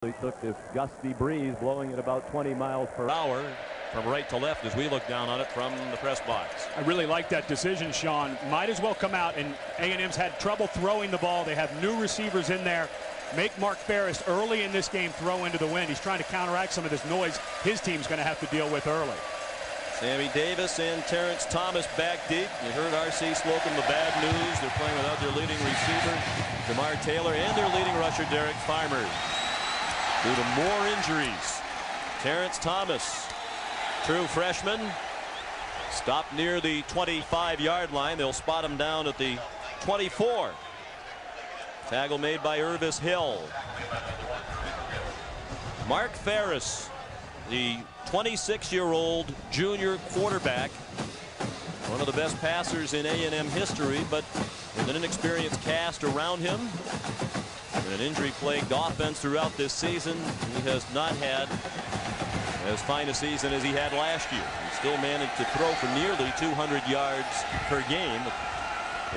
He took this gusty breeze blowing at about 20 miles per hour from right to left as we look down on it from the press box. I really like that decision, Sean. Might as well come out, and A&M's had trouble throwing the ball. They have new receivers in there. Make Mark Ferris early in this game throw into the wind. He's trying to counteract some of this noise his team's going to have to deal with early. Sammy Davis and Terrence Thomas back deep. You heard R.C. Slocum, the bad news. They're playing without their leading receiver, Jamar Taylor, and their leading rusher, Derek Farmer, due to more injuries. Terrence Thomas, true freshman, stopped near the 25-yard line. They'll spot him down at the 24. Tackle made by Irvis Hill. Mark Ferris, the 26-year-old junior quarterback, one of the best passers in A&M history, but with an inexperienced cast around him, and an injury-plagued offense throughout this season, he has not had as fine a season as he had last year. He still managed to throw for nearly 200 yards per game.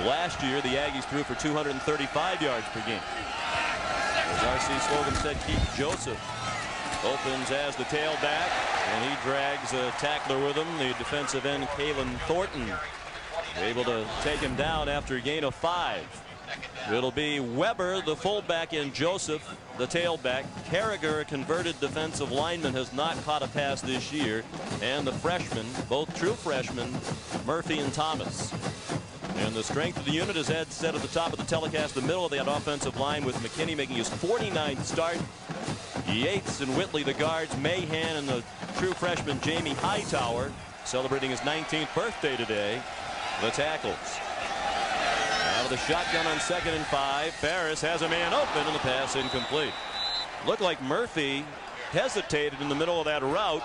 Last year, the Aggies threw for 235 yards per game. As R.C. Slocum said, Keith Joseph opens as the tailback, and he drags a tackler with him, the defensive end, Kalen Thornton, able to take him down after a gain of 5. It'll be Weber, the fullback, and Joseph, the tailback. Carragher, a converted defensive lineman, has not caught a pass this year. And the freshmen, both true freshmen, Murphy and Thomas. And the strength of the unit, as Ed said at the top of the telecast, the middle of that offensive line with McKinney making his 49th start. Yates and Whitley, the guards, Mahan and the true freshman Jamie Hightower celebrating his 19th birthday today, the tackles. Out of the shotgun on 2nd and 5. Ferris has a man open, and the pass incomplete. Looked like Murphy hesitated in the middle of that route.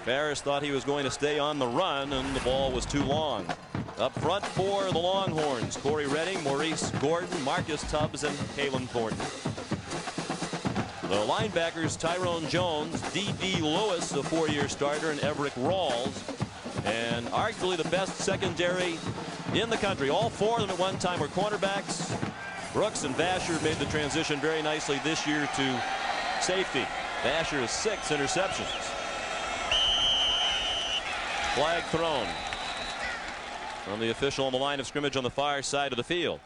Ferris thought he was going to stay on the run, and the ball was too long. Up front for the Longhorns, Corey Redding, Maurice Gordon, Marcus Tubbs, and Kalen Thornton. The linebackers, Tyrone Jones, D.D. Lewis, a 4-year starter, and Everett Rawls. And arguably the best secondary in the country. All 4 of them at one time were cornerbacks. Brooks and Vasher made the transition very nicely this year to safety. Vasher has 6 interceptions. Flag thrown from the official on the line of scrimmage on the far side of the field.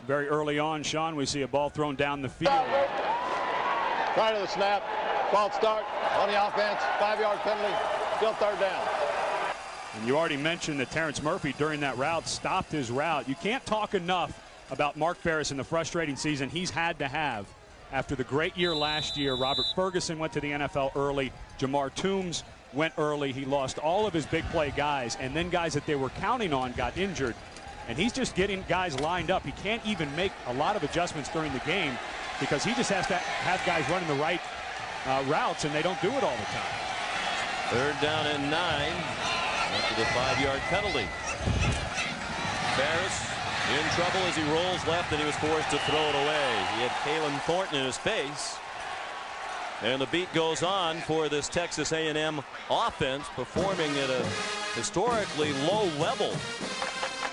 Very early on, Sean, we see a ball thrown down the field. Prior to the snap, false start on the offense, 5-yard penalty, still 3rd down. And you already mentioned that Terrence Murphy during that route stopped his route. You can't talk enough about Mark Ferris and the frustrating season he's had to have after the great year last year. Robert Ferguson went to the NFL early. Jamar Toombs went early. He lost all of his big play guys, and then guys that they were counting on got injured. And he's just getting guys lined up. He can't even make a lot of adjustments during the game because he just has to have guys running the right routes, and they don't do it all the time. 3rd down and 9 after the 5-yard penalty. Ferris in trouble as he rolls left, and he was forced to throw it away. He had Kalen Thornton in his face. And the beat goes on for this Texas A&M offense, performing at a historically low level.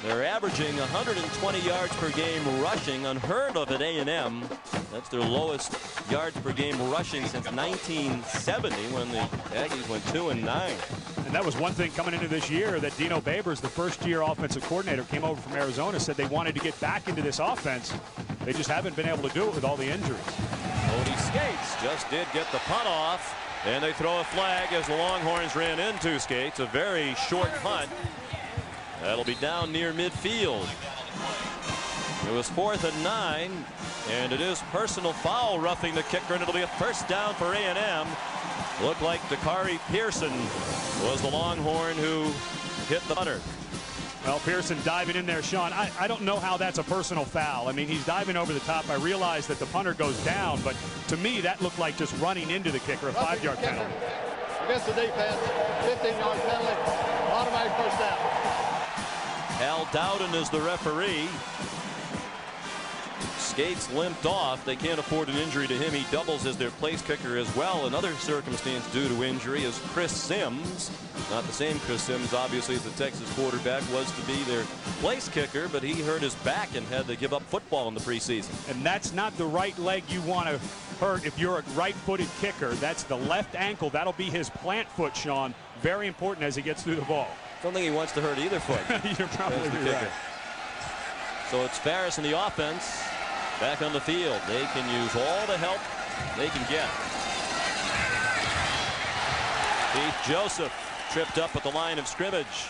They're averaging 120 yards per game rushing, unheard of at A&M. That's their lowest yards per game rushing since 1970 when the Aggies went 2-9. And that was one thing coming into this year that Dino Babers, the first-year offensive coordinator, came over from Arizona, said they wanted to get back into this offense. They just haven't been able to do it with all the injuries. Cody Skates just did get the punt off, and they throw a flag as the Longhorns ran into Skates. A very short punt. That'll be down near midfield. It was 4th and 9, and it is personal foul roughing the kicker, and it'll be a 1st down for A&M. Looked like Dakari Pearson was the Longhorn who hit the punter. Well, Pearson diving in there, Sean. I don't know how that's a personal foul. I mean, he's diving over the top. I realize that the punter goes down, but to me, that looked like just running into the kicker, a 5-yard penalty. Against the defense, 15-yard penalty, automatic 1st down. Al Dowden is the referee. Skates limped off. They can't afford an injury to him. He doubles as their place kicker as well. Another circumstance due to injury is Chris Sims. Not the same Chris Sims, obviously, as the Texas quarterback was to be their place kicker, but he hurt his back and had to give up football in the preseason. And that's not the right leg you want to hurt if you're a right-footed kicker. That's the left ankle. That'll be his plant foot, Sean. Very important as he gets through the ball. I don't think he wants to hurt either foot. You're probably right. So it's Ferris in the offense back on the field. They can use all the help they can get. Keith Joseph tripped up at the line of scrimmage.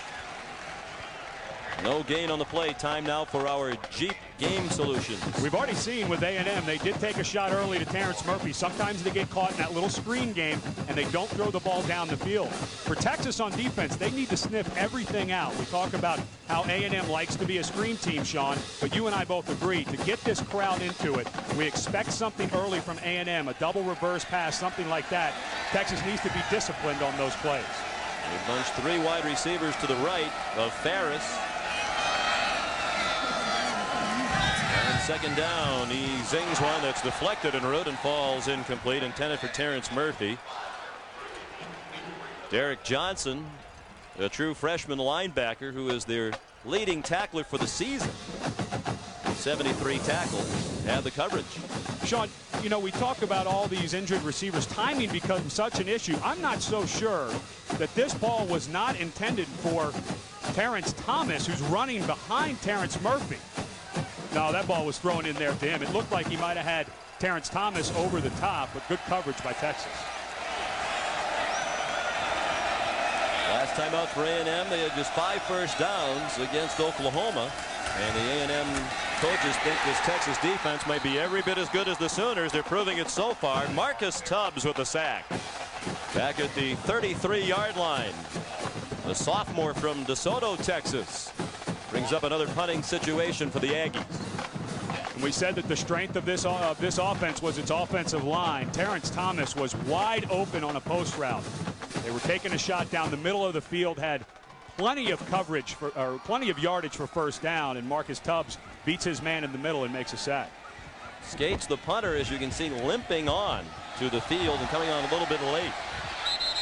No gain on the play. Time now for our Jeep game solutions. We've already seen with A&M, they did take a shot early to Terrence Murphy. Sometimes they get caught in that little screen game and they don't throw the ball down the field. For Texas on defense, they need to sniff everything out. We talk about how A&M likes to be a screen team, Sean, but you and I both agree to get this crowd into it. We expect something early from A&M, a double reverse pass, something like that. Texas needs to be disciplined on those plays. They bunched 3 wide receivers to the right of Ferris. Second down, he zings one that's deflected en route and falls incomplete, intended for Terrence Murphy. Derek Johnson, a true freshman linebacker who is their leading tackler for the season. 73 tackles, had the coverage. Sean, you know, we talk about all these injured receivers. Timing becomes such an issue. I'm not so sure that this ball was not intended for Terrence Thomas, who's running behind Terrence Murphy. No, that ball was thrown in there to him. It looked like he might have had Terrence Thomas over the top, but good coverage by Texas. Last time out for A&M, they had just 5 first downs against Oklahoma. And the A&M coaches think this Texas defense might be every bit as good as the Sooners. They're proving it so far. Marcus Tubbs with the sack. Back at the 33-yard line. The sophomore from DeSoto, Texas. Brings up another punting situation for the Aggies. And we said that the strength of this offense was its offensive line. Terrence Thomas was wide open on a post route. They were taking a shot down the middle of the field, had plenty of coverage or plenty of yardage for first down, and Marcus Tubbs beats his man in the middle and makes a sack. Skates, the punter, as you can see, limping on to the field and coming on a little bit late.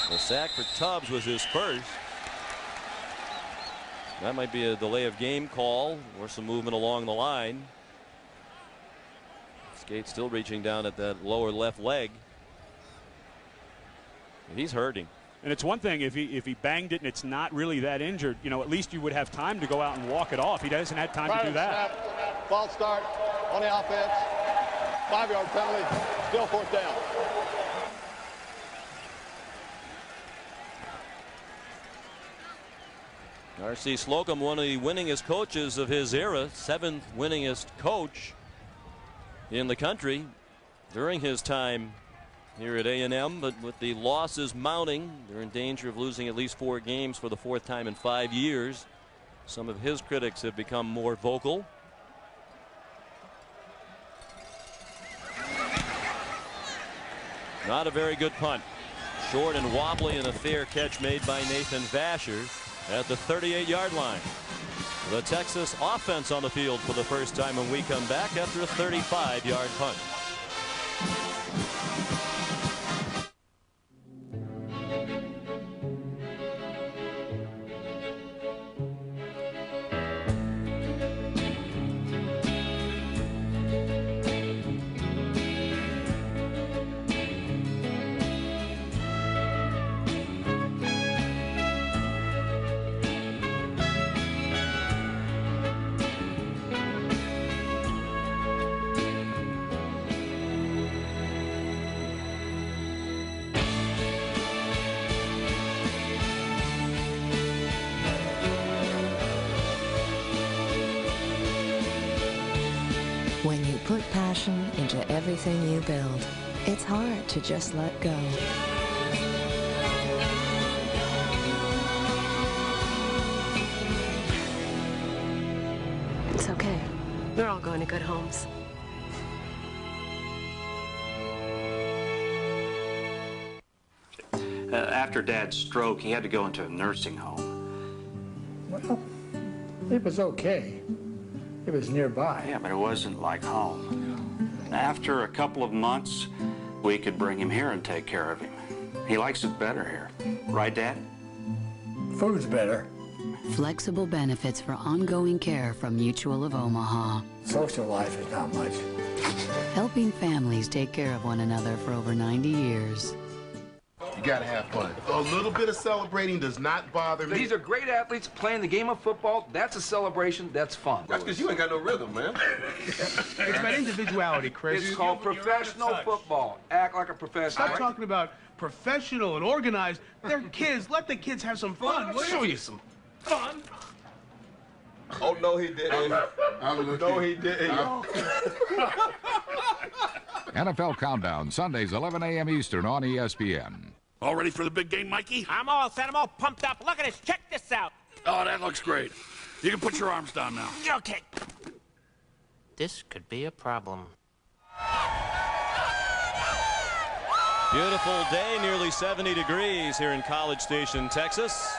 The sack for Tubbs was his first. That might be a delay of game call or some movement along the line. Skate still reaching down at that lower left leg. He's hurting. And it's one thing if he banged it and it's not really that injured, you know, at least you would have time to go out and walk it off. He doesn't have time to do that. Snap, false start on the offense. 5-yard penalty. Still 4th down. R.C. Slocum, one of the winningest coaches of his era, 7th winningest coach in the country during his time here at A&M. But with the losses mounting, they're in danger of losing at least 4 games for the 4th time in 5 years. Some of his critics have become more vocal. Not a very good punt. Short and wobbly, and a fair catch made by Nathan Vasher at the 38-yard line. The Texas offense on the field for the first time when we come back after a 35-yard punt. When you put passion into everything you build, it's hard to just let go. It's okay. We're all going to good homes. After Dad's stroke, he had to go into a nursing home. Well, it was okay. It was nearby. Yeah, but it wasn't like home. After a couple of months, we could bring him here and take care of him. He likes it better here. Right, Dad? Food's better. Flexible benefits for ongoing care from Mutual of Omaha. Social life is not much. Helping families take care of one another for over 90 years. You gotta have fun. A little bit of celebrating does not bother me. These are great athletes playing the game of football. That's a celebration. That's fun. That's because you ain't got no rhythm, man. It's about individuality, Chris. It's called professional football. Act like a professional. Stop talking about professional and organized. They're kids. Let the kids have some fun. I'll show you some fun. Oh, no, he didn't. No, he didn't. NFL Countdown, Sundays, 11 a.m. Eastern on ESPN. All ready for the big game, Mikey? I'm all set. I'm all pumped up. Look at this. Check this out. Oh, that looks great. You can put your arms down now. Okay. This could be a problem. Beautiful day, nearly 70 degrees here in College Station, Texas.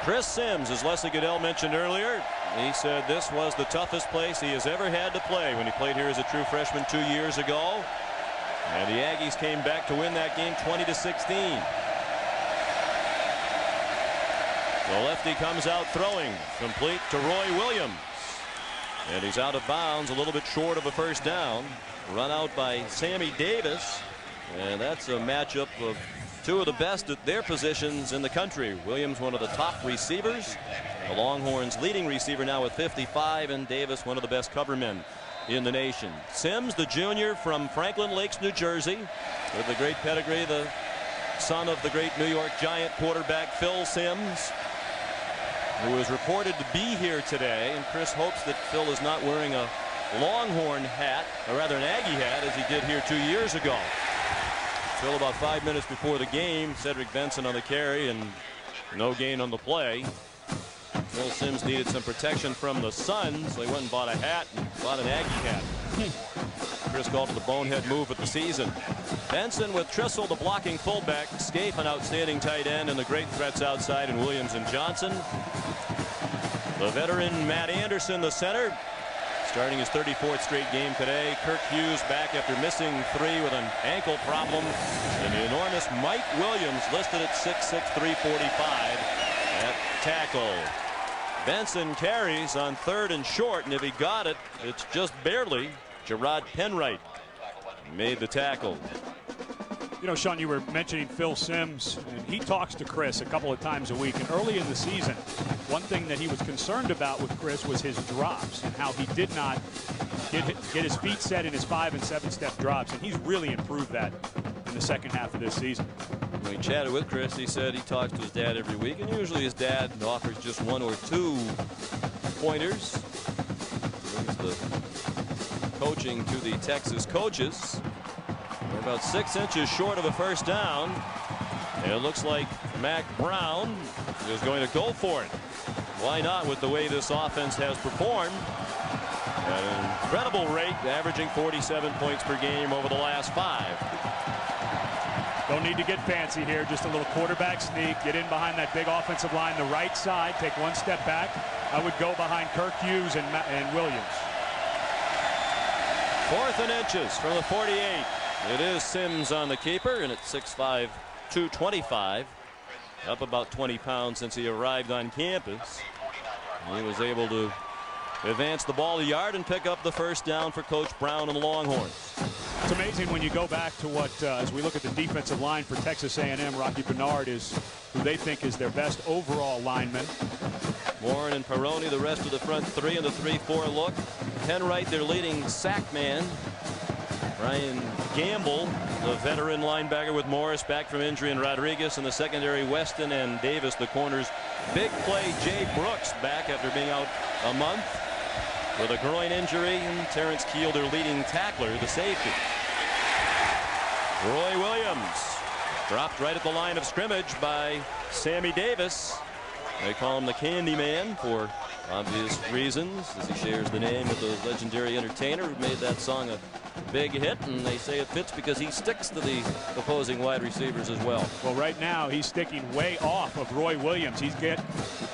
Chris Sims, as Leslie Goodell mentioned earlier, he said this was the toughest place he has ever had to play when he played here as a true freshman 2 years ago. And the Aggies came back to win that game 20-16. The lefty comes out throwing, complete to Roy Williams. And he's out of bounds, a little bit short of a first down. Run out by Sammy Davis. And that's a matchup of two of the best at their positions in the country. Williams, one of the top receivers. The Longhorns leading receiver now with 55, and Davis, one of the best cover men in the nation. Sims, the junior from Franklin Lakes, New Jersey, with the great pedigree, the son of the great New York Giant quarterback Phil Sims, who is reported to be here today. And Chris hopes that Phil is not wearing a Longhorn hat, or rather an Aggie hat, as he did here 2 years ago. Phil, about 5 minutes before the game, Cedric Benson on the carry and no gain on the play. Phil Sims needed some protection from the sun, so he went and bought a hat and bought an Aggie hat. Chris called it the bonehead move of the season. Benson with Trissel, the blocking fullback. Scaife, an outstanding tight end, and the great threats outside in Williams and Johnson. The veteran Matt Anderson, the center, starting his 34th straight game today. Kirk Hughes back after missing 3 with an ankle problem. And the enormous Mike Williams listed at 6'6", 345 at tackle. Benson carries on 3rd and short, and if he got it, it's just barely. Gerard Penwright made the tackle. You know, Sean, you were mentioning Phil Sims, and he talks to Chris a couple of times a week. And early in the season, one thing that he was concerned about with Chris was his drops and how he did not get his feet set in his 5- and 7-step drops. And he's really improved that in the second half of this season. When he chatted with Chris, he said he talks to his dad every week, and usually his dad offers just 1 or 2 pointers. Brings the coaching to the Texas coaches. They're about 6 inches short of a first down. And it looks like Mack Brown is going to go for it. Why not, with the way this offense has performed? At an incredible rate, averaging 47 points per game over the last 5. Don't need to get fancy here. Just a little quarterback sneak. Get in behind that big offensive line, the right side. Take 1 step back. I would go behind Kirk Hughes and Williams. 4th and inches from the 48. It is Sims on the keeper, and it's 6'5", 225. Up about 20 pounds since he arrived on campus. He was able to advance the ball a yard and pick up the first down for Coach Brown and the Longhorns. It's amazing when you go back to what, as we look at the defensive line for Texas A&M, Rocky Bernard is who they think is their best overall lineman. Warren and Peroni, the rest of the front 3 and the 3-4 look. Penwright, their leading sack man. Brian Gamble, the veteran linebacker with Morris back from injury, and Rodriguez in the secondary. Weston and Davis, the corners. Big play, Jay Brooks back after being out a month with a groin injury, and Terrence Keel, their leading tackler, the safety. Roy Williams dropped right at the line of scrimmage by Sammy Davis. They call him the Candy Man for obvious reasons, as he shares the name with the legendary entertainer who made that song a big hit, and they say it fits because he sticks to the opposing wide receivers as well. Well, right now he's sticking way off of Roy Williams. He's get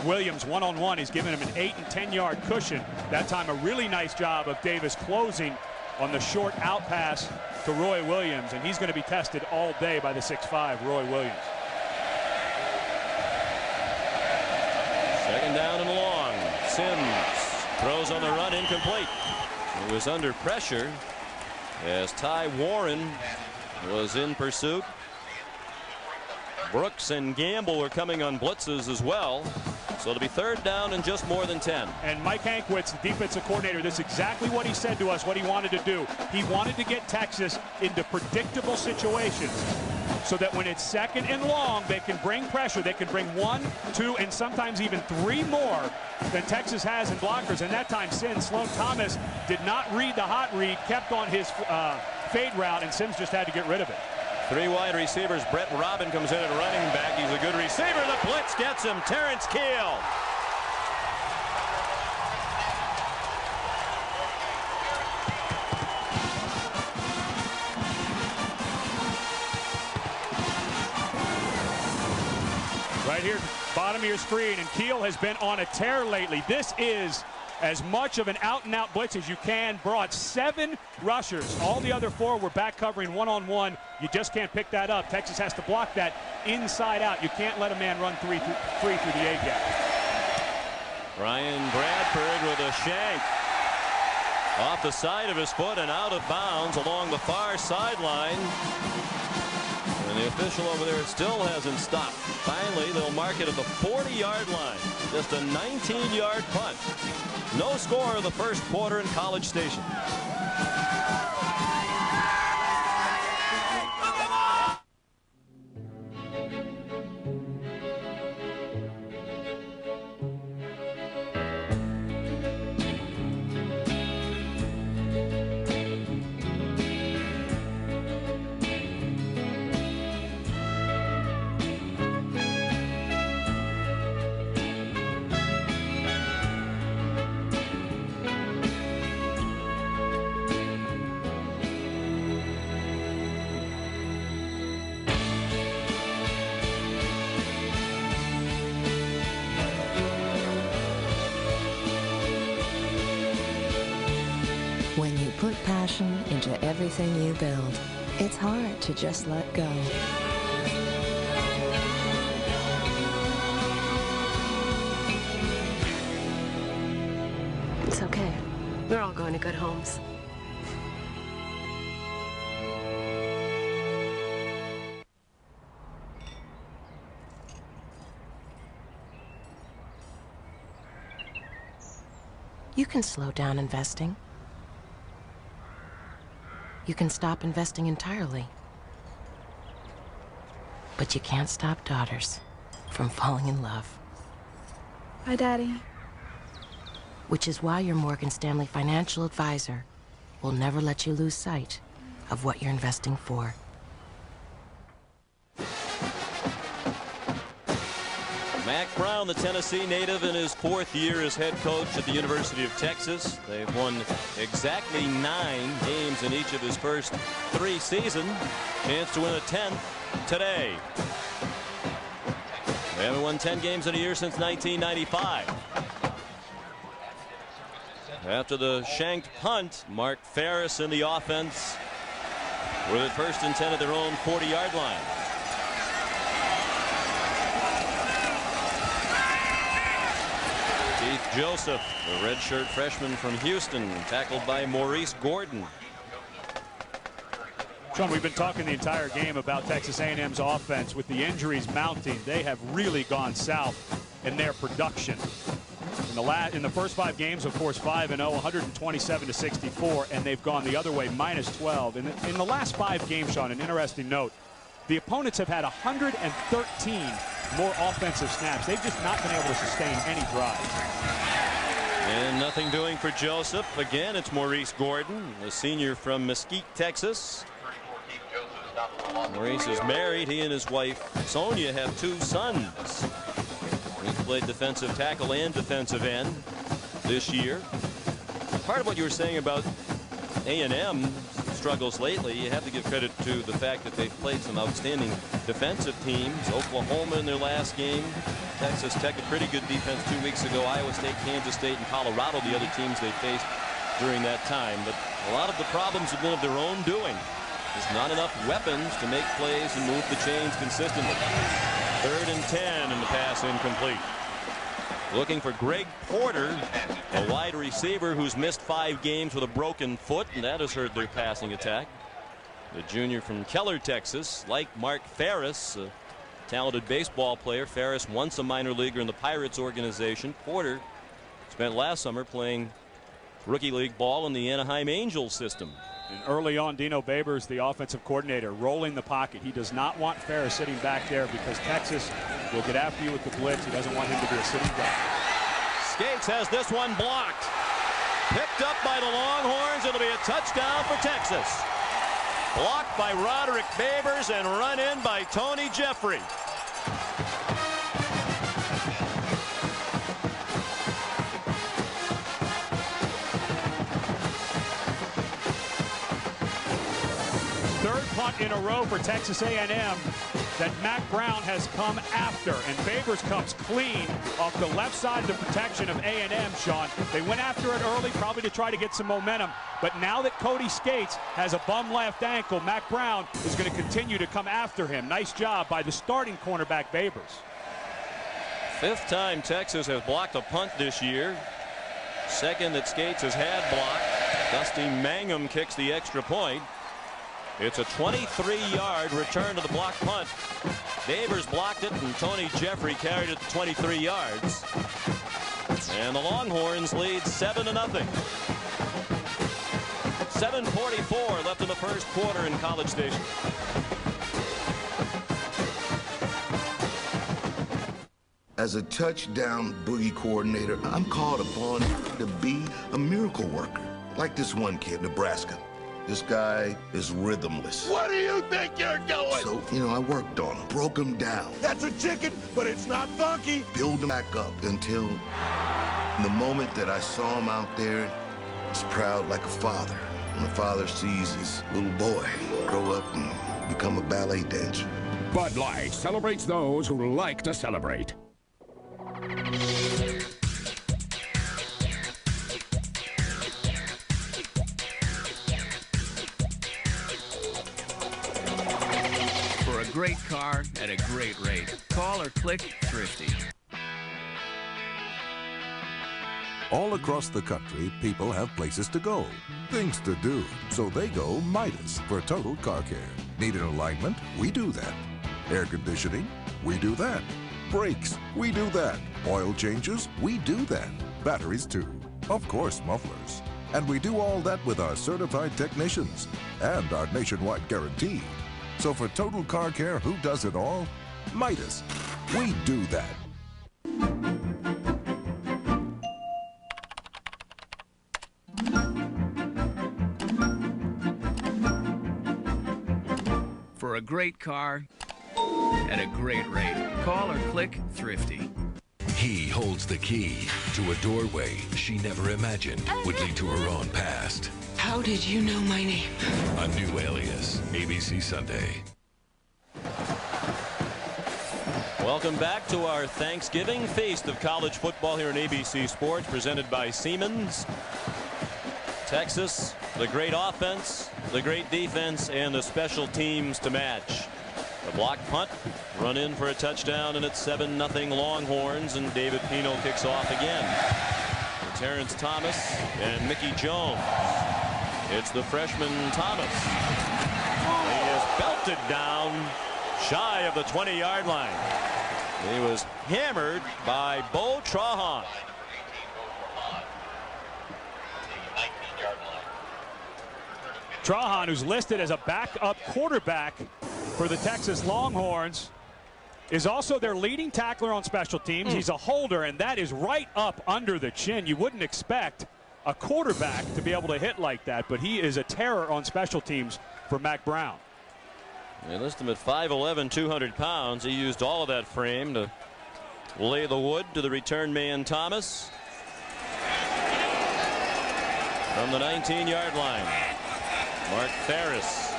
Williams one-on-one. He's giving him an 8- and 10-yard cushion. That time a really nice job of Davis closing on the short out pass to Roy Williams, and he's going to be tested all day by the 6'5", Roy Williams. 2nd down and long. Sims throws on the run, incomplete. He was under pressure as Ty Warren was in pursuit. Brooks and Gamble were coming on blitzes as well. So it'll be 3rd down and just more than 10. And Mike Hankwitz, the defensive coordinator, this is exactly what he said to us, what he wanted to do. He wanted to get Texas into predictable situations so that when it's 2nd and long, they can bring pressure. They can bring 1, 2, and sometimes even 3 more than Texas has in blockers. And that time, Sloan Thomas did not read the hot read, kept on his fade route, and Sims just had to get rid of it. 3 wide receivers. Brett Robin comes in at running back. He's a good receiver. The blitz gets him. Terrence Keel. Right here, bottom of your screen, and Keel has been on a tear lately. This is as much of an out-and-out blitz as you can. Brought 7 rushers. All the other 4 were back covering one-on-one. You just can't pick that up. Texas has to block that inside out. You can't let a man run free through the A-gap. Ryan Bradford with a shank off the side of his foot and out of bounds along the far sideline. And the official over there still hasn't stopped. Finally, they'll mark it at the 40-yard line. Just a 19-yard punt. No score of the first quarter in College Station. When you put passion into everything you build, it's hard to just let go. It's okay. We're all going to good homes. You can slow down investing. You can stop investing entirely. But you can't stop daughters from falling in love. Hi, Daddy. Which is why your Morgan Stanley financial advisor will never let you lose sight of what you're investing for. Mack Brown, the Tennessee native, in his 4th year as head coach at the University of Texas. They've won exactly 9 games in each of his first 3 seasons. Chance to win a 10th today. They haven't won 10 games in a year since 1995. After the shanked punt, Mark Ferris in the offense with it 1st and 10 at their own 40-yard line. Keith Joseph, the redshirt freshman from Houston, tackled by Maurice Gordon. Sean, we've been talking the entire game about Texas A&M's offense. With the injuries mounting, they have really gone south in their production. In the first 5 games, of course, 5-0, 127-64, and they've gone the other way, -12. In the last 5 games, Sean, an interesting note, the opponents have had 113 more offensive snaps. They've just not been able to sustain any drives. And nothing doing for Joseph. Again, it's Maurice Gordon, a senior from Mesquite, Texas. Maurice is married. He and his wife, Sonia, have 2 sons. He's played defensive tackle and defensive end this year. Part of what you were saying about A&M struggles lately, you have to give credit to the fact that they've played some outstanding defensive teams. Oklahoma in their last game. Texas Tech, a pretty good defense 2 weeks ago. Iowa State, Kansas State, and Colorado, the other teams they faced during that time. But a lot of the problems have been of their own doing. There's not enough weapons to make plays and move the chains consistently. 3rd and 10, and the pass incomplete. looking for Greg Porter, a wide receiver who's missed 5 games with a broken foot, and that has hurt their passing attack. The junior from Keller, Texas, like Mark Ferris, a talented baseball player. Ferris once a minor leaguer in the Pirates organization. Porter spent last summer playing rookie league ball in the Anaheim Angels system. And early on, Dino Babers, the offensive coordinator, rolling the pocket. He does not want Ferris sitting back there because Texas will get after you with the blitz. He doesn't want him to be a sitting duck. Skates has this one blocked. Picked up by the Longhorns. It'll be a touchdown for Texas. Blocked by Roderick Babers and run in by Tony Jeffrey. Third punt in a row for Texas A&M that Mack Brown has come after, and Babers comes clean off the left side of the protection of A&M, Sean. They went after it early, probably to try to get some momentum, but now that Cody Skates has a bum left ankle, Mack Brown is going to continue to come after him. Nice job by the starting cornerback, Babers. 5th time Texas has blocked a punt this year. 2nd that Skates has had blocked. Dusty Mangum kicks the extra point. It's a 23-yard return to the block punt. Babers blocked it, and Tony Jeffrey carried it to 23 yards. And the Longhorns lead 7-0. 7:44 left in the first quarter in College Station. As a touchdown boogie coordinator, I'm called upon to be a miracle worker. Like this one kid, Nebraska. This guy is rhythmless. What do you think you're doing? So, I worked on him, broke him down. That's a chicken, but it's not funky. Build him back up until the moment that I saw him out there, I was proud like a father. When a father sees his little boy grow up and become a ballet dancer. Bud Light celebrates those who like to celebrate. Great car at a great rate. Call or click Thrifty. All across the country, people have places to go, things to do, so they go Midas for total car care. Need an alignment? We do that. Air conditioning? We do that. Brakes? We do that. Oil changes? We do that. Batteries too. Of course, mufflers. And we do all that with our certified technicians and our nationwide guarantee. So for total car care, who does it all? Midas. We do that. For a great car at a great rate. Call or click Thrifty. He holds the key to a doorway she never imagined would lead to her own past. How did you know my name? A new alias, ABC Sunday. Welcome back to our Thanksgiving feast of college football here on ABC Sports, presented by Siemens. Texas, the great offense, the great defense, and the special teams to match. The block punt, run in for a touchdown, and it's 7-0 Longhorns, and David Pino kicks off again. For Terrence Thomas and Mickey Jones. It's the freshman Thomas. He is belted down shy of the 20-yard line. He was hammered by Bo Trahan. Trahan, who's listed as a backup quarterback for the Texas Longhorns, is also their leading tackler on special teams. He's a holder, and that is right up under the chin. You wouldn't expect a quarterback to be able to hit like that, but he is a terror on special teams for Mack Brown. They list him at 5'11", 200 pounds. He used all of that frame to lay the wood to the return man Thomas. From the 19-yard line, Mark Ferris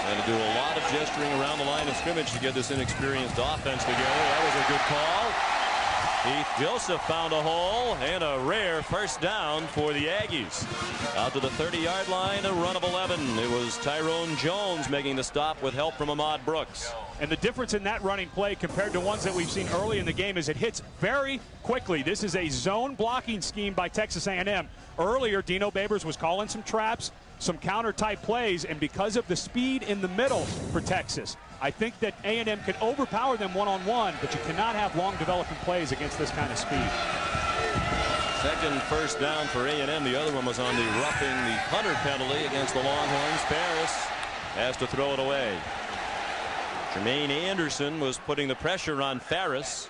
going to do a lot of gesturing around the line of scrimmage to get this inexperienced offense together. That was a good call. Keith Joseph found a hole and a rare first down for the Aggies. Out to the 30-yard line, a run of 11. It was Tyrone Jones making the stop with help from Ahmad Brooks. And the difference in that running play compared to ones that we've seen early in the game is it hits very quickly. This is a zone blocking scheme by Texas A&M. Earlier, Dino Babers was calling some traps, some counter-type plays, and because of the speed in the middle for Texas, I think that A&M could overpower them one-on-one, but you cannot have long developing plays against this kind of speed. Second first down for A&M. The other one was on the roughing the punter penalty against the Longhorns. Ferris has to throw it away. Jermaine Anderson was putting the pressure on Ferris,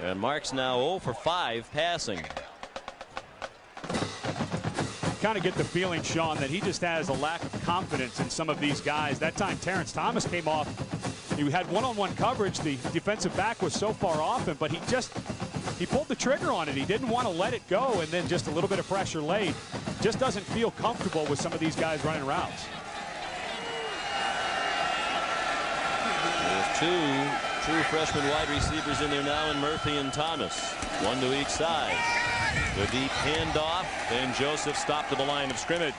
and Mark's now 0 for 5 passing. Kind of get the feeling, Sean, that he just has a lack of confidence in some of these guys. That time Terrence Thomas came off. He had one-on-one coverage. The defensive back was so far off him, but he pulled the trigger on it. He didn't want to let it go, and then just a little bit of pressure late. Just doesn't feel comfortable with some of these guys running routes. There's two true freshman wide receivers in there now, in Murphy and Thomas. One to each side. The deep handoff, and Joseph stopped to the line of scrimmage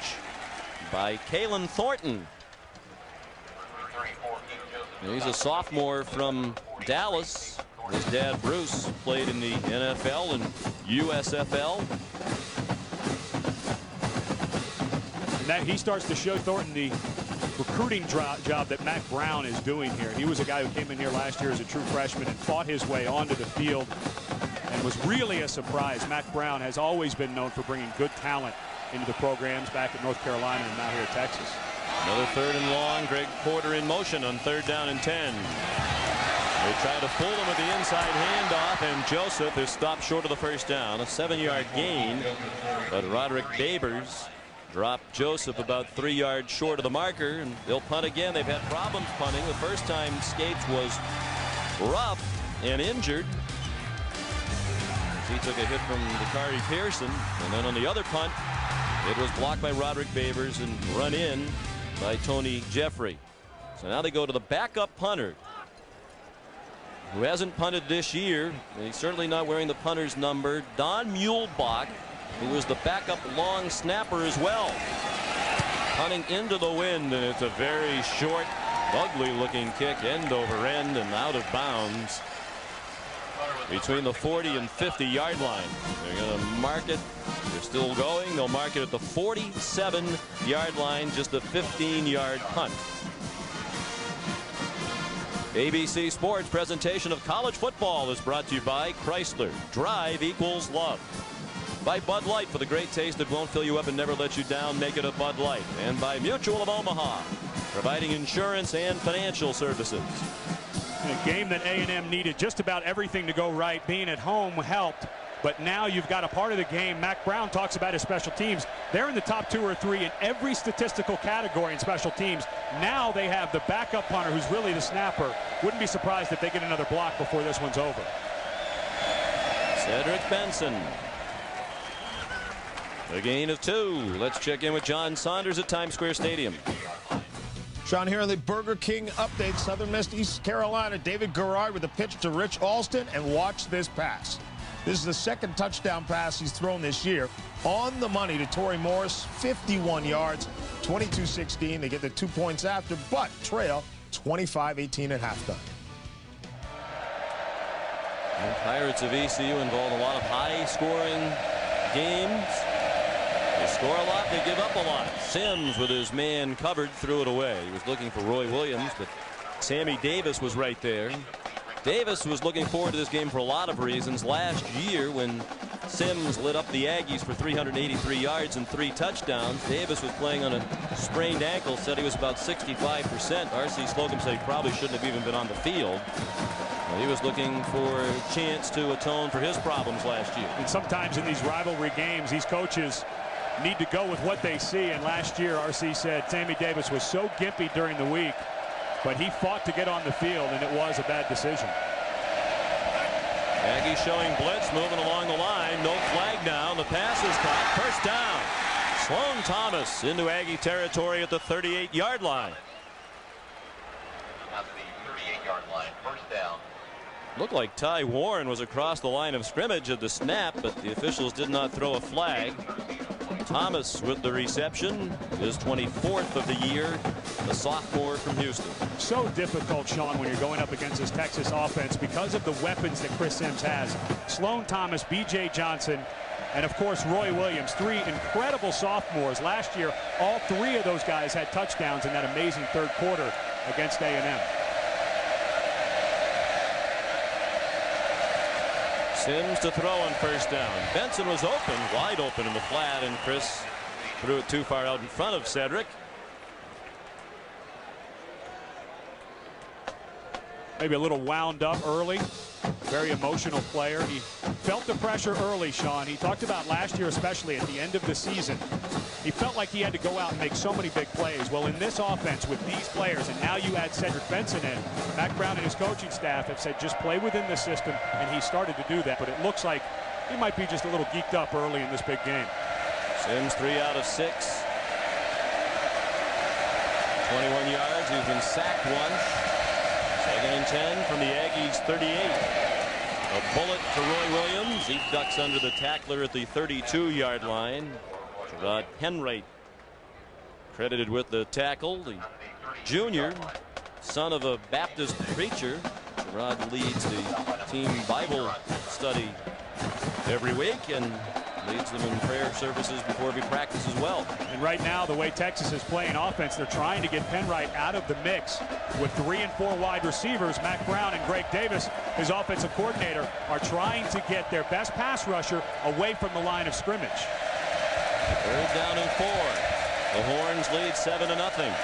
by Kalen Thornton. He's a sophomore from Dallas. His dad, Bruce, played in the NFL and USFL. And that he starts to show Thornton the recruiting job that Mack Brown is doing here. He was a guy who came in here last year as a true freshman and fought his way onto the field and was really a surprise. Mack Brown has always been known for bringing good talent into the programs back at North Carolina and now here at Texas. Another third and long. Greg Porter in motion on 3rd down and 10. They try to fool him with the inside handoff, and Joseph is stopped short of the first down. A 7-yard gain, but Roderick Babers dropped Joseph about 3 yards short of the marker, and they'll punt again. They've had problems punting. The first time Skates was rough and injured. He took a hit from Dakari Pearson, and then on the other punt, it was blocked by Roderick Babers and run in by Tony Jeffrey. So now they go to the backup punter, who hasn't punted this year, and he's certainly not wearing the punter's number, Don Muehlbach, who was the backup long snapper as well. Punting into the wind, and it's a very short, ugly looking kick, end over end and out of bounds between the 40 and 50-yard line. They're going to mark it. They're still going. They'll mark it at the 47-yard line, just a 15-yard punt. ABC Sports presentation of college football is brought to you by Chrysler. Drive equals love. By Bud Light, for the great taste that won't fill you up and never let you down, make it a Bud Light. And by Mutual of Omaha, providing insurance and financial services. A game that A&M needed just about everything to go right. Being at home helped, but now you've got a part of the game. Mack Brown talks about his special teams. They're in the top 2 or 3 in every statistical category in special teams. Now they have the backup punter, who's really the snapper. Wouldn't be surprised if they get another block before this one's over. Cedric Benson. A gain of 2. Let's check in with John Saunders at Times Square Stadium. Sean, here on the Burger King update. Southern Miss, East Carolina. David Garrard with a pitch to Rich Alston, and watch this pass. This is the 2nd touchdown pass he's thrown this year. On the money to Torrey Morris, 51 yards, 22-16. They get the 2 points after, but trail 25-18 at halftime. The Pirates of ECU involved a lot of high-scoring games. They score a lot, they give up a lot. Sims, with his man covered, threw it away. He was looking for Roy Williams, but Sammy Davis was right there. Davis was looking forward to this game for a lot of reasons. Last year, when Sims lit up the Aggies for 383 yards and 3 touchdowns, Davis was playing on a sprained ankle, said he was about 65%. R.C. Slocum said he probably shouldn't have even been on the field. Well, he was looking for a chance to atone for his problems last year. And sometimes in these rivalry games, these coaches need to go with what they see. And last year, R.C. said Sammy Davis was so gimpy during the week, but he fought to get on the field, and it was a bad decision. Aggies showing blitz, moving along the line. No flag down. The pass is caught. First down. Sloan Thomas into Aggie territory at the 38-yard line. At the 38-yard line. First down. Looked like Ty Warren was across the line of scrimmage at the snap, but the officials did not throw a flag. Thomas with the reception, his 24th of the year, the sophomore from Houston. So difficult, Sean, when you're going up against this Texas offense because of the weapons that Chris Sims has. Sloan Thomas, B.J. Johnson, and of course Roy Williams, three incredible sophomores. Last year, all three of those guys had touchdowns in that amazing third quarter against A&M. Sims to throw on first down. Benson was open, wide open in the flat, and Chris threw it too far out in front of Cedric. Maybe a little wound up early. Very emotional player. He felt the pressure early, Sean. He talked about last year, especially at the end of the season. He felt like he had to go out and make so many big plays. Well, in this offense with these players, and now you add Cedric Benson in, Mack Brown and his coaching staff have said just play within the system, and he started to do that. But it looks like he might be just a little geeked up early in this big game. Sims 3 out of 6. 21 yards. He's been sacked once. 2nd and 10 from the Aggies 38. A bullet to Roy Williams. He ducks under the tackler at the 32-yard line. Gerard Henright credited with the tackle. The junior, son of a Baptist preacher. Gerard leads the team Bible study every week and leads them in prayer services before every practice as well. And right now, the way Texas is playing offense, they're trying to get Penright out of the mix with 3 and 4 wide receivers. Mack Brown and Greg Davis, his offensive coordinator, are trying to get their best pass rusher away from the line of scrimmage. 3rd down and 4. The Horns lead 7-0.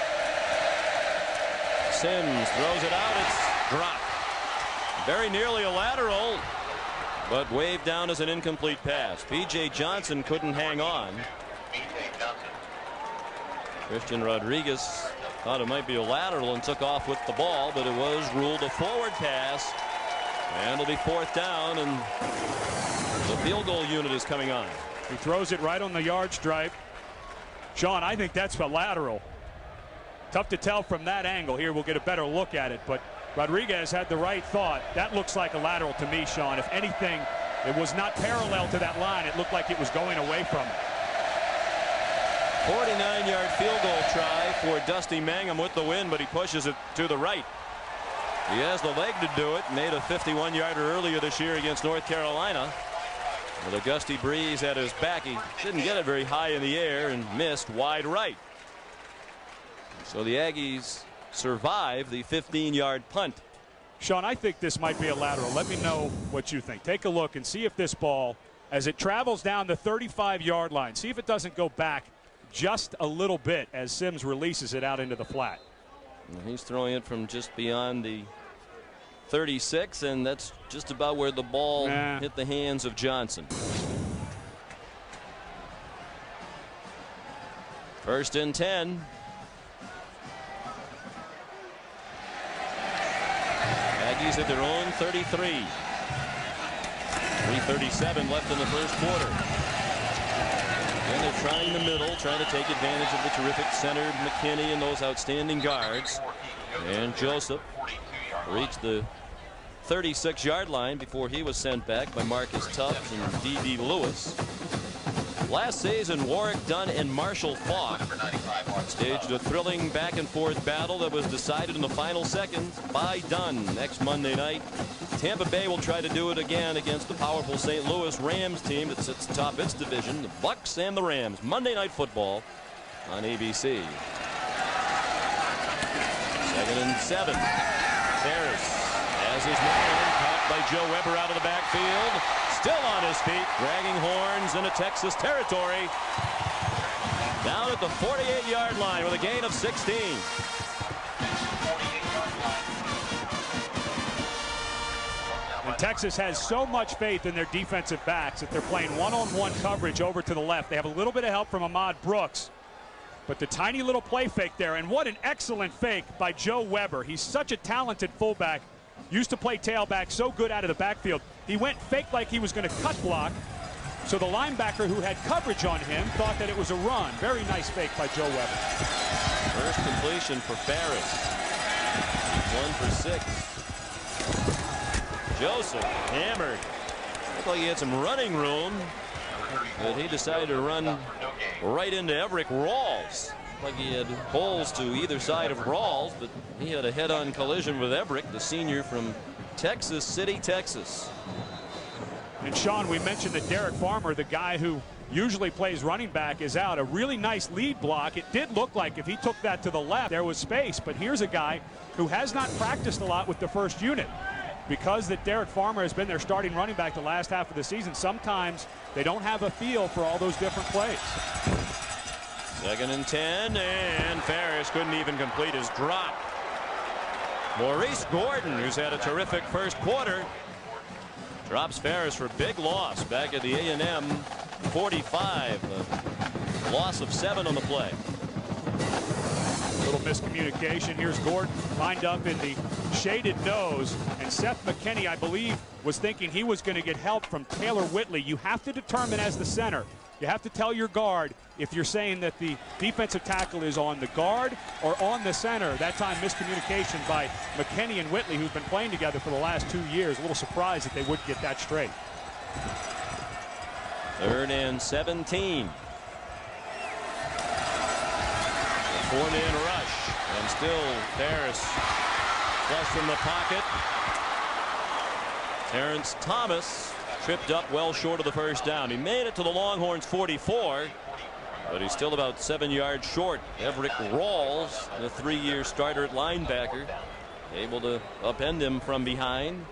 Sims throws it out. It's dropped. Very nearly a lateral, but waved down as an incomplete pass. B.J. Johnson couldn't hang on. Christian Rodriguez thought it might be a lateral and took off with the ball, but it was ruled a forward pass. And it'll be 4th down, and the field goal unit is coming on. He throws it right on the yard stripe. Sean, I think that's a lateral. Tough to tell from that angle. Here we'll get a better look at it, but Rodriguez had the right thought. That looks like a lateral to me, Sean. If anything, it was not parallel to that line. It looked like it was going away from it. 49-yard field goal try for Dusty Mangum with the win, but he pushes it to the right. He has the leg to do it. Made a 51-yarder earlier this year against North Carolina. With a gusty breeze at his back, he didn't get it very high in the air and missed wide right. So the Aggies survive the 15-yard punt. Sean, I think this might be a lateral. Let me know what you think. Take a look and see if this ball, as it travels down the 35-yard line, see if it doesn't go back just a little bit as Sims releases it out into the flat. And he's throwing it from just beyond the 36, and that's just about where the ball hit the hands of Johnson. 1st and 10. Aggies at their own 33. 3:37 left in the first quarter. And they're trying the middle, trying to take advantage of the terrific center McKinney and those outstanding guards. And Joseph reached the 36-yard line before he was sent back by Marcus Tubbs and D.D. Lewis. Last season, Warwick Dunn and Marshall Faulk staged a thrilling back-and-forth battle that was decided in the final seconds by Dunn. Next Monday night, Tampa Bay will try to do it again against the powerful St. Louis Rams team that sits atop its division, the Bucks and the Rams. Monday Night Football on ABC. 2nd and 7. Harris has his man caught by Joe Weber out of the backfield. Still on his feet, dragging Horns into Texas territory. Down at the 48-yard line with a gain of 16. And Texas has so much faith in their defensive backs that they're playing one-on-one coverage over to the left. They have a little bit of help from Ahmad Brooks. But the tiny little play fake there, and what an excellent fake by Joe Weber. He's such a talented fullback. Used to play tailback, so good out of the backfield. He went fake like he was going to cut block. So the linebacker who had coverage on him thought that it was a run. Very nice fake by Joe Weber. First completion for Ferris. 1 for 6. Joseph hammered. Looked like he had some running room, but he decided to run right into Everett Rawls. Like he had holes to either side of Rawls, but he had a head-on collision with Everett, the senior from Texas City, Texas. And Sean, we mentioned that Derek Farmer, the guy who usually plays running back, is out. A really nice lead block. It did look like if he took that to the left, there was space. But here's a guy who has not practiced a lot with the first unit. Because that Derek Farmer has been their starting running back the last half of the season, sometimes they don't have a feel for all those different plays. 2nd and 10, and Ferris couldn't even complete his drop. Maurice Gordon, who's had a terrific first quarter, drops Ferris for a big loss back at the A&M 45. A loss of 7 on the play. Little miscommunication. Here's Gordon lined up in the shaded nose, and Seth McKinney, I believe, was thinking he was going to get help from Taylor Whitley. You have to determine as the center. You have to tell your guard if you're saying that the defensive tackle is on the guard or on the center. That time miscommunication by McKinney and Whitley, who's been playing together for the last 2 years. A little surprised that they wouldn't get that straight. 3rd and 17. 4-man rush, and still Ferris flush from the pocket. Terrence Thomas tripped up well short of the first down. He made it to the Longhorns 44, but he's still about 7 yards short. Everett Rawls, the 3-year starter at linebacker, able to upend him from behind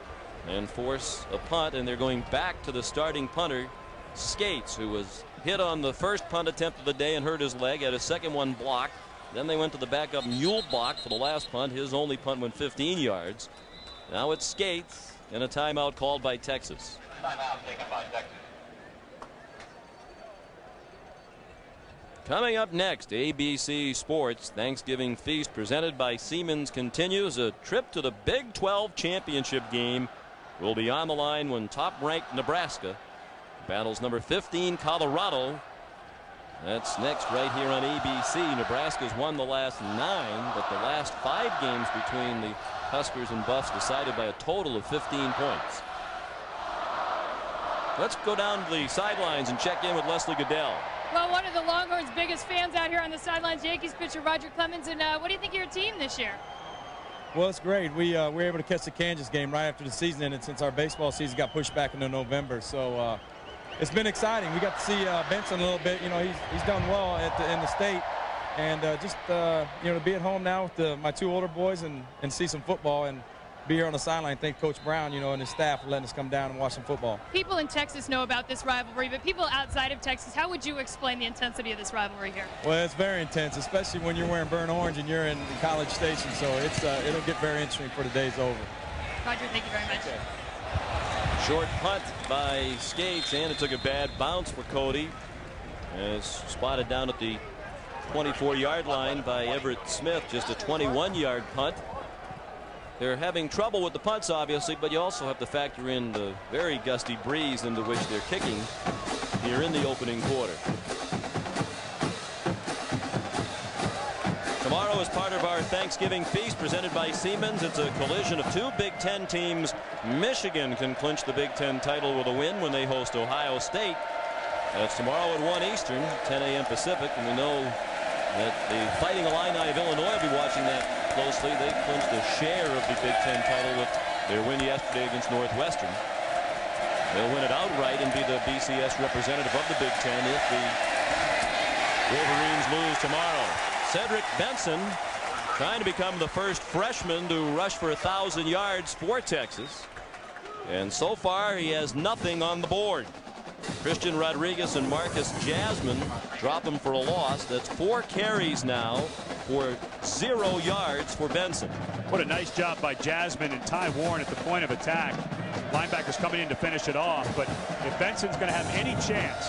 and force a punt, and they're going back to the starting punter, Skates, who was hit on the first punt attempt of the day and hurt his leg, had a second one blocked. Then they went to the backup Mule block for the last punt. His only punt went 15 yards. Now it's Skates and a timeout called by Texas. Timeout taken by Texas. Coming up next, ABC Sports Thanksgiving Feast presented by Siemens continues. A trip to the Big 12 championship game will be on the line when top-ranked Nebraska battles number 15 Colorado. That's next right here on ABC. Nebraska's won the last 9, but the last 5 games between the Huskers and Buffs decided by a total of 15 points. Let's go down to the sidelines and check in with Leslie Goodell. Well, one of the Longhorns' biggest fans out here on the sidelines, Yankees pitcher Roger Clemens. And what do you think of your team this year? Well, it's great. We were able to catch the Kansas game right after the season ended, since our baseball season got pushed back into November. So it's been exciting. We got to see Benson a little bit. You know, he's done well in the state, and just you know, to be at home now with my 2 older boys and see some football and be here on the sideline. Thank Coach Brown, you know, and his staff for letting us come down and watch some football. People in Texas know about this rivalry, but people outside of Texas, how would you explain the intensity of this rivalry here? Well, it's very intense, especially when you're wearing burnt orange and you're in College Station. So it's it'll get very interesting before the day's over. Roger, thank you very much. Okay. Short punt by Skates, and it took a bad bounce for Cody. As spotted down at the 24-yard line by Everett Smith, just a 21-yard punt. They're having trouble with the punts, obviously, but you also have to factor in the very gusty breeze into which they're kicking here in the opening quarter. Tomorrow is part of our Thanksgiving feast presented by Siemens. It's a collision of 2 Big Ten teams. Michigan can clinch the Big Ten title with a win when they host Ohio State. That's tomorrow at 1 Eastern, 10 a.m. Pacific, and we know that the Fighting Illini of Illinois will be watching that closely. They clinched a share of the Big Ten title with their win yesterday against Northwestern. They'll win it outright and be the BCS representative of the Big Ten if the Wolverines lose tomorrow. Cedric Benson trying to become the first freshman to rush for 1,000 yards for Texas. And so far he has nothing on the board. Christian Rodriguez and Marcus Jasmine drop him for a loss. That's 4 carries now for 0 yards for Benson. What a nice job by Jasmine and Ty Warren at the point of attack. Linebackers coming in to finish it off, but if Benson's going to have any chance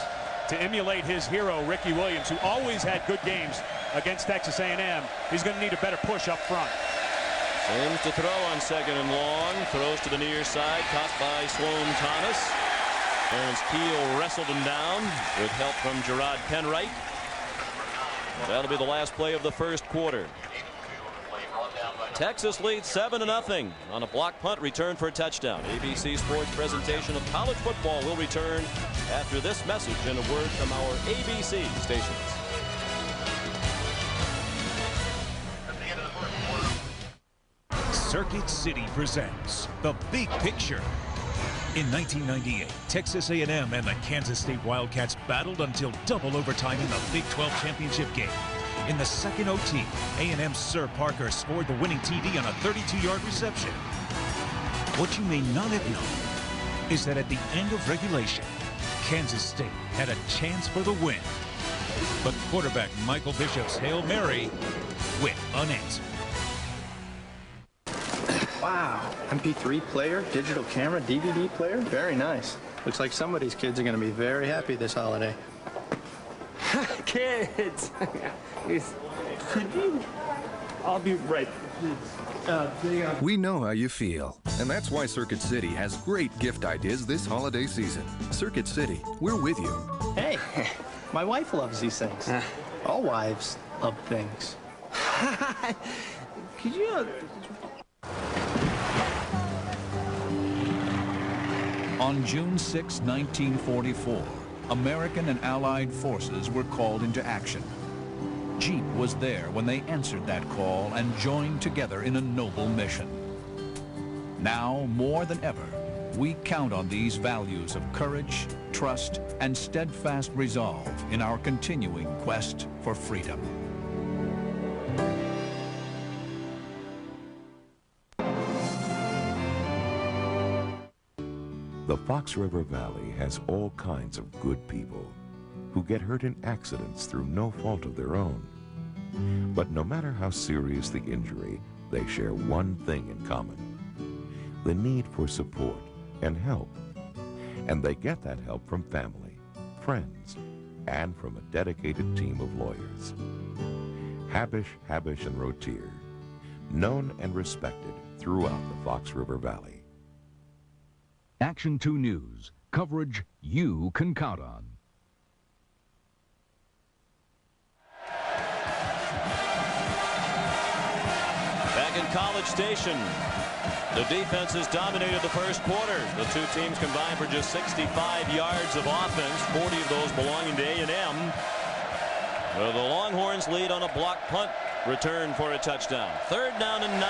to emulate his hero Ricky Williams, who always had good games against Texas A&M, he's going to need a better push up front. Sims to throw on 2nd and long, throws to the near side, caught by Sloan Thomas. Terrence Keel wrestled him down with help from Gerard Penwright. That'll be the last play of the first quarter. Texas leads 7-0 on a block punt return for a touchdown. ABC Sports presentation of college football will return after this message and a word from our ABC stations. Circuit City presents The Big Picture. In 1998, Texas A&M and the Kansas State Wildcats battled until double overtime in the Big 12 championship game. In the second OT, A&M's Sir Parker scored the winning TD on a 32-yard reception. What you may not have known is that at the end of regulation, Kansas State had a chance for the win. But quarterback Michael Bishop's Hail Mary went unanswered. Wow, MP3 player, digital camera, DVD player, very nice. Looks like somebody's kids are going to be very happy this holiday. Kids! Could you? I'll be right. We know how you feel, and that's why Circuit City has great gift ideas this holiday season. Circuit City, we're with you. Hey, my wife loves these things. All wives love things. Could you? On June 6, 1944, American and Allied forces were called into action. Jeep was there when they answered that call and joined together in a noble mission. Now, more than ever, we count on these values of courage, trust, and steadfast resolve in our continuing quest for freedom. The Fox River Valley has all kinds of good people who get hurt in accidents through no fault of their own. But no matter how serious the injury, they share one thing in common: the need for support and help. And they get that help from family, friends, and from a dedicated team of lawyers. Habish, Habish & Rotier, known and respected throughout the Fox River Valley. Action 2 News, coverage you can count on. Back in College Station, the defenses dominated the first quarter. The two teams combined for just 65 yards of offense, 40 of those belonging to A&M. The Longhorns lead on a block punt return for a touchdown. 3rd down and 9.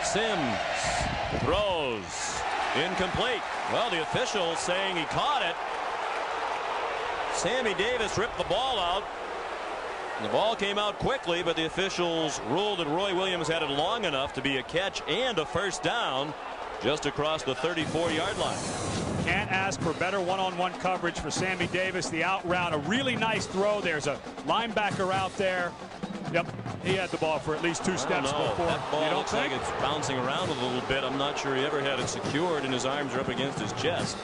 Sims throws incomplete. Well, the official saying he caught it. Sammy Davis ripped the ball out. The ball came out quickly, but the officials ruled that Roy Williams had it long enough to be a catch and a first down just across the 34-yard line. Can't ask for better one-on-one coverage for Sammy Davis. The out route, a really nice throw. There's a linebacker out there. Yep, he had the ball for at least 2 steps before. That ball looks like it's bouncing around a little bit. I'm not sure he ever had it secured, and his arms are up against his chest.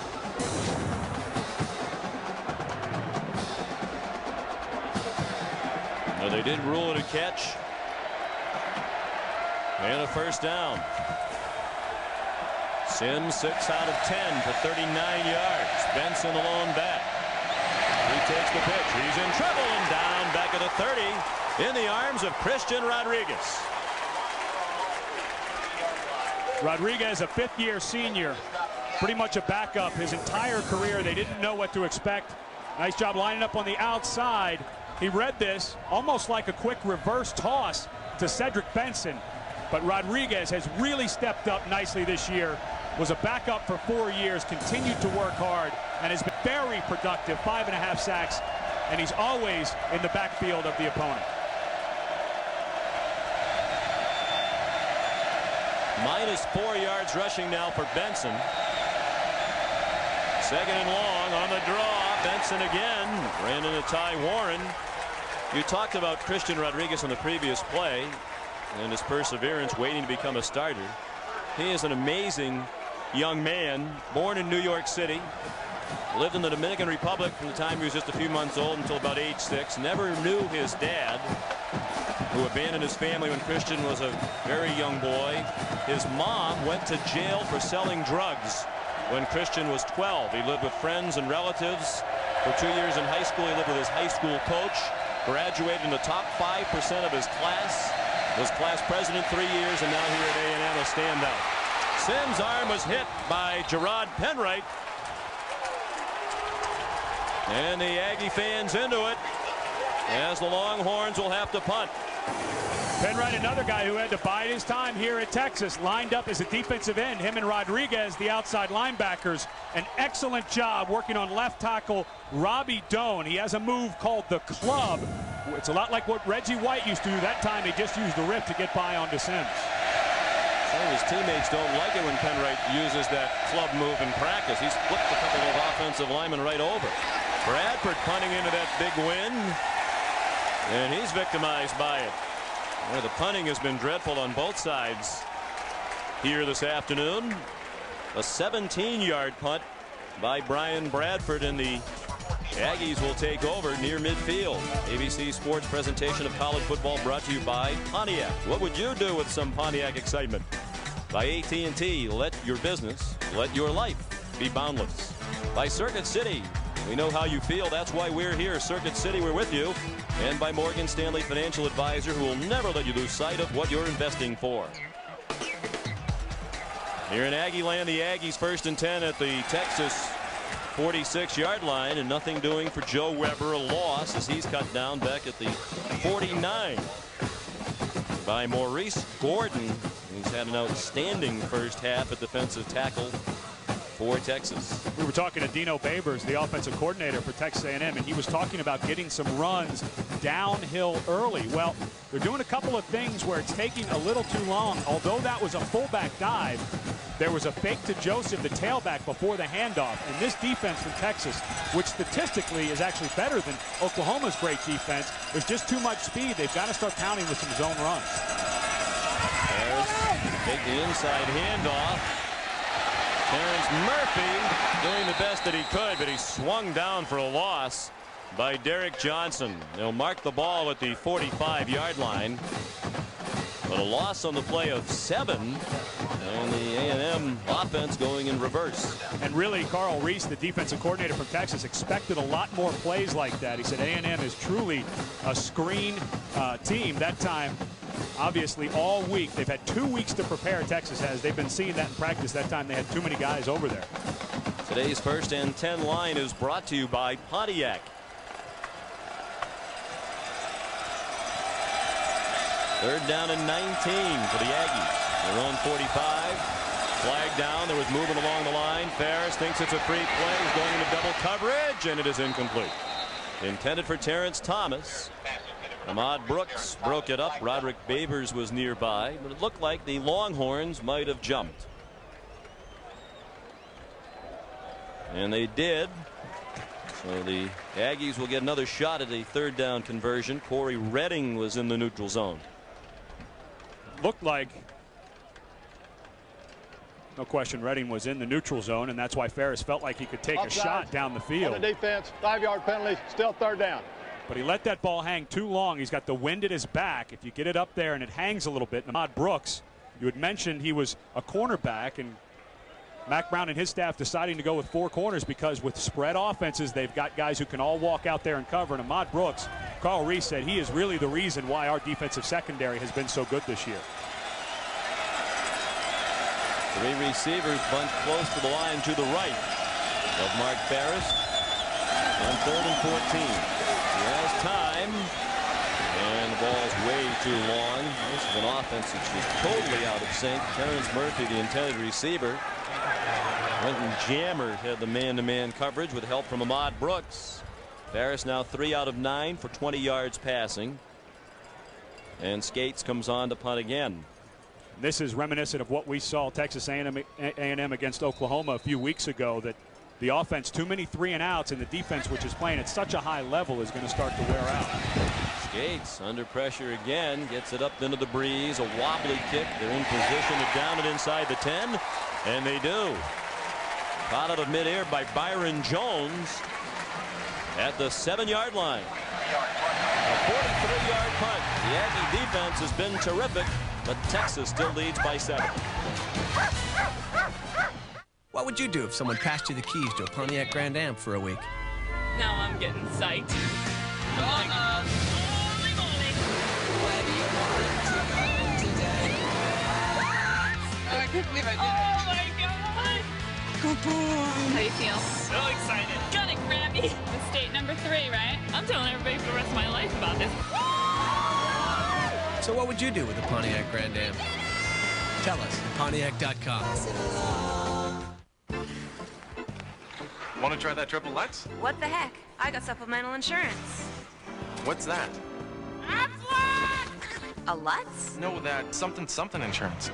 Now, they did rule it a catch. And a first down. Sims 6 out of 10 for 39 yards. Benson alone back. He takes the pitch. He's in trouble and down back at the 30 in the arms of Christian Rodriguez. Rodriguez, a 5th-year senior, pretty much a backup his entire career. They didn't know what to expect. Nice job lining up on the outside. He read this almost like a quick reverse toss to Cedric Benson. But Rodriguez has really stepped up nicely this year. Was a backup for 4 years, continued to work hard, and has been very productive. 5.5 sacks, and he's always in the backfield of the opponent. Minus 4 yards rushing now for Benson. 2nd and long on the draw. Benson again ran into Ty Warren. You talked about Christian Rodriguez on the previous play and his perseverance waiting to become a starter. He is an amazing young man, born in New York City, lived in the Dominican Republic from the time he was just a few months old until about age 6. Never knew his dad, who abandoned his family when Christian was a very young boy. His mom went to jail for selling drugs when Christian was 12. He lived with friends and relatives For 2 years in high school, he lived with his high school coach, graduated in the top 5% of his class, was class president 3 years, and now here at A&M, a standout. Sims' arm was hit by Gerard Penwright. And the Aggie fans into it, as the Longhorns will have to punt. Penwright, another guy who had to bide his time here at Texas, lined up as a defensive end. Him and Rodriguez, the outside linebackers. An excellent job working on left tackle Robbie Doan. He has a move called the club. It's a lot like what Reggie White used to do. That time he just used the rip to get by onto Sims. Some of his teammates don't like it when Penwright uses that club move in practice. He's flipped a couple of offensive linemen right over. Bradford punting into that big wind, and he's victimized by it. Well, the punting has been dreadful on both sides here this afternoon. A 17-yard punt by Brian Bradford, and the Aggies will take over near midfield. ABC Sports presentation of college football brought to you by Pontiac. What would you do with some Pontiac excitement? By AT&T, let your business, let your life be boundless. By Circuit City, we know how you feel. That's why we're here. Circuit City, we're with you. And by Morgan Stanley Financial Advisor, who will never let you lose sight of what you're investing for. Here in Aggie land, the Aggies 1st and 10 at the Texas 46-yard line, and nothing doing for Joe Weber. A loss as he's cut down back at the 49 by Maurice Gordon. He's had an outstanding first half at defensive tackle for Texas. We were talking to Dino Babers, the offensive coordinator for Texas A&M, and he was talking about getting some runs downhill early. Well, they're doing a couple of things where it's taking a little too long. Although that was a fullback dive, there was a fake to Joseph, the tailback, before the handoff. And this defense from Texas, which statistically is actually better than Oklahoma's great defense, there's just too much speed. They've got to start pounding with some zone runs. Take the inside handoff. Terrence Murphy doing the best that he could, but he swung down for a loss by Derek Johnson. They'll mark the ball at the 45-yard line. But a loss on the play of 7, and the A&M offense going in reverse. And really, Carl Reese, the defensive coordinator from Texas, expected a lot more plays like that. He said A&M is truly a screen team. That time, obviously, all week. They've had 2 weeks to prepare, Texas has. They've been seeing that in practice. That time they had too many guys over there. Today's 1st and 10 line is brought to you by Pontiac. Third down and 19 for the Aggies. They're on 45. Flag down. There was movement along the line. Ferris thinks it's a free play. He's going into double coverage, and it is incomplete. Intended for Terrence Thomas. Ahmad Brooks broke it up. Roderick Babers was nearby, but it looked like the Longhorns might have jumped. And they did. So the Aggies will get another shot at a 3rd down conversion. Corey Redding was in the neutral zone. Looked like, no question, Redding was in the neutral zone, and that's why Ferris felt like he could take a shot down the field. On the defense, 5-yard penalty, still 3rd down. But he let that ball hang too long. He's got the wind at his back. If you get it up there and it hangs a little bit, Ahmad Brooks, you had mentioned he was a cornerback, and Mack Brown and his staff deciding to go with 4 corners because with spread offenses, they've got guys who can all walk out there and cover. And Ahmad Brooks, Carl Reese said he is really the reason why our defensive secondary has been so good this year. 3 receivers bunched close to the line to the right of Mark Ferris on 3rd and 14. He has time, and the ball's way too long. This is an offense that's just totally out of sync. Terrence Murphy, the intended receiver. Quentin Jammer had the man-to-man coverage with help from Ahmad Brooks. Ferris now 3 out of 9 for 20 yards passing. And Skates comes on to punt again. This is reminiscent of what we saw Texas A&M against Oklahoma a few weeks ago, that the offense, too many 3 and outs, and the defense, which is playing at such a high level, is going to start to wear out. Skates under pressure again, gets it up into the breeze, a wobbly kick. They're in position to down it inside the 10, and they do. Caught out of midair by Byron Jones at the 7-yard line. A 43-yard punt. The Aggie defense has been terrific, but Texas still leads by 7. What would you do if someone passed you the keys to a Pontiac Grand Am for a week? Now I'm getting psyched. Holy moly. I can't believe I did it. Oh my god. Good boy. How do you feel? So excited. Got it, Grammy. It's state number 3, right? I'm telling everybody for the rest of my life about this. So what would you do with the Pontiac Grand Am? Tell us at Pontiac.com. Want to try that Triple Lutz? What the heck? I got supplemental insurance. What's that? A Lutz? No, that something insurance.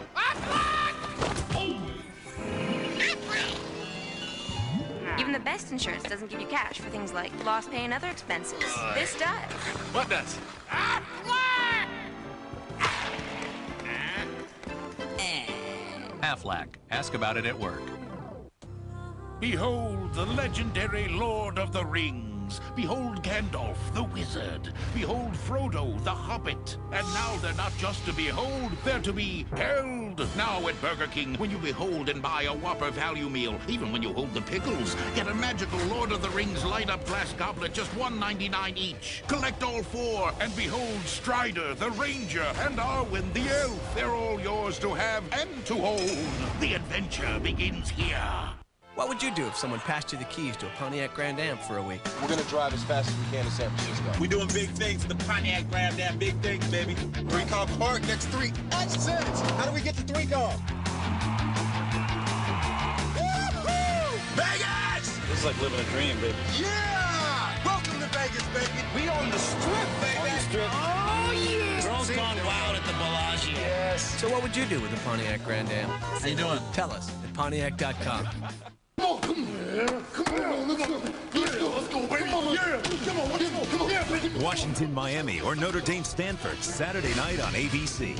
Even the best insurance doesn't give you cash for things like lost pay and other expenses. This does. What does? Aflac. Ask about it at work. Behold the legendary Lord of the Rings. Behold Gandalf, the wizard. Behold Frodo, the hobbit. And now they're not just to behold, they're to be held. Now at Burger King, when you behold and buy a Whopper value meal, even when you hold the pickles, get a magical Lord of the Rings light-up glass goblet, just $1.99 each. Collect all 4, and behold Strider, the ranger, and Arwen, the elf. They're all yours to have and to hold. The adventure begins here. What would you do if someone passed you the keys to a Pontiac Grand Am for a week? We're going to drive as fast as we can to San Francisco. We're doing big things at the Pontiac Grand Am. Big things, baby. 3-car park, next 3. Excellent! How do we get to 3-car? Vegas! This is like living a dream, baby. Yeah! Welcome to Vegas, baby. We on the strip, baby. On the strip. Oh, yeah! Girls gone wild at the Bellagio. Yes. So what would you do with the Pontiac Grand Am? How you doing? Tell us at Pontiac.com. Washington, Miami, or Notre Dame, Stanford, Saturday night on ABC.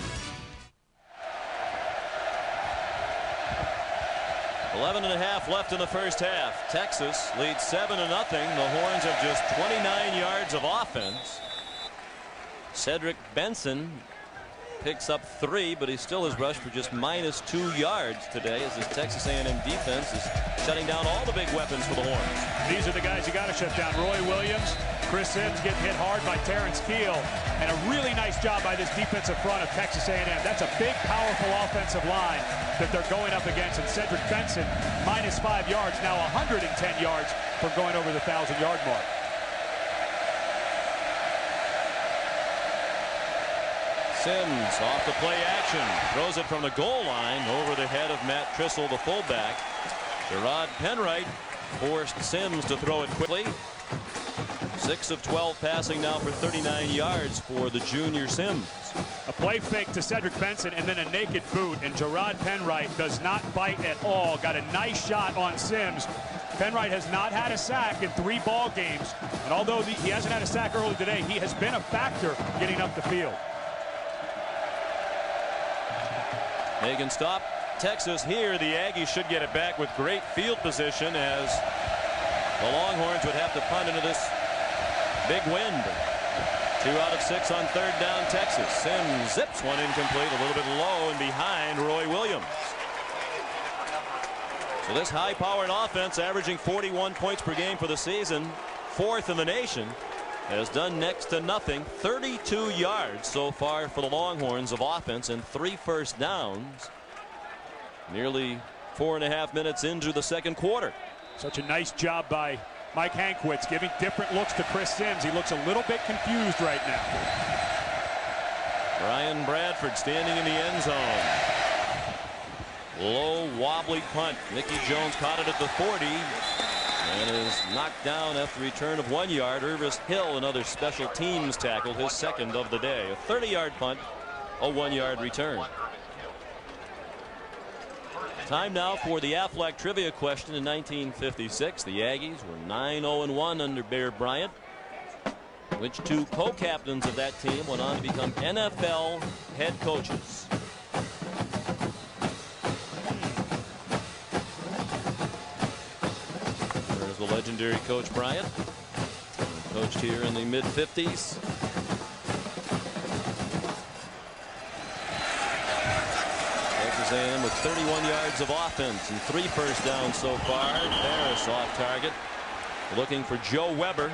11.5 left in the first half. Texas leads 7-0. The Horns have just 29 yards of offense. Cedric Benson picks up 3, but he still has rushed for just -2 yards today as his Texas A&M defense is shutting down all the big weapons for the Horns. These are the guys you got to shut down. Roy Williams, Chris Sims getting hit hard by Terrence Keel, and a really nice job by this defensive front of Texas A&M. That's a big, powerful offensive line that they're going up against. And Cedric Benson, -5 yards, now 110 yards from going over the 1,000-yard mark. Sims off the play action, throws it from the goal line over the head of Matt Trissel, the fullback. Gerard Penwright forced Sims to throw it quickly. 6 of 12 passing now for 39 yards for the junior Sims. A play fake to Cedric Benson and then a naked boot, and Gerard Penwright does not bite at all. Got a nice shot on Sims. Penwright has not had a sack in 3 ball games, and although he hasn't had a sack early today, he has been a factor getting up the field. They stop Texas here. The Aggies should get it back with great field position as the Longhorns would have to punt into this big wind. 2 out of 6 on 3rd down Texas. Sims zips one incomplete, a little bit low and behind Roy Williams. So this high-powered offense, averaging 41 points per game for the season, 4th in the nation, has done next to nothing. 32 yards so far for the Longhorns of offense and 3 first downs. Nearly 4.5 minutes into the second quarter. Such a nice job by Mike Hankwitz, giving different looks to Chris Sims. He looks a little bit confused right now. Brian Bradford standing in the end zone. Low wobbly punt. Nicky Jones caught it at the 40 and is knocked down after return of 1 yard. Irvis Hill, another special teams tackle, his second of the day. A 30-yard punt, a 1-yard return. Time now for the Aflac trivia question. In 1956, the Aggies were 9-0-1 under Bear Bryant, which 2 co-captains of that team went on to become NFL head coaches. There's the legendary Coach Bryant, coached here in the mid-50s. A&M with 31 yards of offense and 3 first downs so far. Ferris off target. looking for Joe Weber.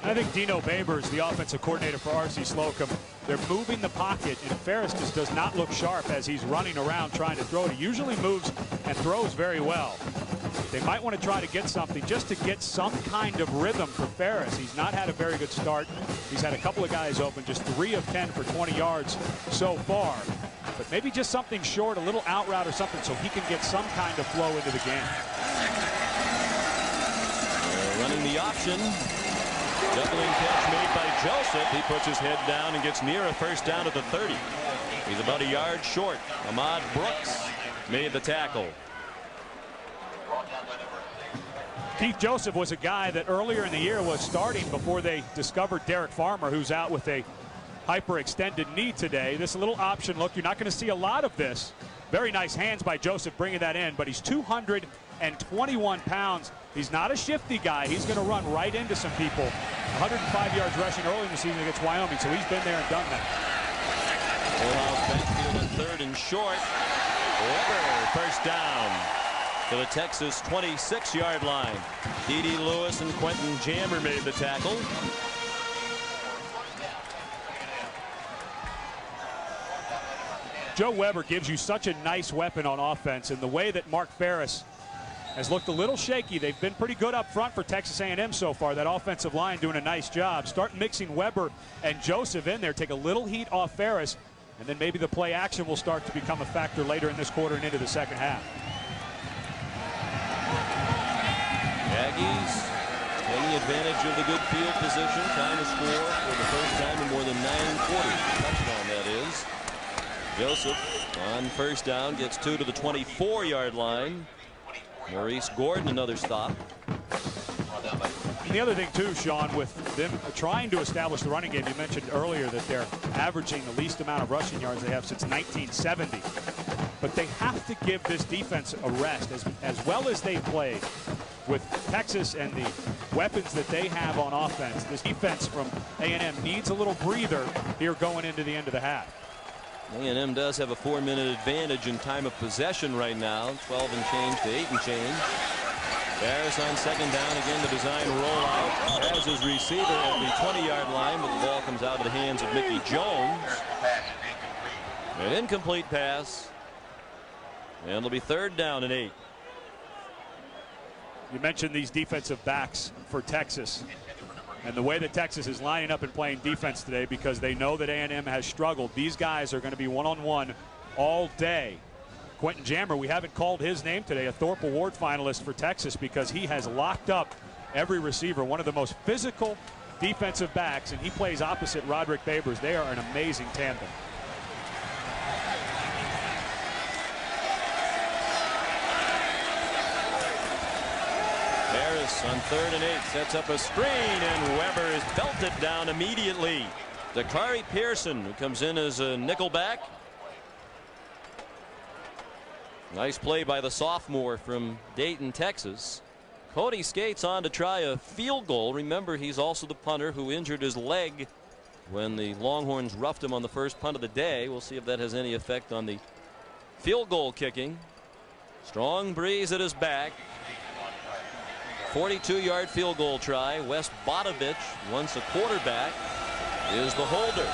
I think Dino Babers, the offensive coordinator for RC Slocum, they're moving the pocket, and Ferris just does not look sharp as he's running around trying to throw it. He usually moves and throws very well. They might want to try to get something just to get some kind of rhythm for Ferris. He's not had a very good start. He's had a couple of guys open, just 3 of 10 for 20 yards so far. But maybe just something short, a little out route or something, so he can get some kind of flow into the game. Running the option. Doubling catch made by Joseph. He puts his head down and gets near a first down at the 30. He's about a yard short. Ahmad Brooks made the tackle. Keith Joseph was a guy that earlier in the year was starting before they discovered Derek Farmer, who's out with a hyperextended knee today. This little option look, you're not going to see a lot of this. Very nice hands by Joseph bringing that in, but he's 221 pounds. He's not a shifty guy. He's going to run right into some people. 105 yards rushing early in the season against Wyoming, so he's been there and done that. Full house backfield in 3rd and short. Weber, first down to the Texas 26-yard line. D.D. Lewis and Quentin Jammer made the tackle. Joe Weber gives you such a nice weapon on offense, and the way that Mark Ferris has looked a little shaky. They've been pretty good up front for Texas A&M so far. That offensive line doing a nice job. Start mixing Weber and Joseph in there. Take a little heat off Ferris, and then maybe the play action will start to become a factor later in this quarter and into the second half. Aggies taking advantage of the good field position, trying to score for the first time in more than 9 quarters. Touchdown, that is. Joseph on first down gets 2 to the 24-yard line. Maurice Gordon, another stop. And the other thing, too, Sean, with them trying to establish the running game, you mentioned earlier that they're averaging the least amount of rushing yards they have since 1970. But they have to give this defense a rest. As well as they played with Texas and the weapons that they have on offense, this defense from A&M needs a little breather here going into the end of the half. A&M does have a 4-minute advantage in time of possession right now, 12 and change to 8 and change. Ferris on second down, again the design rollout. Has his receiver at the 20-yard line, but the ball comes out of the hands of Mickey Jones. An incomplete pass. And it'll be 3rd down and 8. You mentioned these defensive backs for Texas. And the way that Texas is lining up and playing defense today, because they know that A&M has struggled. These guys are going to be one-on-one all day. Quentin Jammer, we haven't called his name today, a Thorpe Award finalist for Texas, because he has locked up every receiver, one of the most physical defensive backs, and he plays opposite Roderick Babers. They are an amazing tandem. Harris on 3rd and 8 sets up a screen, and Weber is belted down immediately. Dakari Pearson, who comes in as a nickelback. Nice play by the sophomore from Dayton, Texas. Cody Skates on to try a field goal. Remember, he's also the punter who injured his leg when the Longhorns roughed him on the first punt of the day. We'll see if that has any effect on the field goal kicking. Strong breeze at his back. 42-yard field goal try. Wes Bodovich, once a quarterback, is the holder.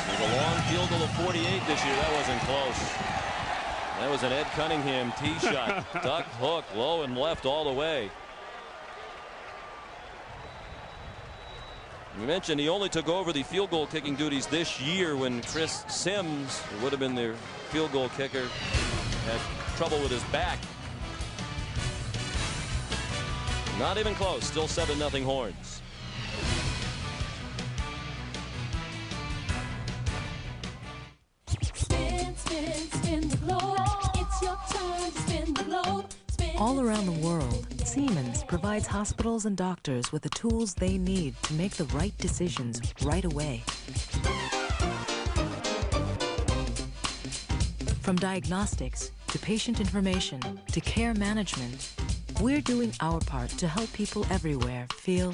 There's a long field goal of 48 this year. That wasn't close. That was an Ed Cunningham tee shot. Duck hook, low and left all the way. We mentioned he only took over the field goal kicking duties this year when Chris Sims, who would have been their field goal kicker, had trouble with his back. Not even close. Still 7-0 Horns. Spin, spin, spin the globe. It's your turn to spin the globe. All around the world, Siemens provides hospitals and doctors with the tools they need to make the right decisions right away. From diagnostics to patient information to care management, we're doing our part to help people everywhere feel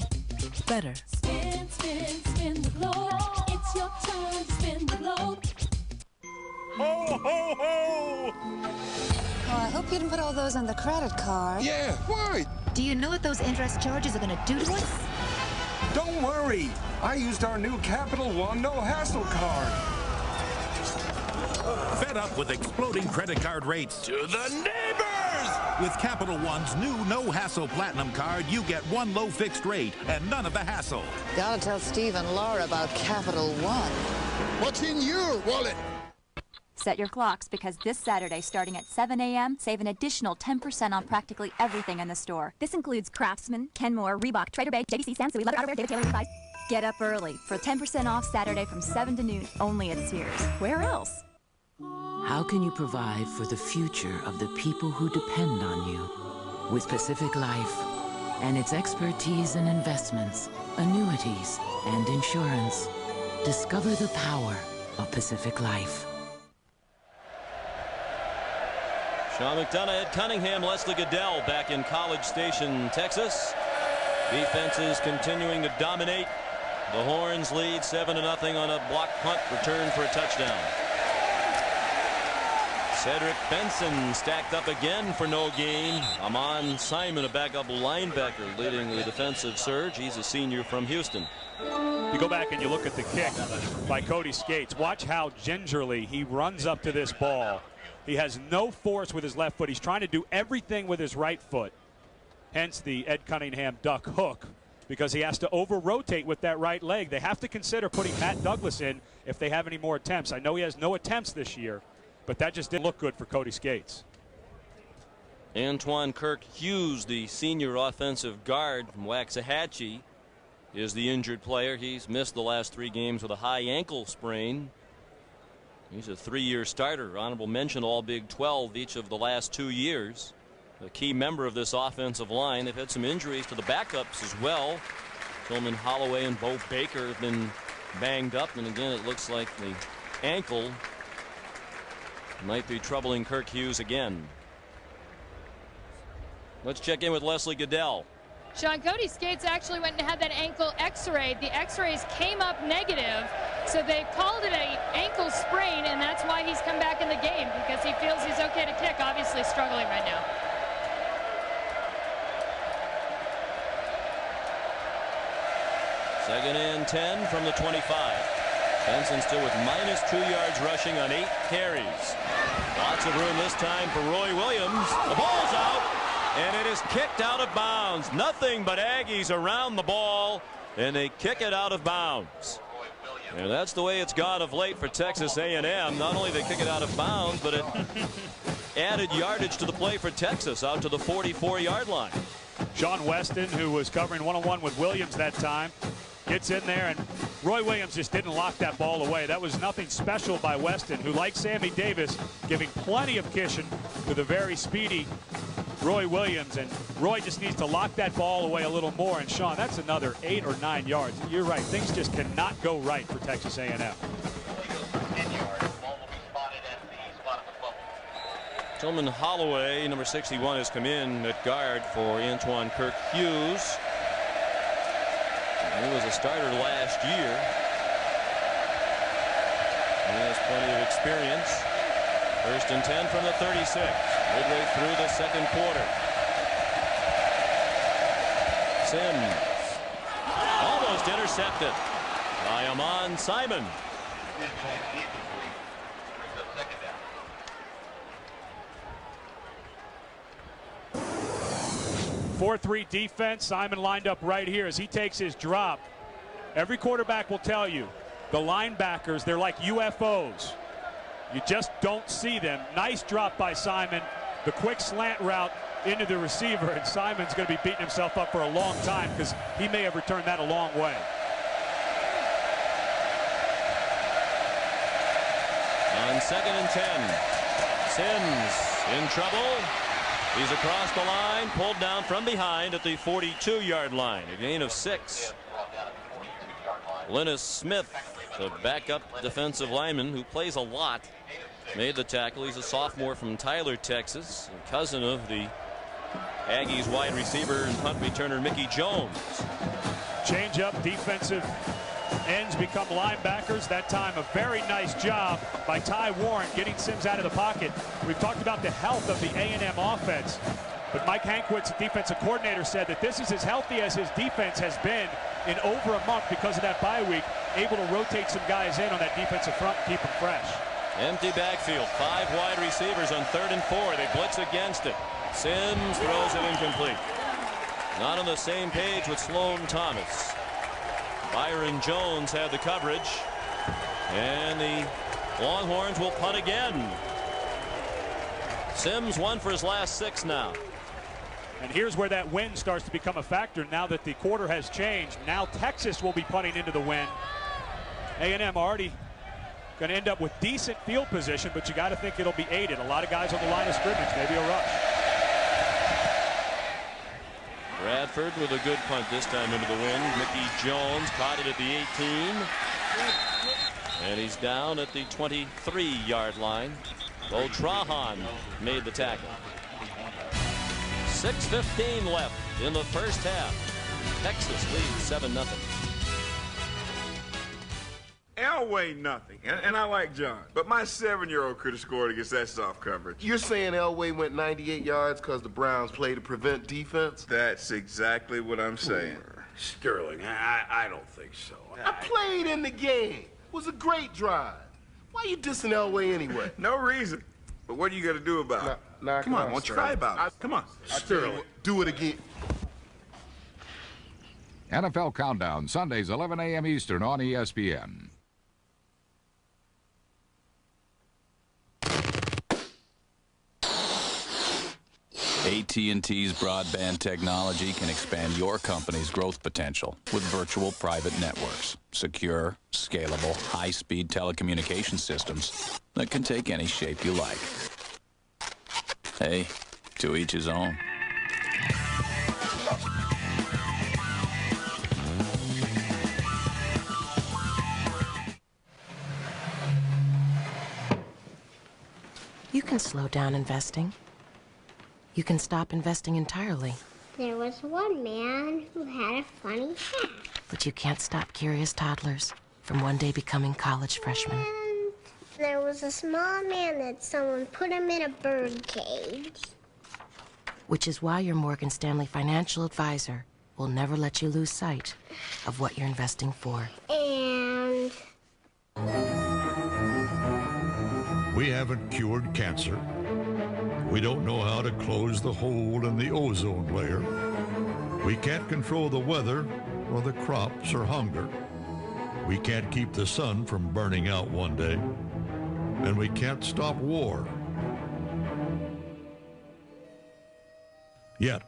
better. Spin, spin, spin the globe. It's your turn to spin the globe. Ho, ho, ho! Oh, I hope you didn't put all those on the credit card. Yeah, why? Do you know what those interest charges are going to do to us? Don't worry. I used our new Capital One No Hassle card. Fed up with exploding credit card rates? To the neighbors! With Capital One's new No Hassle Platinum card, you get one low fixed rate and none of the hassle. Gotta tell Steve and Laura about Capital One. What's in your wallet? Set your clocks because this Saturday, starting at 7 a.m., save an additional 10% on practically everything in the store. This includes Craftsman, Kenmore, Reebok, Trader Bay, JVC, Sansui, Leather Outerwear, David Taylor, Levi's. Get up early for 10% off Saturday from 7 to noon, only at Sears. Where else? How can you provide for the future of the people who depend on you? With Pacific Life and its expertise in investments, annuities, and insurance, discover the power of Pacific Life. Sean McDonough, Ed Cunningham, Leslie Goodell back in College Station, Texas. Defenses continuing to dominate. The Horns lead 7-0 on a block punt return for a touchdown. Cedric Benson stacked up again for no gain. Amon Simon, a backup linebacker, leading the defensive surge. He's a senior from Houston. You go back and you look at the kick by Cody Skates. Watch how gingerly he runs up to this ball. He has no force with his left foot. He's trying to do everything with his right foot. Hence the Ed Cunningham duck hook, because he has to over-rotate with that right leg. They have to consider putting Matt Douglas in if they have any more attempts. I know he has no attempts this year, but that just didn't look good for Cody Skates. Antoine Kirk Hughes, the senior offensive guard from Waxahachie, is the injured player. He's missed the last 3 games with a high ankle sprain. He's a 3-year starter. Honorable mention all Big 12 each of the last 2 years. A key member of this offensive line. They've had some injuries to the backups as well. Tillman Holloway and Bo Baker have been banged up. And again, it looks like the ankle might be troubling Kirk Hughes again. Let's check in with Leslie Goodell. Sean, Cody Skates actually went and had that ankle x-rayed. The x-rays came up negative, so they called it an ankle sprain, and that's why he's come back in the game, because he feels he's okay to kick, obviously struggling right now. Second and 10 from the 25. Benson still with -2 yards rushing on 8 carries. Lots of room this time for Roy Williams. The ball's out, and it is kicked out of bounds. Nothing but Aggies around the ball, and they kick it out of bounds. And that's the way it's gone of late for Texas A&M. Not only they kick it out of bounds, but it added yardage to the play for Texas out to the 44-yard line. Sean Weston, who was covering one-on-one with Williams that time, gets in there, and Roy Williams just didn't lock that ball away. That was nothing special by Weston, who, like Sammy Davis, giving plenty of cushion to the very speedy Roy Williams, and Roy just needs to lock that ball away a little more. And Sean, that's another 8 or 9 yards. You're right, things just cannot go right for Texas A&M. Tillman Holloway, number 61, has come in at guard for Antoine Kirk Hughes. He was a starter last year. He has plenty of experience. First and 10 from the 36. Midway through the second quarter. Sims. Almost intercepted by Amon Simon. 4-3 defense. Simon lined up right here as he takes his drop. Every quarterback will tell you, the linebackers, they're like UFOs. You just don't see them. Nice drop by Simon. The quick slant route into the receiver, and Simon's going to be beating himself up for a long time because he may have returned that a long way. On second and 10, Sims in trouble. He's across the line, pulled down from behind at the 42-yard line. A gain of 6. Linus Smith, the backup defensive lineman who plays a lot, made the tackle. He's a sophomore from Tyler, Texas, a cousin of the Aggies wide receiver and punt returner Mickey Jones. Change up defensive ends become linebackers. That time a very nice job by Ty Warren getting Sims out of the pocket. We've talked about the health of the A&M offense, but Mike Hankwitz, defensive coordinator, said that this is as healthy as his defense has been in over a month because of that bye week, able to rotate some guys in on that defensive front and keep them fresh. Empty backfield, 5 wide receivers on 3rd and 4. They blitz against it. Sims throws it incomplete. Not on the same page with Sloan Thomas. Byron Jones had the coverage, and the Longhorns will punt again. Sims won for his last 6 now. And here's where that wind starts to become a factor now that the quarter has changed. Now Texas will be punting into the wind. A&M already going to end up with decent field position, but you got to think it'll be aided. A lot of guys on the line of scrimmage, maybe a rush. Bradford with a good punt this time into the wind. Mickey Jones caught it at the 18. And he's down at the 23-yard line. Bo Trahan made the tackle. 6:15 left in the first half. Texas leads 7-0. Elway nothing, and I like John, but my 7-year-old could have scored against that soft coverage. You're saying Elway went 98 yards because the Browns played to prevent defense? That's exactly what I'm saying. Sterling, I don't think so. I played in the game. It was a great drive. Why you dissing Elway anyway? No reason. But what are you going to do about it? Come on, won't you cry about it? Come on. Sterling, do it again. NFL Countdown, Sundays, 11 a.m. Eastern on ESPN. AT&T's broadband technology can expand your company's growth potential with virtual private networks, secure, scalable, high-speed telecommunication systems that can take any shape you like. Hey, to each his own. You can slow down investing. You can stop investing entirely. There was one man who had a funny hat. But you can't stop curious toddlers from one day becoming college freshmen. And there was a small man that someone put him in a bird cage. Which is why your Morgan Stanley financial advisor will never let you lose sight of what you're investing for. And we haven't cured cancer. We don't know how to close the hole in the ozone layer. We can't control the weather or the crops or hunger. We can't keep the sun from burning out one day. And we can't stop war. Yet,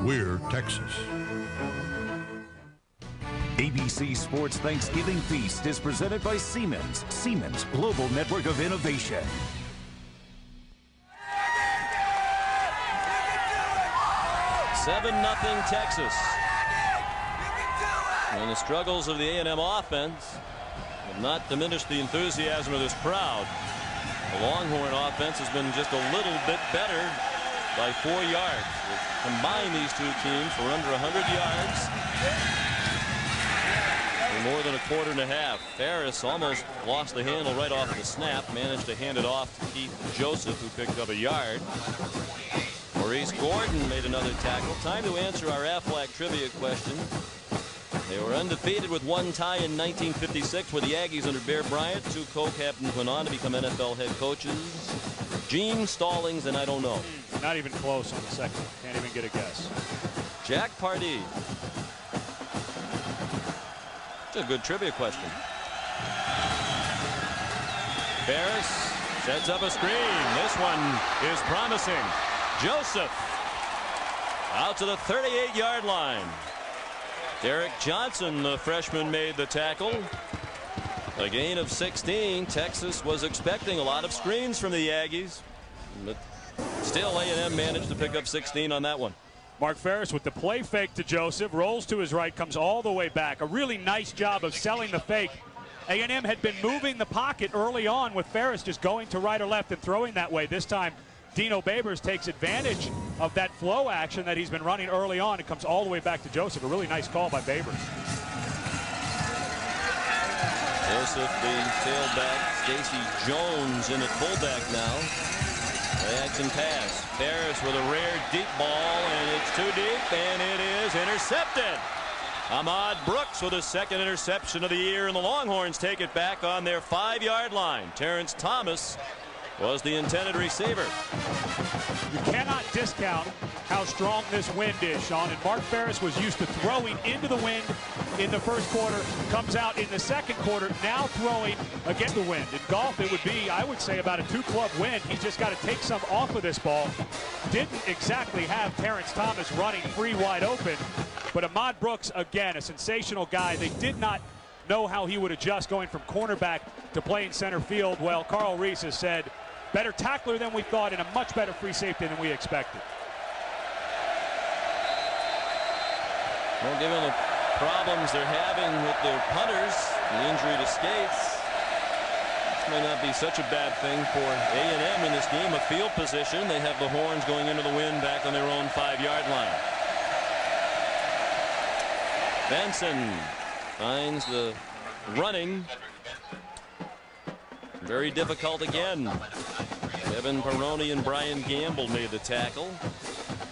we're Texas. ABC Sports Thanksgiving Feast is presented by Siemens. Siemens, global network of innovation. Seven 0 Texas. And the struggles of the A&M offense have not diminished the enthusiasm of this crowd. The Longhorn offense has been just a little bit better by 4 yards. We'll combine these two teams for under 100 yards. More than a quarter and a half. Ferris almost lost the handle right off the snap. Managed to hand it off to Keith Joseph, who picked up a yard. Maurice Gordon made another tackle. Time to answer our Aflac trivia question. They were undefeated with one tie in 1956 where the Aggies under Bear Bryant. 2 co-captains went on to become NFL head coaches. Gene Stallings and I don't know. Not even close on the second. Can't even get a guess. Jack Pardee. A good trivia question. Ferris sets up a screen. This one is promising. Joseph out to the 38-yard line. Derek Johnson, the freshman, made the tackle. A gain of 16. Texas was expecting a lot of screens from the Aggies, but still A&M managed to pick up 16 on that one. Mark Ferris with the play fake to Joseph, rolls to his right, comes all the way back. A really nice job of selling the fake. A&M had been moving the pocket early on with Ferris just going to right or left and throwing that way. This time, Dino Babers takes advantage of that flow action that he's been running early on. It comes all the way back to Joseph. A really nice call by Babers. Joseph, the tailback. Stacy Jones in at fullback now. Play-action pass. Ferris with a rare deep ball, and it's too deep, and it is intercepted. Ahmad Brooks with his second interception of the year, and the Longhorns take it back on their 5-yard line. Terrence Thomas was the intended receiver. You cannot discount how strong this wind is, Sean. And Mark Ferris was used to throwing into the wind in the first quarter, comes out in the second quarter, now throwing against the wind. In golf, it would be, I would say, about a 2-club wind. He's just got to take some off of this ball. Didn't exactly have Terrence Thomas running free wide open, but Ahmad Brooks, again, a sensational guy. They did not know how he would adjust going from cornerback to playing center field. Well, Carl Reese has said, better tackler than we thought and a much better free safety than we expected. Well, given the problems they're having with their punters, the injury to Skates, this may not be such a bad thing for A&M in this game of field position. They have the Horns going into the wind back on their own 5-yard line. Benson finds the running. Very difficult again. Kevin Perrone and Brian Gamble made the tackle.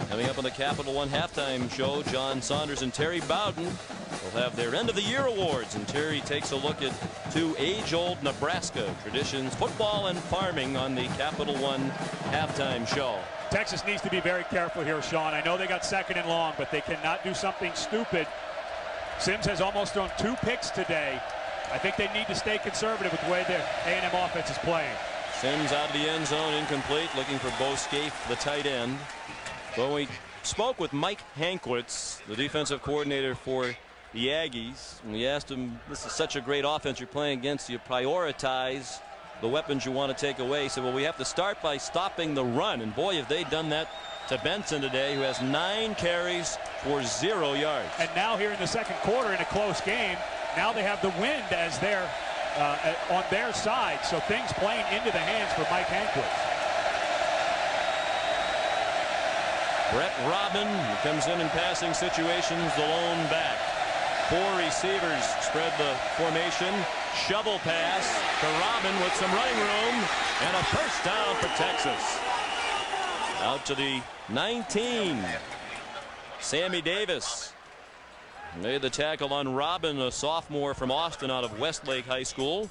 Coming up on the Capital One halftime show, John Saunders and Terry Bowden will have their end of the year awards, and Terry takes a look at 2 age-old Nebraska traditions, football and farming, on the Capital One halftime show. Texas needs to be very careful here, Sean. I know they got 2nd and long, but they cannot do something stupid. Sims has almost thrown 2 picks today. I think they need to stay conservative with the way their A&M offense is playing. Sims out of the end zone, incomplete, looking for Bo Scaife, the tight end. Well, we spoke with Mike Hankwitz, the defensive coordinator for the Aggies, and we asked him, this is such a great offense you're playing against, you prioritize the weapons you want to take away. He said, well, we have to start by stopping the run, and boy, have they done that to Benson today, who has 9 carries for 0 yards. And now here in the second quarter in a close game, now they have the wind as their on their side, so things playing into the hands for Mike Hankwitz. Brett Robin comes in passing situations, the lone back. 4 receivers spread the formation. Shovel pass to Robin with some running room, and a first down for Texas. Out to the 19. Sammy Davis made the tackle on Robin, a sophomore from Austin out of Westlake High School.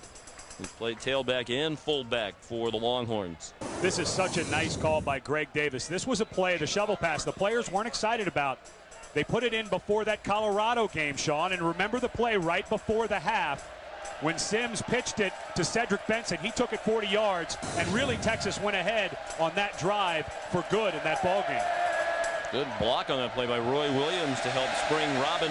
He's played tailback and fullback for the Longhorns. This is such a nice call by Greg Davis. This was a play, the shovel pass, the players weren't excited about. They put it in before that Colorado game, Sean, and remember the play right before the half when Sims pitched it to Cedric Benson. He took it 40 yards, and really Texas went ahead on that drive for good in that ball game. Good block on that play by Roy Williams to help spring Robin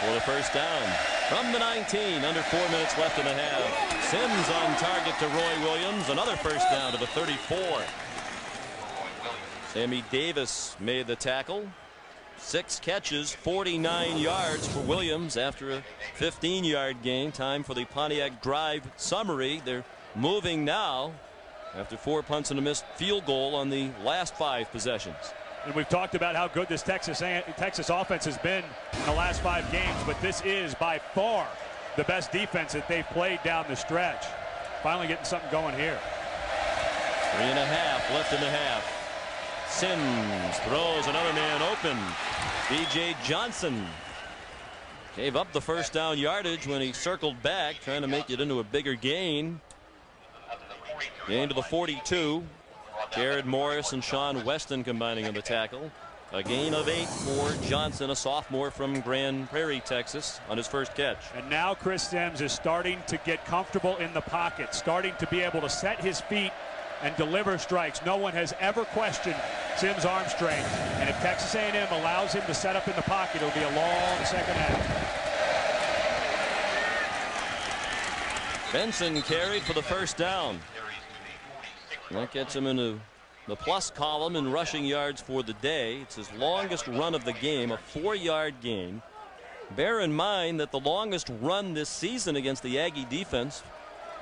for the first down. From the 19, under 4 minutes left in the half. Sims on target to Roy Williams. Another first down to the 34. Sammy Davis made the tackle. 6 catches, 49 yards for Williams after a 15-yard gain. Time for the Pontiac drive summary. They're moving now after 4 punts and a missed field goal on the last 5 possessions. And we've talked about how good this Texas offense has been in the last 5 games, but this is by far the best defense that they've played down the stretch. Finally getting something going here. 3.5 left in the half. Sims throws another man open. B.J. Johnson gave up the first down yardage when he circled back, trying to make it into a bigger gain. Gain to the 42. Jared Morris and Sean Weston combining on the tackle. A gain of 8 for Johnson, a sophomore from Grand Prairie, Texas, on his first catch. And now Chris Sims is starting to get comfortable in the pocket, starting to be able to set his feet and deliver strikes. No one has ever questioned Sims' arm strength, and if Texas A&M allows him to set up in the pocket, it'll be a long second half. Benson carried for the first down. That gets him into the plus column in rushing yards for the day. It's his longest run of the game, a 4-yard gain. Bear in mind that the longest run this season against the Aggie defense,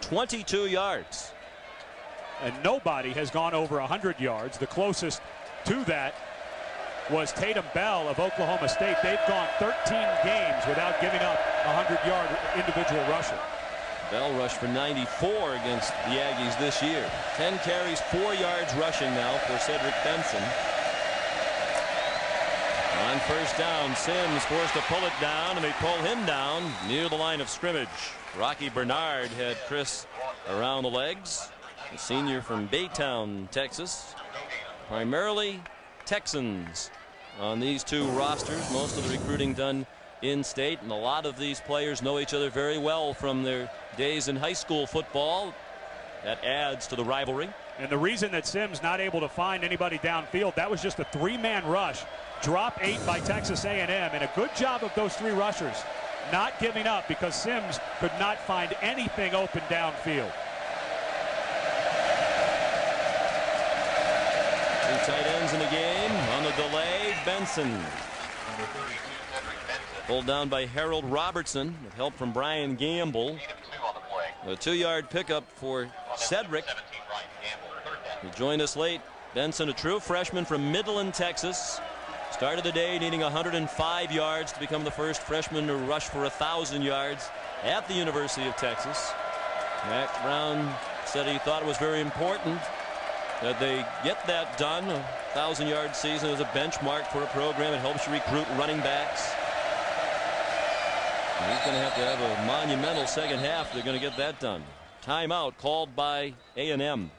22 yards. and nobody has gone over 100 yards. The closest to that was Tatum Bell of Oklahoma State. They've gone 13 games without giving up a 100-yard individual rusher. Bell rushed for 94 against the Aggies this year. 10 carries, 4 yards rushing now for Cedric Benson. On first down, Sims forced to pull it down, and they pull him down near the line of scrimmage. Rocky Bernard had Chris around the legs. A senior from Baytown, Texas. Primarily Texans on these two rosters. Most of the recruiting done in-state, and a lot of these players know each other very well from their days in high school football. That adds to the rivalry. And the reason that Sims not able to find anybody downfield, that was just a 3-man rush. Drop 8 by Texas A&M, and a good job of those 3 rushers not giving up, because Sims could not find anything open downfield. 2 tight ends in the game. On the delay, Benson. Pulled down by Harold Robertson with help from Brian Gamble. A 2-yard pickup for Cedric. He joined us late. Benson, a true freshman from Midland, Texas. Started the day needing 105 yards to become the first freshman to rush for 1,000 yards at the University of Texas. Mack Brown said he thought it was very important that they get that done. A 1,000-yard season is a benchmark for a program. It helps you recruit running backs. And he's going to have a monumental second half. They're going to get that done. Timeout called by A&M.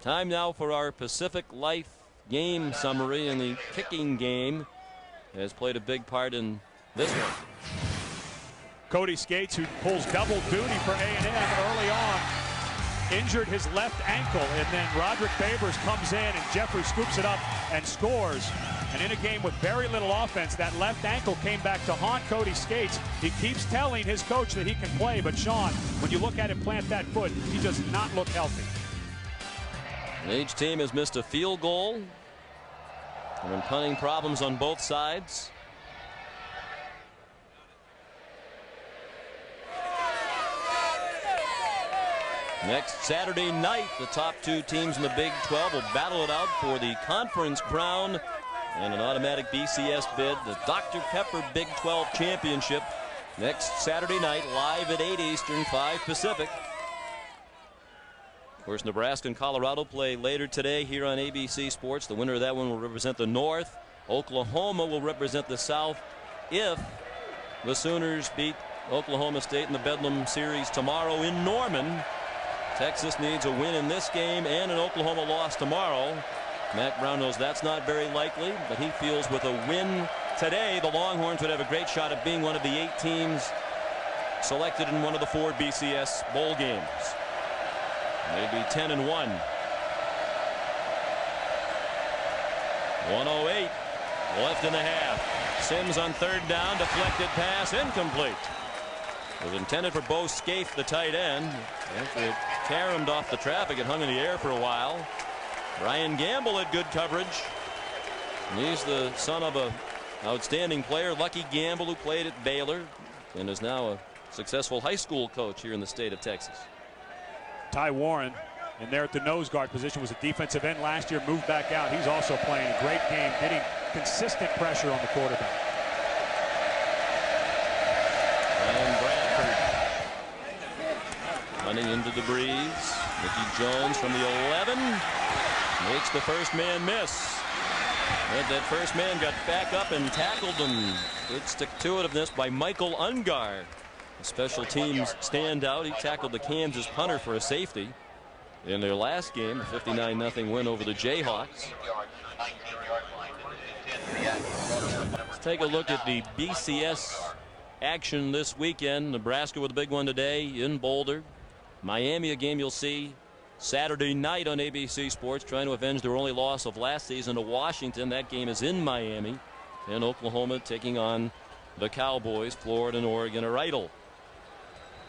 Time now for our Pacific Life game summary, and the kicking game has played a big part in this one. Cody Skates, who pulls double duty for A&M early on, injured his left ankle, and then Roderick Babers comes in and Jeffrey scoops it up and scores. And in a game with very little offense, that left ankle came back to haunt Cody Skates. He keeps telling his coach that he can play, but Sean, when you look at him plant that foot, he does not look healthy. Each team has missed a field goal. And punting problems on both sides. Next Saturday night, the top 2 teams in the Big 12 will battle it out for the conference crown and an automatic BCS bid, the Dr. Pepper Big 12 Championship. Next Saturday night, live at 8 Eastern, 5 Pacific. Of course, Nebraska and Colorado play later today here on ABC Sports. The winner of that one will represent the North. Oklahoma will represent the South if the Sooners beat Oklahoma State in the Bedlam Series tomorrow in Norman. Texas needs a win in this game and an Oklahoma loss tomorrow. Mack Brown knows that's not very likely, but he feels with a win today, the Longhorns would have a great shot at being one of the 8 teams selected in one of the 4 BCS bowl games. They'd be 10-1. 1:08 left in the half. Sims on 3rd down, deflected pass, incomplete. It was intended for Bo Scaife, the tight end. After it caromed off the traffic, it hung in the air for a while. Brian Gamble had good coverage. And he's the son of an outstanding player, Lucky Gamble, who played at Baylor and is now a successful high school coach here in the state of Texas. Ty Warren, and there at the nose guard position, was a defensive end last year, moved back out. He's also playing a great game, getting consistent pressure on the quarterback. And Bradford running into the breeze. Mickey Jones from the 11 makes the first man miss. And that first man got back up and tackled him. Good stick-to-itiveness by Michael Ungar. A special teams standout. He tackled the Kansas punter for a safety in their last game, a 59-0 win over the Jayhawks. Let's take a look at the BCS action this weekend. Nebraska with a big one today in Boulder. Miami, a game you'll see Saturday night on ABC Sports, trying to avenge their only loss of last season to Washington. That game is in Miami. And Oklahoma taking on the Cowboys. Florida and Oregon are idle.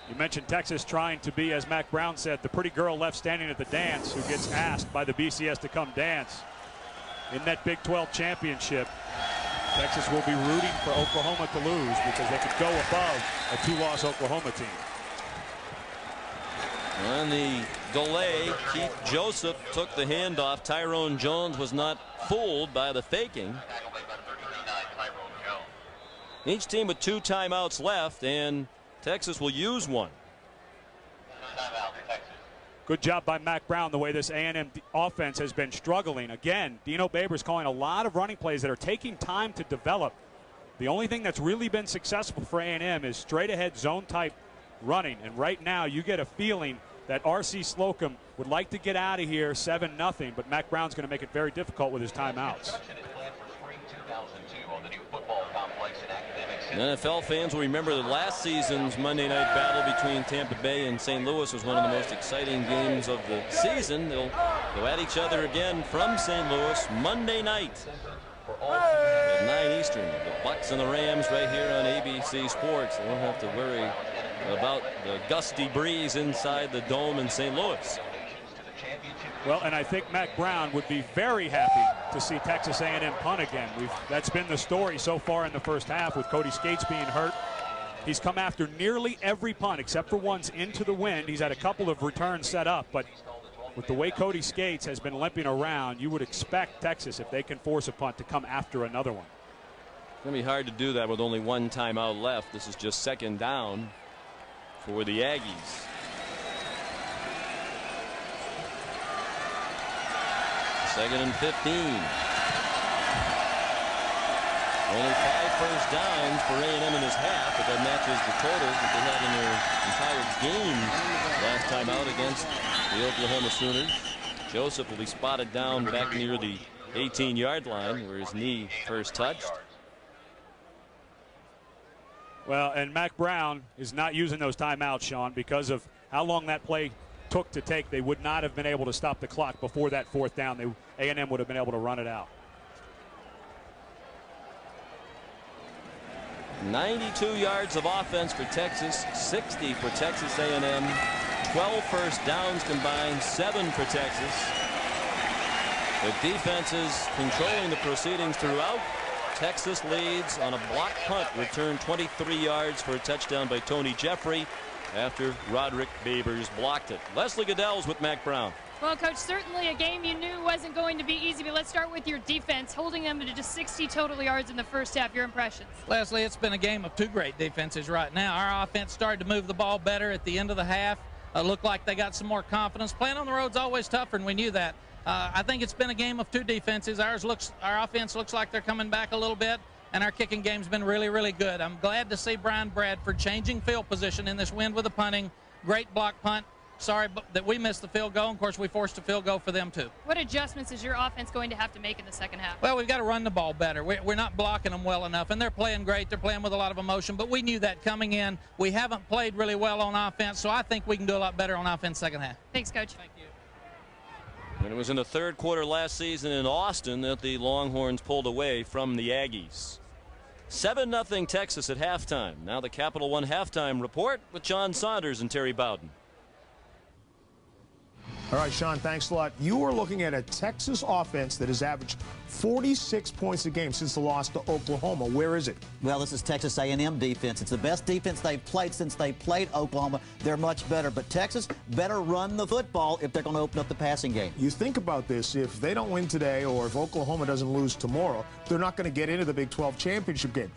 You mentioned Texas trying to be, as Mack Brown said, the pretty girl left standing at the dance who gets asked by the BCS to come dance in that Big 12 championship. Texas will be rooting for Oklahoma to lose because they could go above a 2-loss Oklahoma team. On the delay, Keith Joseph took the handoff. Tyrone Jones was not fooled by the faking. Each team with 2 timeouts left, and Texas will use one. Good job by Mack Brown, the way this A&M offense has been struggling. Again, Dino Babers calling a lot of running plays that are taking time to develop. The only thing that's really been successful for A&M is straight-ahead zone-type running. And right now, you get a feeling that R.C. Slocum would like to get out of here 7-0, but Mack Brown's going to make it very difficult with his timeouts. NFL fans will remember that last season's Monday night battle between Tampa Bay and St. Louis was one of the most exciting games of the season. They'll go at each other again from St. Louis Monday night at 9 Eastern. The Bucs and the Rams right here on ABC Sports. They won't have to worry about the gusty breeze inside the dome in St. Louis. Well, and I think Mack Brown would be very happy to see Texas A&M punt again. That's been the story so far in the first half with Cody Skates being hurt. He's come after nearly every punt except for ones into the wind. He's had a couple of returns set up, but with the way Cody Skates has been limping around, you would expect Texas, if they can force a punt, to come after another one. It's going to be hard to do that with only 1 timeout left. This is just 2nd down for the Aggies. Second and 15. Only 5 first downs for A&M in this half, but that matches the totals that they had in their entire game last time out against the Oklahoma Sooners. Joseph will be spotted down back near the 18-yard line where his knee first touched. Well, and Mack Brown is not using those timeouts, Sean, because of how long that play took to take. They would not have been able to stop the clock before that 4th down. A&M would have been able to run it out. 92 yards of offense for Texas, 60 for Texas A&M, 12 first downs combined, 7 for Texas. The defense is controlling the proceedings throughout. Texas leads on a block punt, returned 23 yards for a touchdown by Tony Jeffrey after Roderick Babers blocked it. Leslie Goodell's with Mack Brown. Well, Coach, certainly a game you knew wasn't going to be easy, but let's start with your defense, holding them to just 60 total yards in the first half. Your impressions? Leslie, it's been a game of 2 great defenses right now. Our offense started to move the ball better at the end of the half. Looked like they got some more confidence. Playing on the road's always tougher, and we knew that. I think it's been a game of 2 defenses. Our offense looks like they're coming back a little bit, and our kicking game's been really, really good. I'm glad to see Brian Bradford changing field position in this wind with the punting. Great block punt. Sorry that we missed the field goal. Of course, we forced a field goal for them, too. What adjustments is your offense going to have to make in the second half? Well, we've got to run the ball better. We're not blocking them well enough, and they're playing great. They're playing with a lot of emotion, but we knew that coming in. We haven't played really well on offense, so I think we can do a lot better on offense second half. Thanks, Coach. Thank you. And it was in the 3rd quarter last season in Austin that the Longhorns pulled away from the Aggies. 7-0 Texas at halftime. Now the Capital One halftime report with John Saunders and Terry Bowden. All right, Sean, thanks a lot. You are looking at a Texas offense that has averaged 46 points a game since the loss to Oklahoma. Where is it? Well, this is Texas A&M defense. It's the best defense they've played since they played Oklahoma. They're much better, but Texas better run the football if they're going to open up the passing game. You think about this, if they don't win today or if Oklahoma doesn't lose tomorrow, they're not going to get into the Big 12 championship game.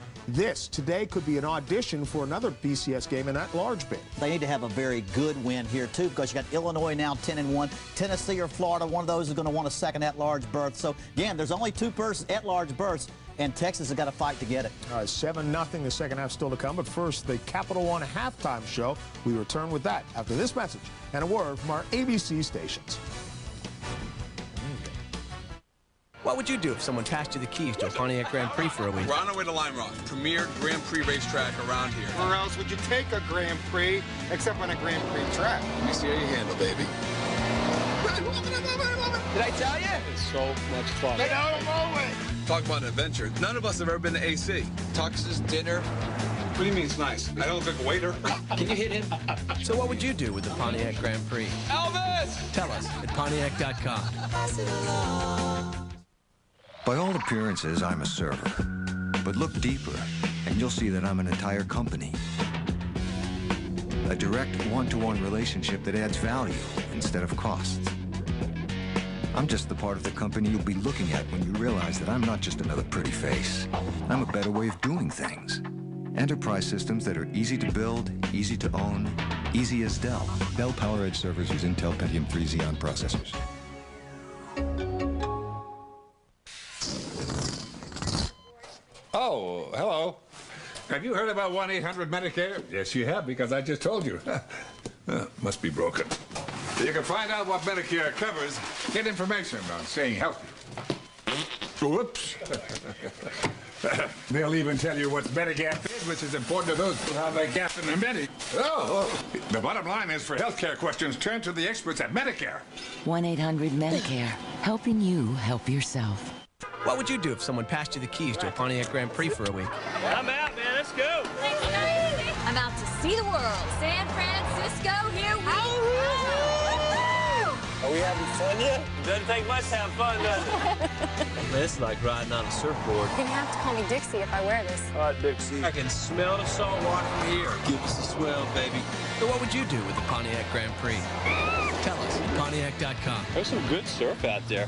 Today could be an audition for another BCS game in that large bid. They need to have a very good win here, too, because you got Illinois now 10-1. Tennessee or Florida, one of those is going to want a second at-large berth. So, again, there's only 2 at-large berths, and Texas has got to fight to get it. All right, 7-0, the second half still to come. But first, the Capital One halftime show. We return with that after this message and a word from our ABC stations. What would you do if someone passed you the keys to a Pontiac Grand Prix for a week? We're on our way to Lime Rock, premier Grand Prix racetrack around here. Where else would you take a Grand Prix except on a Grand Prix track? Let me see how you handle, baby. Did I tell you? It's so much fun. Get out of my way! Talk about an adventure. None of us have ever been to AC. Tuxes, dinner. What do you mean it's nice? I don't look like a waiter. Can you hit him? So what would you do with the Pontiac Grand Prix? Elvis! Tell us at Pontiac.com. By all appearances, I'm a server. But look deeper, and you'll see that I'm an entire company. A direct one-to-one relationship that adds value instead of costs. I'm just the part of the company you'll be looking at when you realize that I'm not just another pretty face. I'm a better way of doing things. Enterprise systems that are easy to build, easy to own, easy as Dell. Dell PowerEdge servers use Intel Pentium 3 Xeon processors. Oh, hello. Have you heard about 1-800-MEDICARE? Yes, you have, because I just told you. Must be broken. You can find out what Medicare covers, get information on staying healthy. Whoops. They'll even tell you what Medigap is, which is important to those who have a gap in their Medi. The bottom line is, for healthcare questions, turn to the experts at Medicare. 1-800-MEDICARE, helping you help yourself. What would you do if someone passed you the keys to a Pontiac Grand Prix for a week? I'm out, man. Let's go. I'm out to see the world. San Francisco, here we go. Are we having fun yet? Doesn't take much to have fun, does it? Man, it's like riding on a surfboard. You're gonna have to call me Dixie if I wear this. All right, Dixie. I can smell the salt water from here. Give us a swell, baby. So what would you do with the Pontiac Grand Prix? Tell us at Pontiac.com. There's some good surf out there.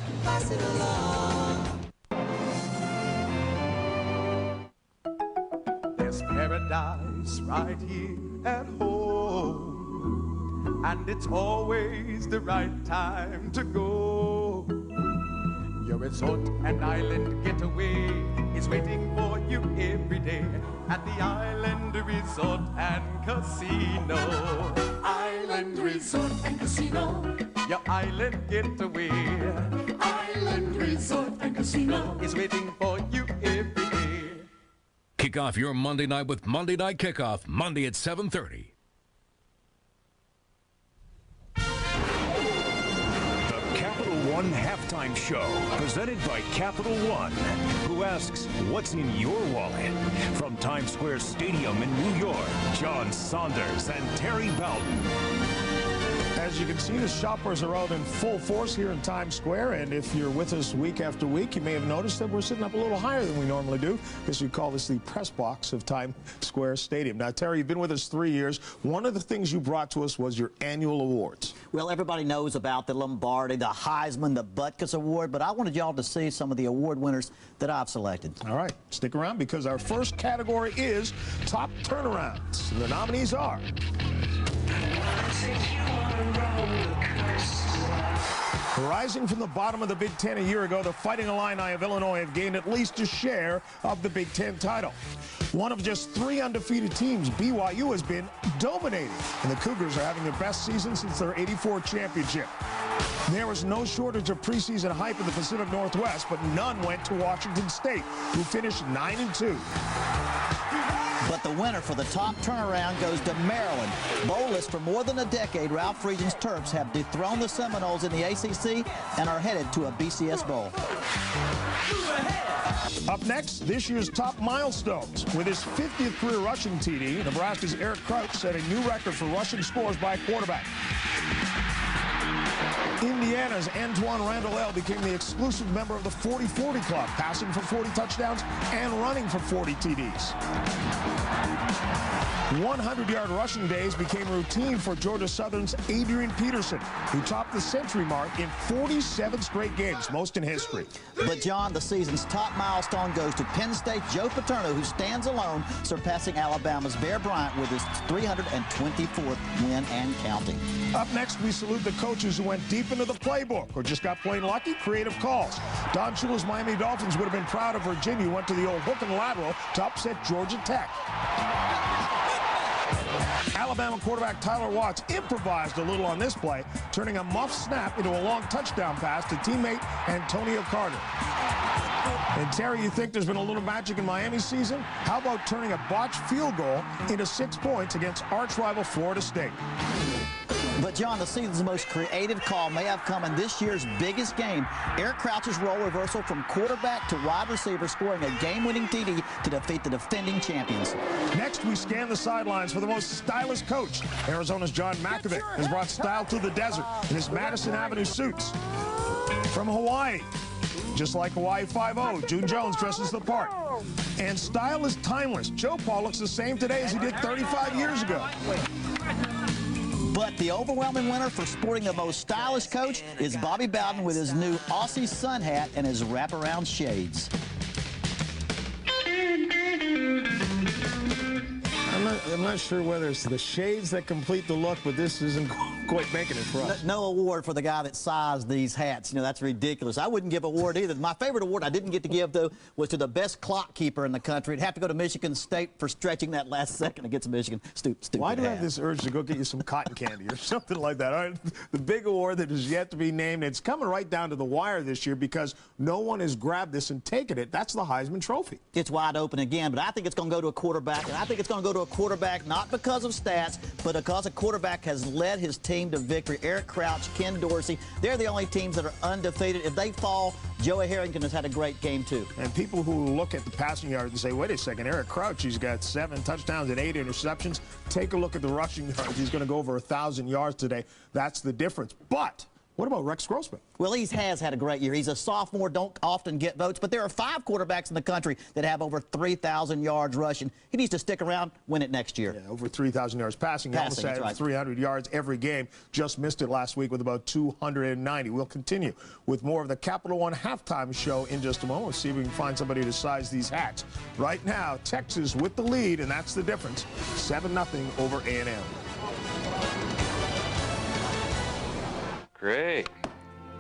There's paradise right here at home, and it's always the right time to go. Your resort and island getaway is waiting for you every day at the Island Resort and Casino. Island Resort and Casino. Your island getaway. Island Resort and Casino is waiting for you every day. Kick off your Monday night with Monday Night Kickoff, Monday at 7:30. The Capital One Halftime Show, presented by Capital One, who asks, what's in your wallet? From Times Square Stadium in New York, John Saunders and Terry Bowden. As you can see, the shoppers are out in full force here in Times Square, and if you're with us week after week, you may have noticed that we're sitting up a little higher than we normally do, because we call this the press box of Times Square Stadium. Now, Terry, you've been with us 3 years. One of the things you brought to us was your annual awards. Well, everybody knows about the Lombardi, the Heisman, the Butkus Award, but I wanted y'all to see some of the award winners that I've selected. All right, stick around, because our first category is Top Turnarounds. And the nominees are... Rising from the bottom of the Big Ten a year ago, the Fighting Illini of Illinois have gained at least a share of the Big Ten title. One of just 3 undefeated teams, BYU has been dominating, and the Cougars are having their best season since their '84 championship. There was no shortage of preseason hype in the Pacific Northwest, but none went to Washington State, who finished 9-2. But the winner for the top turnaround goes to Maryland. Bowlers for more than a decade, Ralph Friedgen's Terps have dethroned the Seminoles in the ACC and are headed to a BCS Bowl. Up next, this year's top milestones. With his 50th career rushing TD, Nebraska's Eric Crouch set a new record for rushing scores by a quarterback. Indiana's Antoine Randall became the exclusive member of the 40-40 club, passing for 40 touchdowns and running for 40 TDs. 100-yard rushing days became routine for Georgia Southern's Adrian Peterson, who topped the century mark in 47 straight games, most in history. But, John, the season's top milestone goes to Penn State's Joe Paterno, who stands alone, surpassing Alabama's Bear Bryant with his 324th win and counting. Up next, we salute the coaches who went deep into the playbook or just got plain lucky, creative calls. Don Shula's Miami Dolphins would have been proud of Virginia, who went to the old hook and lateral to upset Georgia Tech. Alabama quarterback Tyler Watts improvised a little on this play, turning a muff snap into a long touchdown pass to teammate Antonio Carter. And Terry, you think there's been a little magic in Miami's season? How about turning a botched field goal into 6 points against arch-rival Florida State? But, John, the season's most creative call may have come in this year's biggest game. Eric Crouch's role reversal from quarterback to wide receiver, scoring a game-winning TD to defeat the defending champions. Next, we scan the sidelines for the most stylish coach. Arizona's John Mackovic has brought style to the desert in his Madison Avenue suits. From Hawaii, just like Hawaii 5-0. June Jones dresses the part. And style is timeless. Joe Paul looks the same today as he did 35 years ago. But the overwhelming winner for sporting the most stylish coach is Bobby Bowden with his new Aussie sun hat and his wraparound shades. I'm not sure whether it's the shades that complete the look, but this isn't quite making it for us. No award for the guy that sized these hats. You know, that's ridiculous. I wouldn't give an award either. My favorite award I didn't get to give, though, was to the best clock keeper in the country. It'd have to go to Michigan State for stretching that last second against Michigan. Stupid Why do I hat. have this urge to go get you some cotton candy or something like that? All right, the big award that is yet to be named, it's coming right down to the wire this year because no one has grabbed this and taken it. That's the Heisman Trophy. It's wide open again, but I think it's going to go to a quarterback, and I think it's going to go to a quarterback not because of stats, but because a quarterback has led his team to victory. Eric Crouch, Ken Dorsey, they're the only teams that are undefeated. If they fall, Joey Harrington has had a great game, too. And people who look at the passing yards and say, wait a second, Eric Crouch, he's got 7 touchdowns and 8 interceptions. Take a look at the rushing yards. He's going to go over 1,000 yards today. That's the difference. But what about Rex Grossman? Well, he has had a great year. He's a sophomore, don't often get votes, but there are 5 quarterbacks in the country that have over 3,000 yards rushing. He needs to stick around, win it next year. Yeah, over 3,000 yards passing. He almost had 300 yards every game. Just missed it last week with about 290. We'll continue with more of the Capital One halftime show in just a moment. We'll see if we can find somebody to size these hats. Right now, Texas with the lead, and that's the difference. 7-0 over A&M. Great.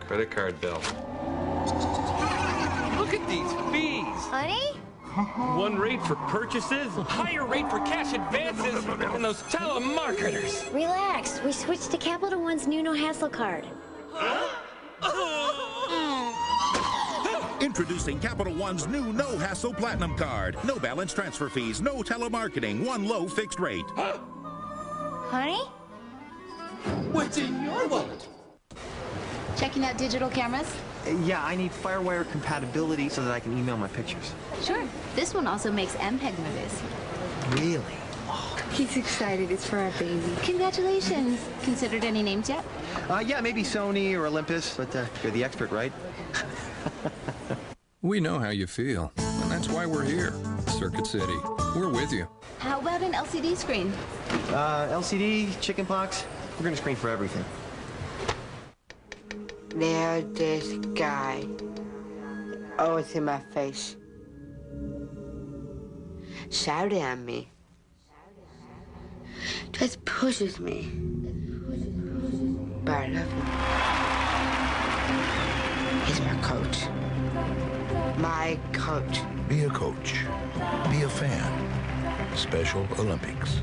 Credit card bill. Look at these fees. Honey? One rate for purchases, higher rate for cash advances, and those telemarketers. Relax. We switched to Capital One's new no-hassle card. Introducing Capital One's new no-hassle Platinum Card. No balance transfer fees, no telemarketing, one low fixed rate. Honey? What's in your wallet? Checking out digital cameras? Yeah, I need FireWire compatibility so that I can email my pictures. Sure. This one also makes MPEG movies. Really? He's excited. It's for our baby. Congratulations. Considered any names yet? Yeah, maybe Sony or Olympus, but you're the expert, right? We know how you feel, and that's why we're here. Circuit City. We're with you. How about an LCD screen? LCD, chickenpox. We're gonna screen for everything. There's this guy. Oh, it's in my face. Shouting at me. Just pushes me. But I love him. He's my coach. My coach. Be a coach. Be a fan. Special Olympics.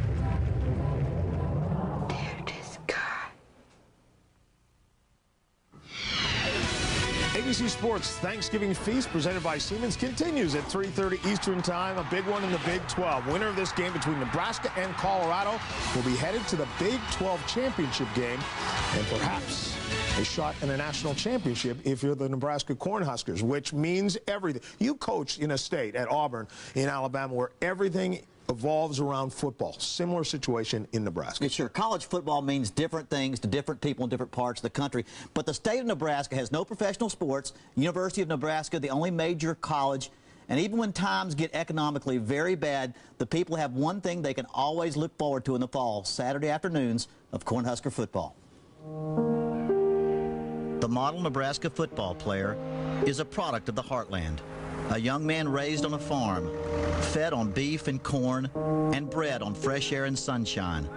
ABC Sports Thanksgiving Feast presented by Siemens continues at 3:30 Eastern Time. A big one in the Big 12. Winner of this game between Nebraska and Colorado will be headed to the Big 12 championship game and perhaps a shot in a national championship if you're the Nebraska Cornhuskers, which means everything. You coached in a state at Auburn in Alabama where everything evolves around football. Similar situation in Nebraska. Sure, college football means different things to different people in different parts of the country, but the state of Nebraska has no professional sports. University of Nebraska, the only major college, and even when times get economically very bad, the people have one thing they can always look forward to in the fall, Saturday afternoons of Cornhusker football. The model Nebraska football player is a product of the heartland. A young man raised on a farm, fed on beef and corn, and bred on fresh air and sunshine.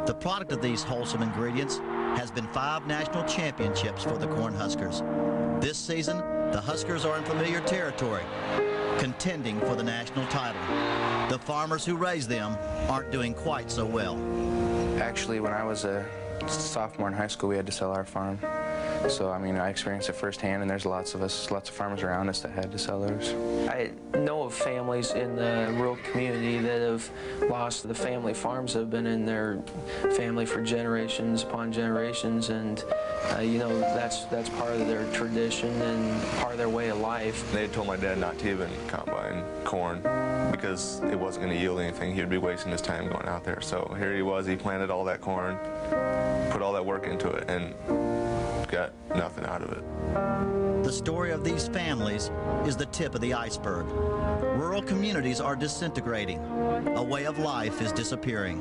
The product of these wholesome ingredients has been 5 national championships for the Cornhuskers. This season, the Huskers are in familiar territory, contending for the national title. The farmers who raise them aren't doing quite so well. Actually, when I was a sophomore in high school, we had to sell our farm. So, I mean, I experienced it firsthand, and there's lots of farmers around us that had to sell theirs. I know of families in the rural community that have lost the family farms that have been in their family for generations upon generations, and you know, that's part of their tradition and part of their way of life. They told my dad not to even combine corn because it wasn't going to yield anything. He'd be wasting his time going out there. So here he was, he planted all that corn, put all that work into it, and got nothing out of it. The story of these families is the tip of the iceberg. Rural communities are disintegrating. A way of life is disappearing.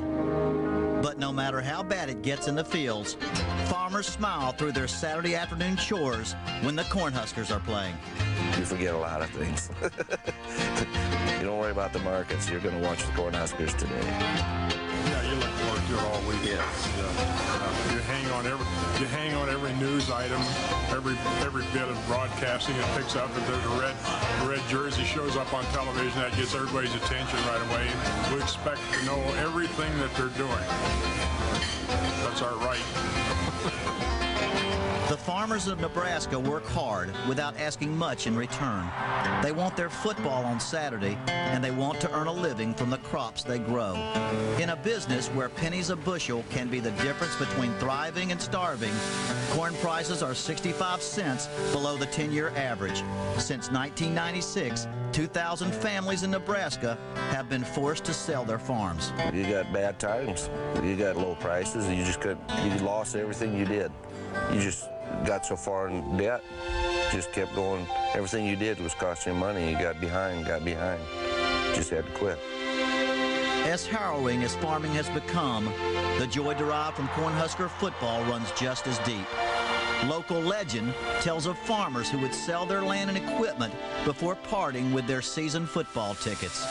But no matter how bad it gets in the fields, farmers smile through their Saturday afternoon chores when the Cornhuskers are playing. You forget a lot of things. You don't worry about the markets. You're going to watch the Cornhuskers today. Yeah, you look forward to it all week. Yes. Yeah. You hang on every news item, every bit of broadcasting it picks up. If there's a red jersey shows up on television, that gets everybody's attention right away. We expect to know everything that they're doing. That's our right. The farmers of Nebraska work hard without asking much in return. They want their football on Saturday, and they want to earn a living from the crops they grow. In a business where pennies a bushel can be the difference between thriving and starving, corn prices are 65 cents below the 10-year average. Since 1996, 2,000 families in Nebraska have been forced to sell their farms. You got bad times. You got low prices. You lost everything you did. You just got so far in debt, just kept going. Everything you did was costing you money. You got behind. Just had to quit. As harrowing as farming has become, the joy derived from Cornhusker football runs just as deep. Local legend tells of farmers who would sell their land and equipment before parting with their season football tickets.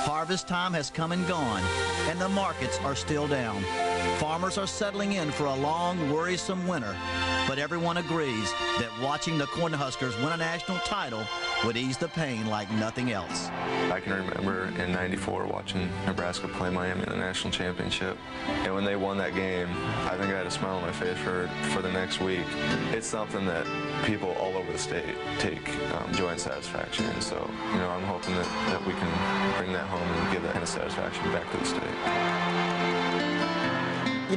Harvest time has come and gone, and the markets are still down. Farmers are settling in for a long, worrisome winter, but everyone agrees that watching the Cornhuskers win a national title would ease the pain like nothing else. I can remember in '94 watching Nebraska play Miami in the national championship, and when they won that game, I think I had a smile on my face for the next week. It's something that people all over the state take joy and satisfaction in, so I'm hoping that we can bring that home and give that kind of satisfaction back to the state.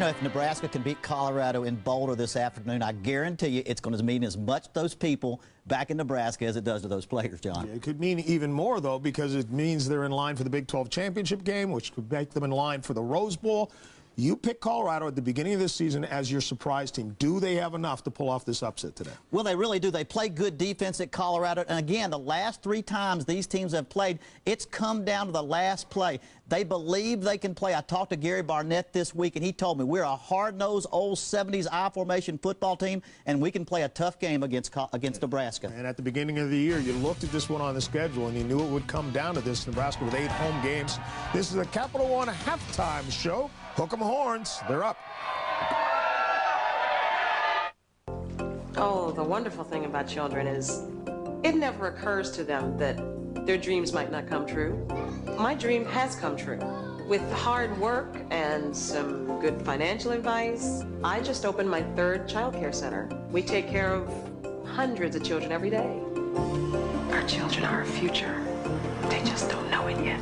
If Nebraska can beat Colorado in Boulder this afternoon, I guarantee you it's going to mean as much to those people back in Nebraska as it does to those players, John. Yeah, it could mean even more, though, because it means they're in line for the Big 12 championship game, which would make them in line for the Rose Bowl. You picked Colorado at the beginning of this season as your surprise team. Do they have enough to pull off this upset today? Well, they really do. They play good defense at Colorado. And again, the last 3 times these teams have played, it's come down to the last play. They believe they can play. I talked to Gary Barnett this week, and he told me we're a hard-nosed, old 70s I-formation football team, and we can play a tough game against Nebraska. And at the beginning of the year, you looked at this one on the schedule, and you knew it would come down to this. Nebraska with 8 home games. This is the Capital One halftime show. Hook 'em horns. They're up. Oh, the wonderful thing about children is it never occurs to them that their dreams might not come true. My dream has come true. With hard work and some good financial advice, I just opened my 3rd child care center. We take care of hundreds of children every day. Our children are our future. They just don't know it yet.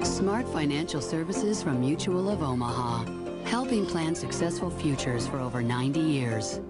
Smart Financial Services from Mutual of Omaha, helping plan successful futures for over 90 years.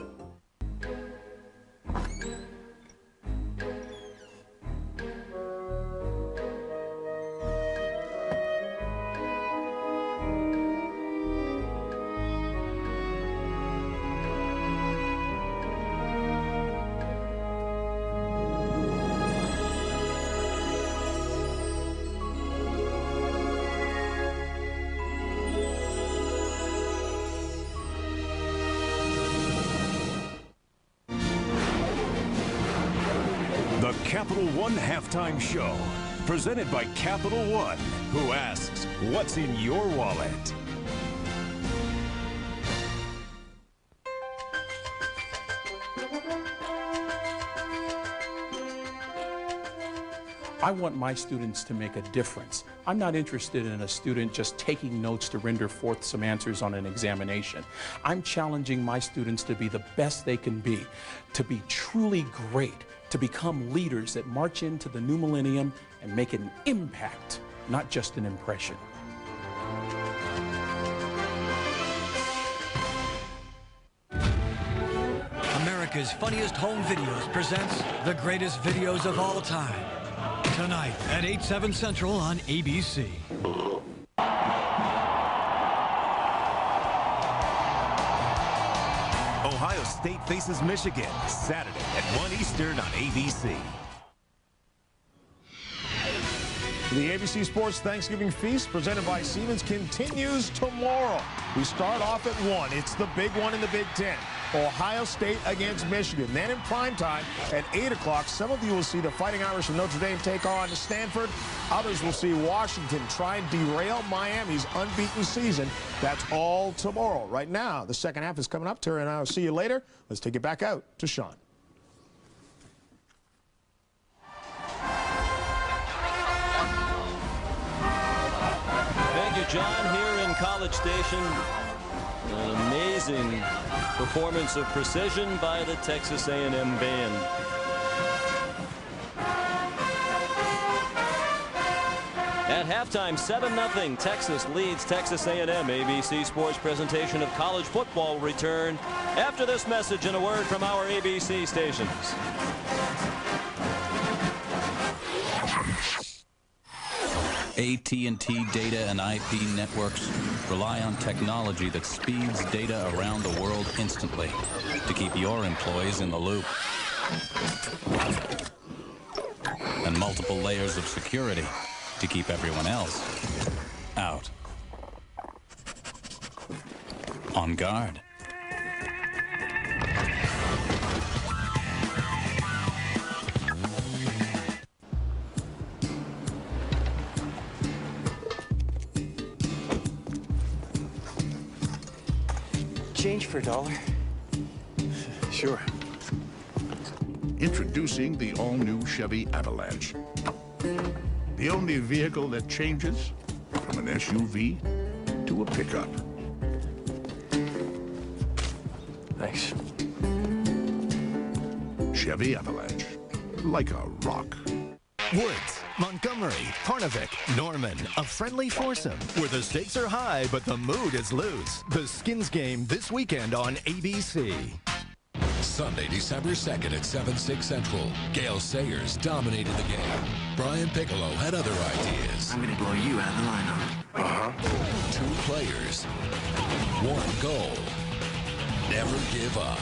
The Capital One halftime show, presented by Capital One, who asks, what's in your wallet? I want my students to make a difference. I'm not interested in a student just taking notes to render forth some answers on an examination. I'm challenging my students to be the best they can be, to be truly great, to become leaders that march into the new millennium and make an impact, not just an impression. America's Funniest Home Videos presents the greatest videos of all time. Tonight at 8/7 Central on ABC. Ohio State State faces Michigan Saturday at 1 Eastern on ABC. The ABC Sports Thanksgiving Feast presented by Siemens continues tomorrow. We start off at 1. It's the big one in the Big Ten. Ohio State against Michigan. Then in prime time at 8 o'clock, some of you will see the Fighting Irish of Notre Dame take on Stanford. Others will see Washington try and derail Miami's unbeaten season. That's all tomorrow. Right now, the second half is coming up. Terry and I will see you later. Let's take it back out to Sean. Thank you, John. Here in College Station, an amazing performance of precision by the Texas A&M band. At halftime, 7-0. Texas leads Texas A&M. ABC Sports presentation of college football will return after this message and a word from our ABC stations. AT&T Data and IP networks rely on technology that speeds data around the world instantly to keep your employees in the loop. And multiple layers of security to keep everyone else out. On guard. Change for $1. Sure. Introducing the all-new Chevy Avalanche. The only vehicle that changes from an SUV to a pickup. Thanks. Chevy Avalanche, like a rock. Woods, Montgomery, Parnevik, Norman, a friendly foursome where the stakes are high but the mood is loose. The Skins game this weekend on ABC. Sunday, December 2nd at 7/6 Central. Gale Sayers dominated the game. Brian Piccolo had other ideas. I'm gonna blow you out of the lineup. 2 players, 1 goal. Never give up.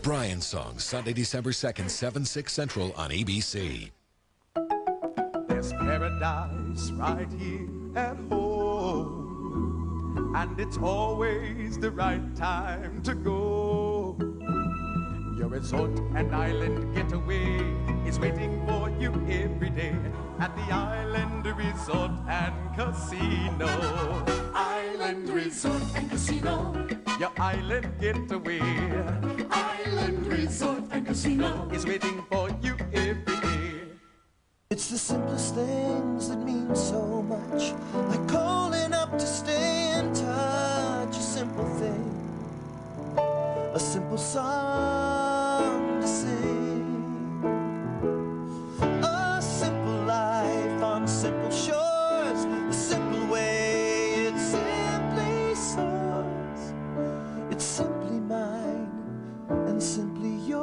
Brian's Song, Sunday, December 2nd, 7/6 Central on ABC. There's paradise right here at home, and it's always the right time to go. Your resort and island getaway is waiting for you every day at the Island Resort and Casino. Island Resort and Casino. Your island getaway. Island Resort and Casino is waiting for you every day. It's the simplest things that mean so much, like calling up to stay in touch. A simple thing, a simple song to sing, a simple life on simple shores, a simple way it simply soars. It's simply mine and simply yours.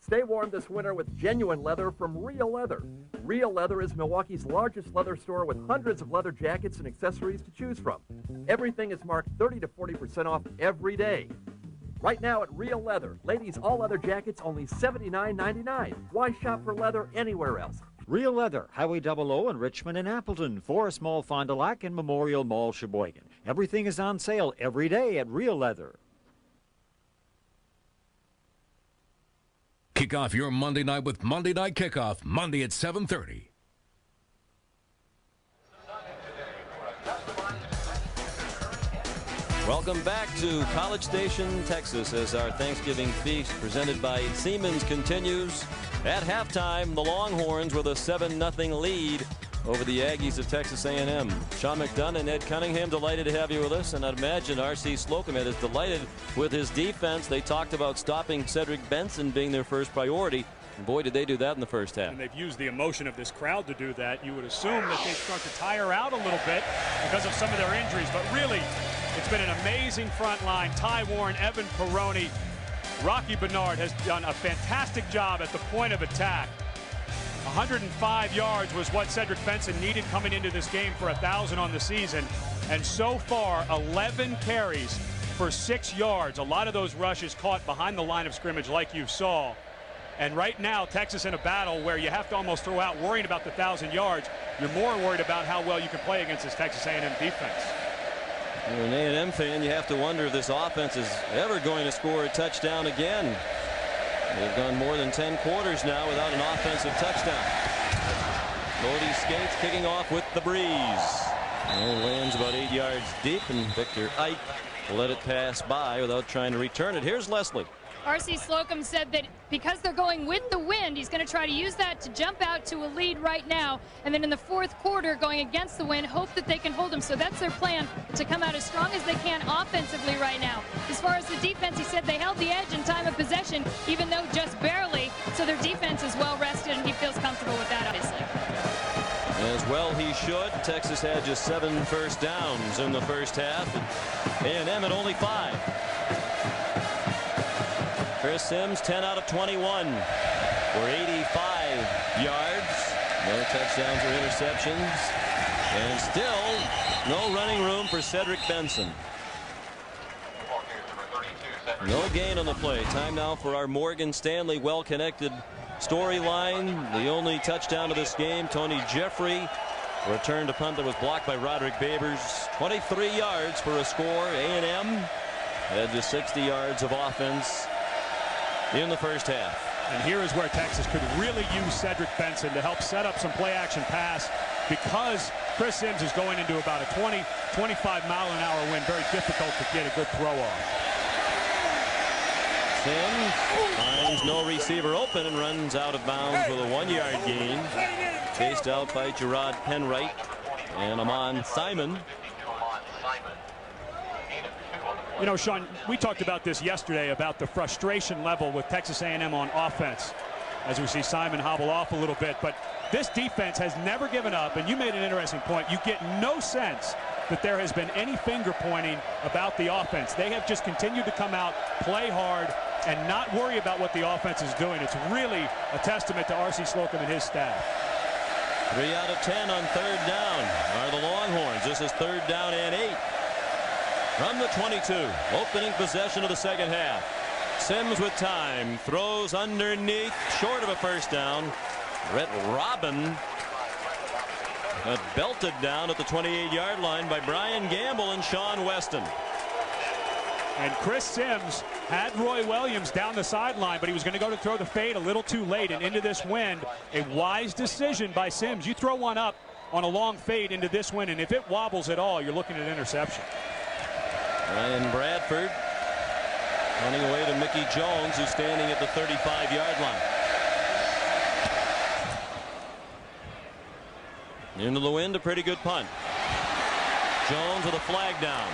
Stay warm this winter with genuine leather from Real Leather. Real Leather is Milwaukee's largest leather store with hundreds of leather jackets and accessories to choose from. Everything is marked 30 to 40% off every day. Right now at Real Leather, ladies' all-leather jackets only $79.99. Why shop for leather anywhere else? Real Leather, Highway 00 in Richmond and Appleton, Forest Mall, Fond du Lac, and Memorial Mall, Sheboygan. Everything is on sale every day at Real Leather. Kick off your Monday night with Monday Night Kickoff, Monday at 7:30. Welcome back to College Station, Texas, as our Thanksgiving feast presented by Siemens continues. At halftime, the Longhorns with a 7-0 lead over the Aggies of Texas A&M. Sean McDonough and Ed Cunningham, delighted to have you with us, and I'd imagine R.C. Slocum is delighted with his defense. They talked about stopping Cedric Benson being their first priority. And boy, did they do that in the first half. And they've used the emotion of this crowd to do that. You would assume that they start to tire out a little bit because of some of their injuries, but really, it's been an amazing front line. Ty Warren, Evan Peroni, Rocky Bernard has done a fantastic job at the point of attack. 105 yards was what Cedric Benson needed coming into this game for 1,000 on the season. And so far, 11 carries for 6 yards. A lot of those rushes caught behind the line of scrimmage like you saw. And right now, Texas in a battle where you have to almost throw out worrying about the 1,000 yards. You're more worried about how well you can play against this Texas A&M defense. You're an A&M fan, you have to wonder if this offense is ever going to score a touchdown again. They've gone more than 10 quarters now without an offensive touchdown. Lodi skates, kicking off with the breeze. And lands about 8 yards deep, and Victor Ike let it pass by without trying to return it. Here's Leslie. R.C. Slocum said that because they're going with the wind, he's going to try to use that to jump out to a lead right now. And then in the fourth quarter, going against the wind, hope that they can hold them. So that's their plan, to come out as strong as they can offensively right now. As far as the defense, he said they held the edge in time of possession, even though just barely. So their defense is well rested, and he feels comfortable with that, obviously. As well he should. Texas had just 7 first downs in the first half. A&M at only 5. Chris Sims, 10 out of 21 for 85 yards. No touchdowns or interceptions. And still no running room for Cedric Benson. No gain on the play. Time now for our Morgan Stanley well-connected storyline. The only touchdown of this game, Tony Jeffrey returned a punt that was blocked by Roderick Babers. 23 yards for a score. A&M had just 60 yards of offense in the first half. And here is where Texas could really use Cedric Benson to help set up some play-action pass, because Chris Sims is going into about a 20-25 mile-an-hour wind. Very difficult to get a good throw off. Sims finds no receiver open and runs out of bounds with a 1-yard gain. Chased out by Gerard Penwright and Amon Simon. You know, Sean, we talked about this yesterday, about the frustration level with Texas A&M on offense, as we see Simon hobble off a little bit. But this defense has never given up, and you made an interesting point. You get no sense that there has been any finger pointing about the offense. They have just continued to come out, play hard, and not worry about what the offense is doing. It's really a testament to R.C. Slocum and his staff. 3 out of 10 on third down are the Longhorns. This is third down and 8. From the 22, opening possession of the second half. Sims with time, throws underneath, short of a first down. Brett Robin got belted down at the 28-yard line by Brian Gamble and Sean Weston. And Chris Sims had Roy Williams down the sideline, but he was going to go to throw the fade a little too late, and into this wind. A wise decision by Sims. You throw one up on a long fade into this wind, and if it wobbles at all, you're looking at interception. Ryan Bradford running away to Mickey Jones, who's standing at the 35-yard line. Into the wind, a pretty good punt. Jones with a flag down.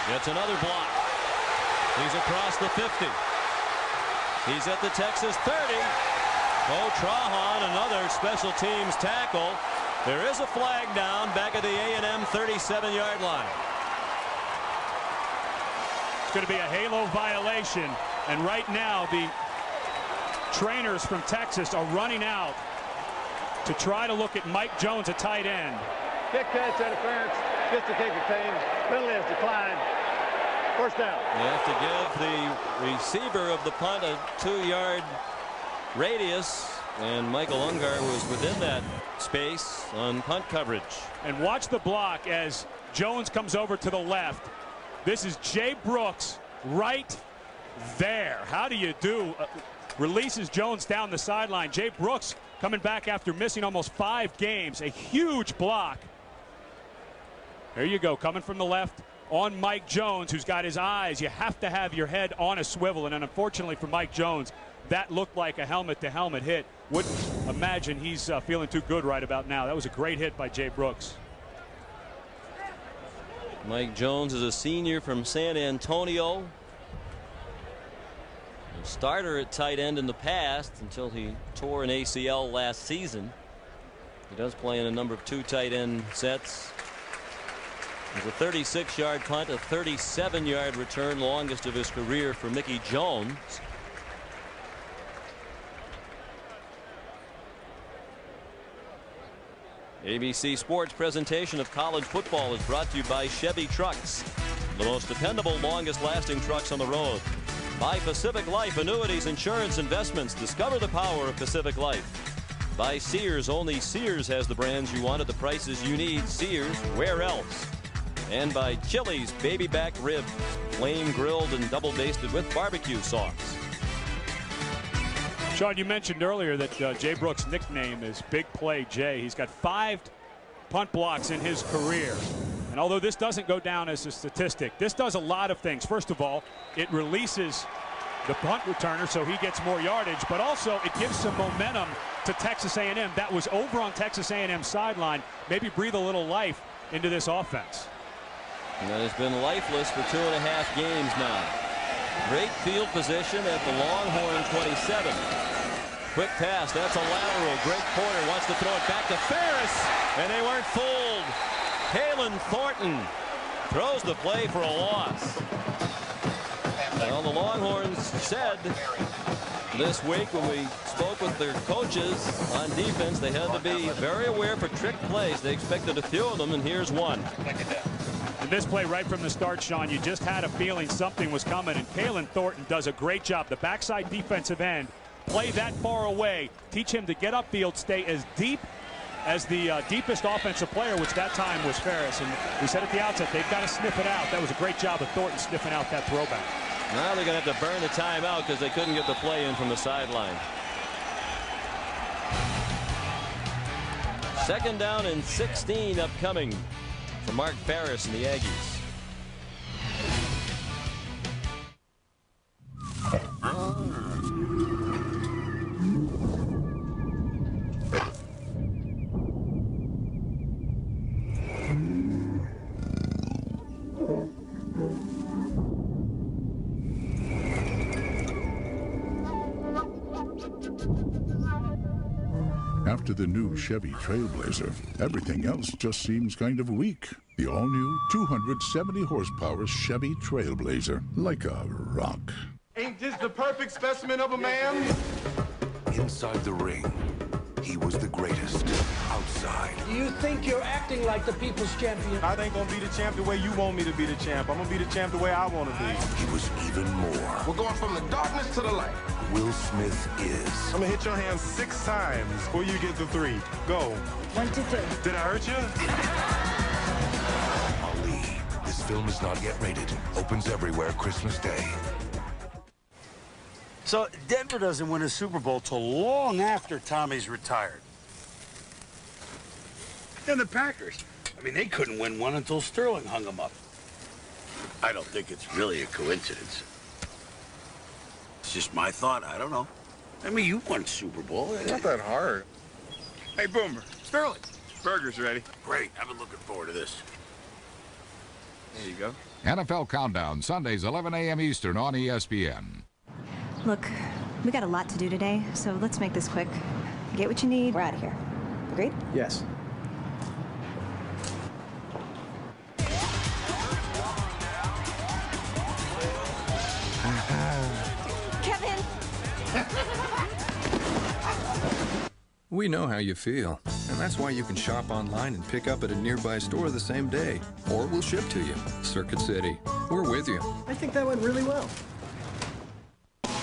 Gets another block. He's across the 50. He's at the Texas 30. Bo Trahan, another special teams tackle. There is a flag down back at the A&M 37-yard line. It's going to be a halo violation, and right now the trainers from Texas are running out to try to look at Mike Jones, a tight end. Kick catch interference, gets the kick retained, penalty is declined, first down. You have to give the receiver of the punt a 2-yard radius, and Michael Ungar was within that space on punt coverage. And watch the block as Jones comes over to the left. This is Jay Brooks right there. How do you do? Releases Jones down the sideline. Jay Brooks coming back after missing almost 5 games. A huge block. There you go, coming from the left on Mike Jones, who's got his eyes. You have to have your head on a swivel, and unfortunately for Mike Jones, that looked like a helmet-to-helmet hit. Wouldn't imagine he's feeling too good right about now. That was a great hit by Jay Brooks. Mike Jones is a senior from San Antonio. A starter at tight end in the past until he tore an ACL last season. He does play in a number of 2 tight end sets. It was a 36-yard punt, a 37-yard return, longest of his career for Mickey Jones. ABC Sports presentation of college football is brought to you by Chevy Trucks, the most dependable, longest-lasting trucks on the road. By Pacific Life Annuities, Insurance, Investments. Discover the power of Pacific Life. By Sears. Only Sears has the brands you want at the prices you need. Sears, where else? And by Chili's baby back ribs, flame grilled and double basted with barbecue sauce. Sean, you mentioned earlier that Jay Brooks' nickname is Big Play Jay. He's got 5 punt blocks in his career. And although this doesn't go down as a statistic, this does a lot of things. First of all, it releases the punt returner so he gets more yardage, but also it gives some momentum to Texas A&M. That was over on Texas A&M's sideline. Maybe breathe a little life into this offense. And that has been lifeless for 2.5 games now. Great field position at the Longhorn 27. Quick pass, that's a lateral. Greg Porter wants to throw it back to Ferris, and they weren't fooled. Kalen Thornton throws the play for a loss. Well, the Longhorns said this week when we spoke with their coaches on defense, they had to be very aware for trick plays. They expected a few of them, and here's one. And this play right from the start, Sean, you just had a feeling something was coming, and Kalen Thornton does a great job. The backside defensive end, play that far away, teach him to get upfield, stay as deep as the deepest offensive player, which that time was Ferris. And we said at the outset, they've got to sniff it out. That was a great job of Thornton sniffing out that throwback. Now they're going to have to burn the timeout because they couldn't get the play in from the sideline. 2nd down and 16 upcoming for Mark Ferris and the Aggies. After the new Chevy Trailblazer, everything else just seems kind of weak. The all-new 270 horsepower Chevy Trailblazer, like a rock. Ain't this the perfect specimen of a man? Inside the ring, he was the greatest. Outside, You think you're acting like the people's champion? I ain't gonna be the champ the way you want me to be the champ. I'm gonna be the champ the way I want to be. he was even more. We're going from the darkness to the light. Will Smith is. I'm gonna hit your hand 6 times before you get to 3. Go. 1, 2, 3. Did I hurt you? Ali. This film is not yet rated. Opens everywhere Christmas Day. So Denver doesn't win a Super Bowl till long after Tommy's retired. And the Packers. I mean, they couldn't win one until Sterling hung them up. I don't think it's really a coincidence. It's just my thought. I don't know. I mean, you won Super Bowl. It's not that hard. Hey, Boomer. Sterling. Burger's ready. Great. I've been looking forward to this. There you go. NFL Countdown, Sundays, 11 a.m. Eastern on ESPN. Look, we got a lot to do today, so let's make this quick. Get what you need. We're out of here. Agreed? Yes. Kevin! We know how you feel, and that's why you can shop online and pick up at a nearby store the same day, or we'll ship to you. Circuit City, we're with you. I think that went really well.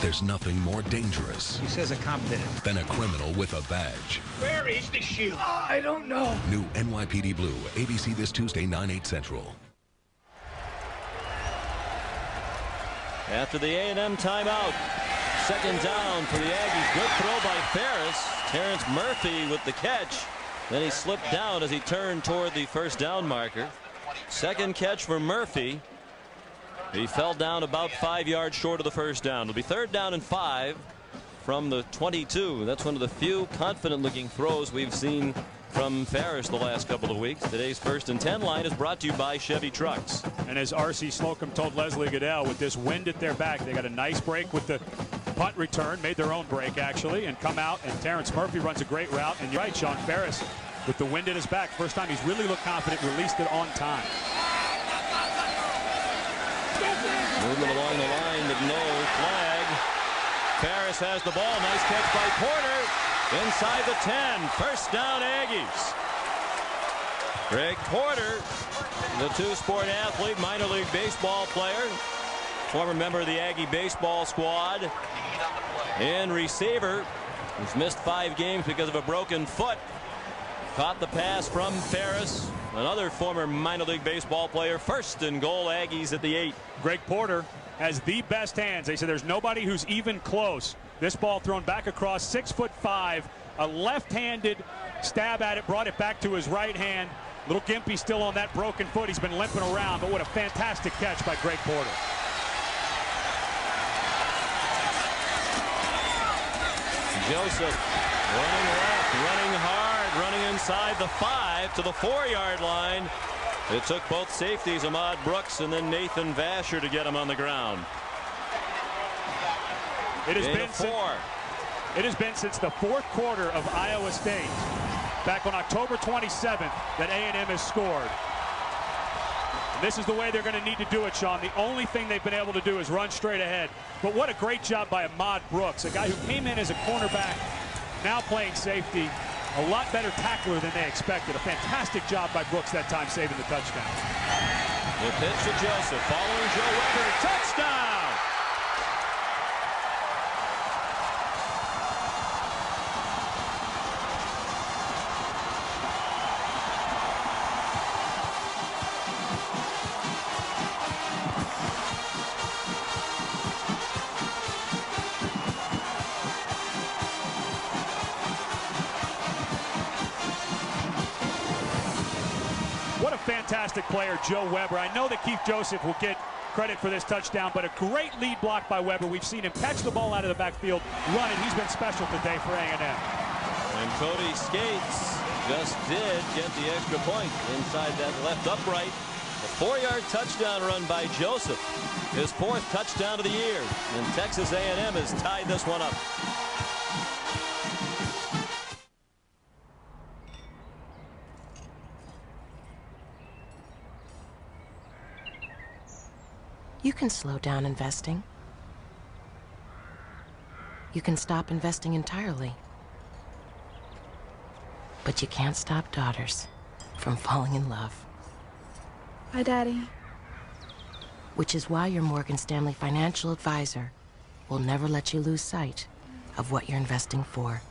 There's nothing more dangerous He says a cop did it. than a criminal with a badge. Where is the shield? I don't know. New NYPD Blue, ABC this Tuesday, 9/8 Central. After the A&M timeout, 2nd down for the Aggies. Good throw by Ferris. Terrence Murphy with the catch. Then he slipped down as he turned toward the 1st down marker. 2nd catch for Murphy. He fell down about 5 yards short of the 1st down. It'll be 3rd down and 5 from the 22. That's one of the few confident-looking throws we've seen from Ferris the last couple of weeks. Today's 1st and 10 line is brought to you by Chevy Trucks. And as R.C. Slocum told Leslie Goodell, with this wind at their back, they got a nice break with the punt return, made their own break actually, and come out, and Terrence Murphy runs a great route. And you're right, Sean, Ferris with the wind at his back. First time he's really looked confident, released it on time. Movement along the line with no flag. Ferris has the ball. Nice catch by Porter. Inside the 10. 1st down Aggies. Greg Porter, the two-sport athlete, minor league baseball player, former member of the Aggie baseball squad, and receiver, who's missed 5 games because of a broken foot. Caught the pass from Ferris, another former minor league baseball player. First and goal, Aggies at the 8. Greg Porter has the best hands. They say there's nobody who's even close. This ball thrown back across, 6'5", a left-handed stab at it, brought it back to his right hand. Little Gimpy still on that broken foot. He's been limping around, but what a fantastic catch by Greg Porter. Joseph running left, running hard, running inside the 5 to the 4-yard line. It took both safeties, Ahmad Brooks and then Nathan Vasher, to get him on the ground. It has been since the 4th quarter of Iowa State, back on October 27th, that A&M has scored. And this is the way they're going to need to do it, Sean. The only thing they've been able to do is run straight ahead. But what a great job by Ahmad Brooks, a guy who came in as a cornerback, now playing safety. A lot better tackler than they expected. A fantastic job by Brooks that time, saving the touchdown. The pitch to Joseph, following Joe Weber, touchdown! Fantastic player, Joe Weber. I know that Keith Joseph will get credit for this touchdown, but a great lead block by Weber. We've seen him catch the ball out of the backfield, run it. He's been special today for A&M. And Cody Skates just did get the extra point inside that left upright. A 4-yard touchdown run by Joseph. His 4th touchdown of the year. And Texas A&M has tied this one up. You can slow down investing. You can stop investing entirely. But you can't stop daughters from falling in love. Hi, Daddy. Which is why your Morgan Stanley financial advisor will never let you lose sight of what you're investing for.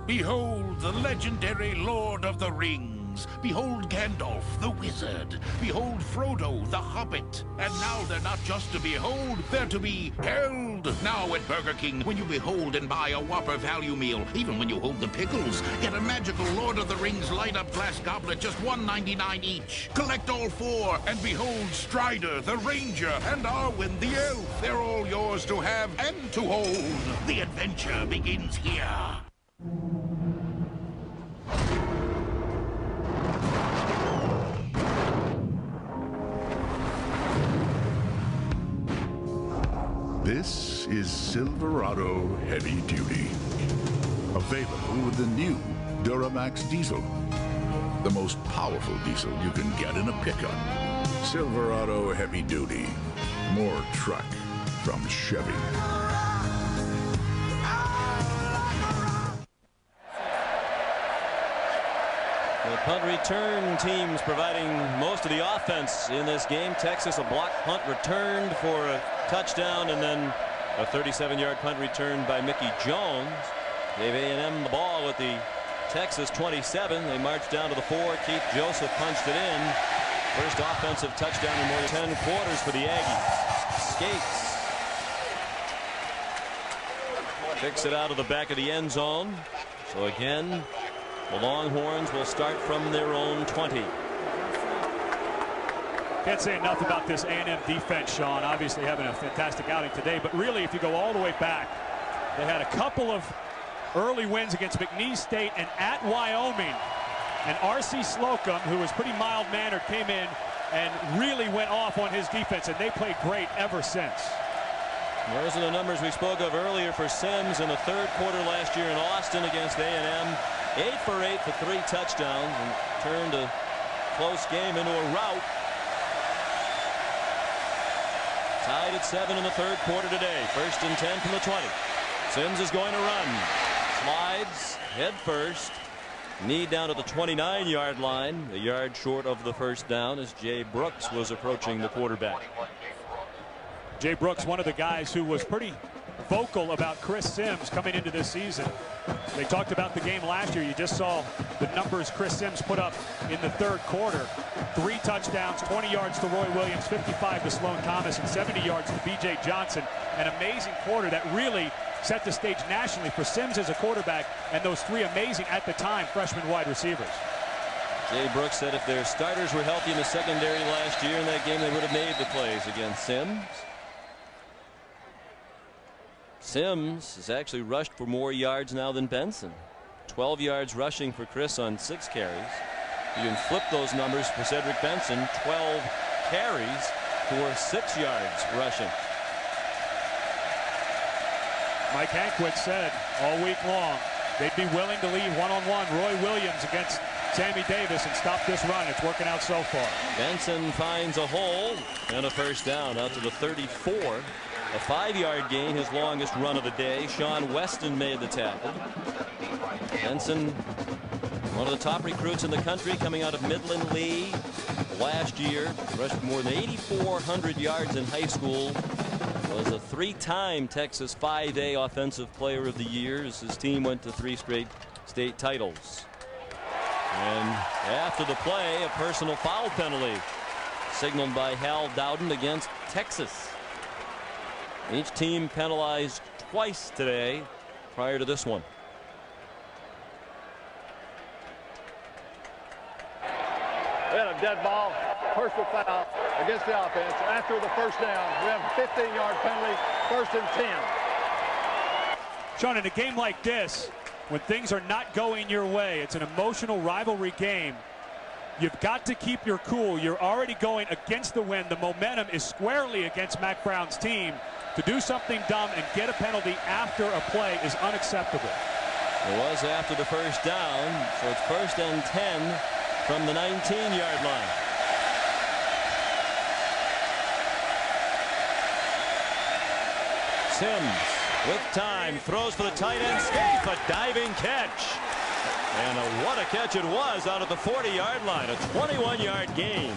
Behold the legendary Lord of the Rings. Behold Gandalf the Wizard. Behold Frodo the Hobbit. And now they're not just to behold, they're to be held. Now at Burger King, when you behold and buy a Whopper value meal, even when you hold the pickles, get a magical Lord of the Rings light-up glass goblet, just $1.99 each. Collect all 4 and behold Strider the Ranger and Arwen the Elf. They're all yours to have and to hold. The adventure begins here. This is Silverado Heavy Duty. Available with the new Duramax diesel. The most powerful diesel you can get in a pickup. Silverado Heavy Duty. More truck from Chevy. The punt return teams providing most of the offense in this game. Texas, a block punt returned for a touchdown, and then a 37-yard punt return by Mickey Jones. Gave A&M the ball at the Texas 27. They marched down to the 4. Keith Joseph punched it in. First offensive touchdown in more than 10 quarters for the Aggies. Skates kicks it out of the back of the end zone. So again, the Longhorns will start from their own 20. Can't say enough about this A&M defense, Sean. Obviously having a fantastic outing today, but really if you go all the way back, they had a couple of early wins against McNeese State and at Wyoming. And R.C. Slocum, who was pretty mild-mannered, came in and really went off on his defense, and they played great ever since. Those are the numbers we spoke of earlier for Sims in the 3rd quarter last year in Austin against A&M. 8 for 8 for 3 touchdowns and turned a close game into a rout. Tied at 7 in the 3rd quarter today. 1st and 10 from the 20. Sims is going to run. Slides head first. Need down to the 29-yard line, a yard short of the first down as Jay Brooks was approaching the quarterback. Jay Brooks, one of the guys who was pretty vocal about Chris Sims coming into this season. They talked about the game last year. You just saw the numbers Chris Sims put up in the third quarter. 3 touchdowns, 20 yards to Roy Williams, 55 to Sloan Thomas, and 70 yards to B.J. Johnson. An amazing quarter that really set the stage nationally for Sims as a quarterback and those 3 amazing, at the time, freshman wide receivers. Jay Brooks said if their starters were healthy in the secondary last year in that game, they would have made the plays against Sims. Sims has actually rushed for more yards now than Benson. 12 yards rushing for Chris on 6 carries. You can flip those numbers for Cedric Benson. 12 carries for 6 yards rushing. Mike Hankwitz said all week long they'd be willing to leave one-on-one Roy Williams against Sammy Davis and stop this run. It's working out so far. Benson finds a hole and a first down out to the 34. A 5-yard gain, his longest run of the day. Sean Weston made the tackle. Benson, one of the top recruits in the country, coming out of Midland Lee last year. Rushed more than 8,400 yards in high school. Was a 3-time Texas 5A Offensive Player of the Year as his team went to 3 straight state titles. And after the play, a personal foul penalty signaled by Hal Dowden against Texas. Each team penalized twice today prior to this one. We had a dead ball, personal foul against the offense. After the first down, we have a 15-yard penalty, 1st and 10. Sean, in a game like this, when things are not going your way, it's an emotional rivalry game. You've got to keep your cool. You're already going against the wind. The momentum is squarely against Mack Brown's team. To do something dumb and get a penalty after a play is unacceptable. It was after the first down, so it's 1st and 10 from the 19-yard line. Sims with time, throws for the tight end, Scaife, a diving catch. And what a catch it was out of the 40-yard line. A 21-yard gain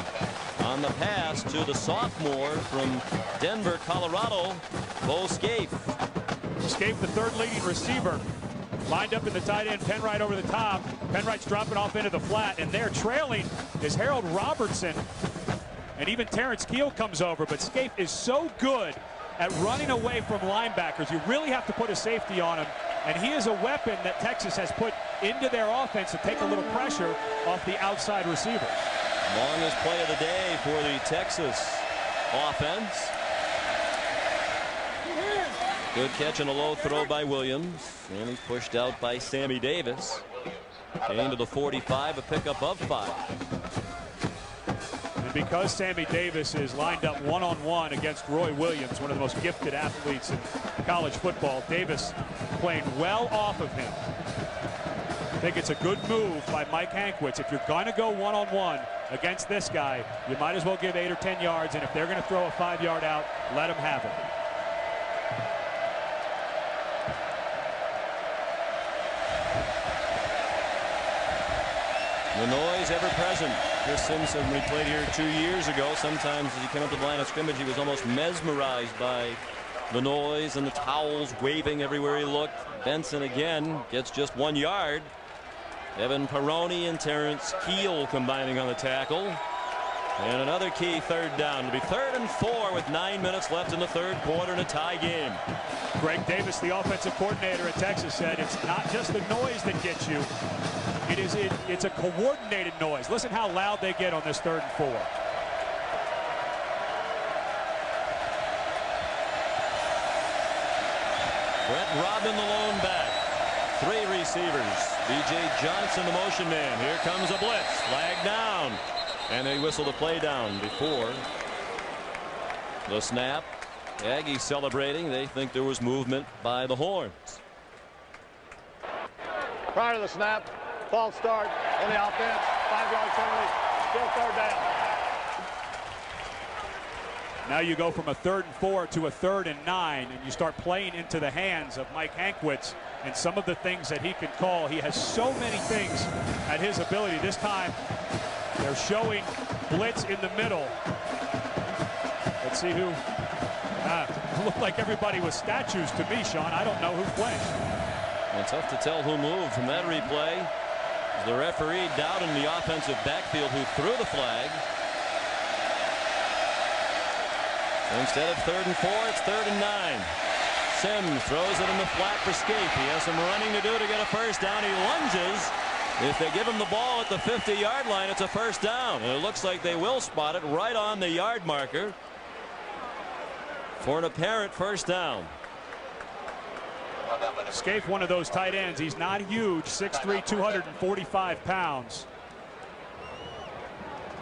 on the pass to the sophomore from Denver, Colorado, Bo Scaife. Scaife, the 3rd leading receiver, lined up in the tight end, Penwright over the top. Penwright's dropping off into the flat, and there trailing is Harold Robertson. And even Terrence Keel comes over, but Scaife is so good at running away from linebackers. You really have to put a safety on him, and he is a weapon that Texas has put into their offense to take a little pressure off the outside receivers. Longest play of the day for the Texas offense. Good catch and a low throw by Williams, and he's pushed out by Sammy Davis. Gain to the 45, a pickup of 5. And because Sammy Davis is lined up one-on-one against Roy Williams, one of the most gifted athletes in college football, Davis playing well off of him. I think it's a good move by Mike Hankwitz. If you're going to go one-on-one against this guy, you might as well give 8 or 10 yards, and if they're going to throw a 5-yard out, let them have it. The noise ever present. Chris Simpson, we played here 2 years ago. Sometimes as he came up to the line of scrimmage, he was almost mesmerized by the noise and the towels waving everywhere he looked. Benson again gets just 1 yard. Evan Peroni and Terrence Keel combining on the tackle. And another key 3rd down. It'll be 3rd and 4 with 9 minutes left in the 3rd quarter in a tie game. Greg Davis, the offensive coordinator at Texas, said it's not just the noise that gets you. It's a coordinated noise. Listen how loud they get on this 3rd and 4. Brett Rodman, the lone back. 3 receivers. B.J. Johnson, the motion man. Here comes a blitz. Flag down. And they whistle the play down before the snap. Aggies celebrating. They think there was movement by the Horns. Prior to the snap, false start on the offense, 5-yard penalty, still 3rd down. Now you go from a 3rd and 4 to a 3rd and 9, and you start playing into the hands of Mike Hankwitz and some of the things that he can call. He has so many things at his ability. This time, they're showing blitz in the middle. Let's see who. It looked like everybody was statues to me, Sean. I don't know who flinched. It's tough to tell who moved from that replay. The referee doubting the offensive backfield who threw the flag. So instead of 3rd and 4, it's 3rd and 9. Sims throws it in the flat for Scaife. He has some running to do to get a first down. He lunges. If they give him the ball at the 50-yard line, it's a first down. And it looks like they will spot it right on the yard marker for an apparent first down. Scaife, one of those tight ends. He's not huge, 6'3", 245 pounds.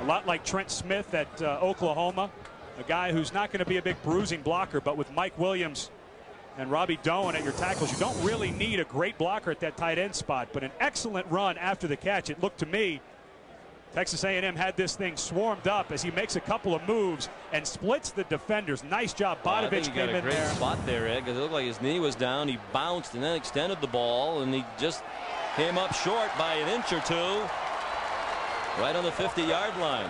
A lot like Trent Smith at Oklahoma, a guy who's not going to be a big bruising blocker, but with Mike Williams and Robbie Doan at your tackles, you don't really need a great blocker at that tight end spot. But an excellent run after the catch. It looked to me Texas A&M had this thing swarmed up as he makes a couple of moves and splits the defenders. Nice job. Bodovich came in there. He got a great spot there, Ed, because it looked like his knee was down. He bounced and then extended the ball, and he just came up short by an inch or two right on the 50-yard line.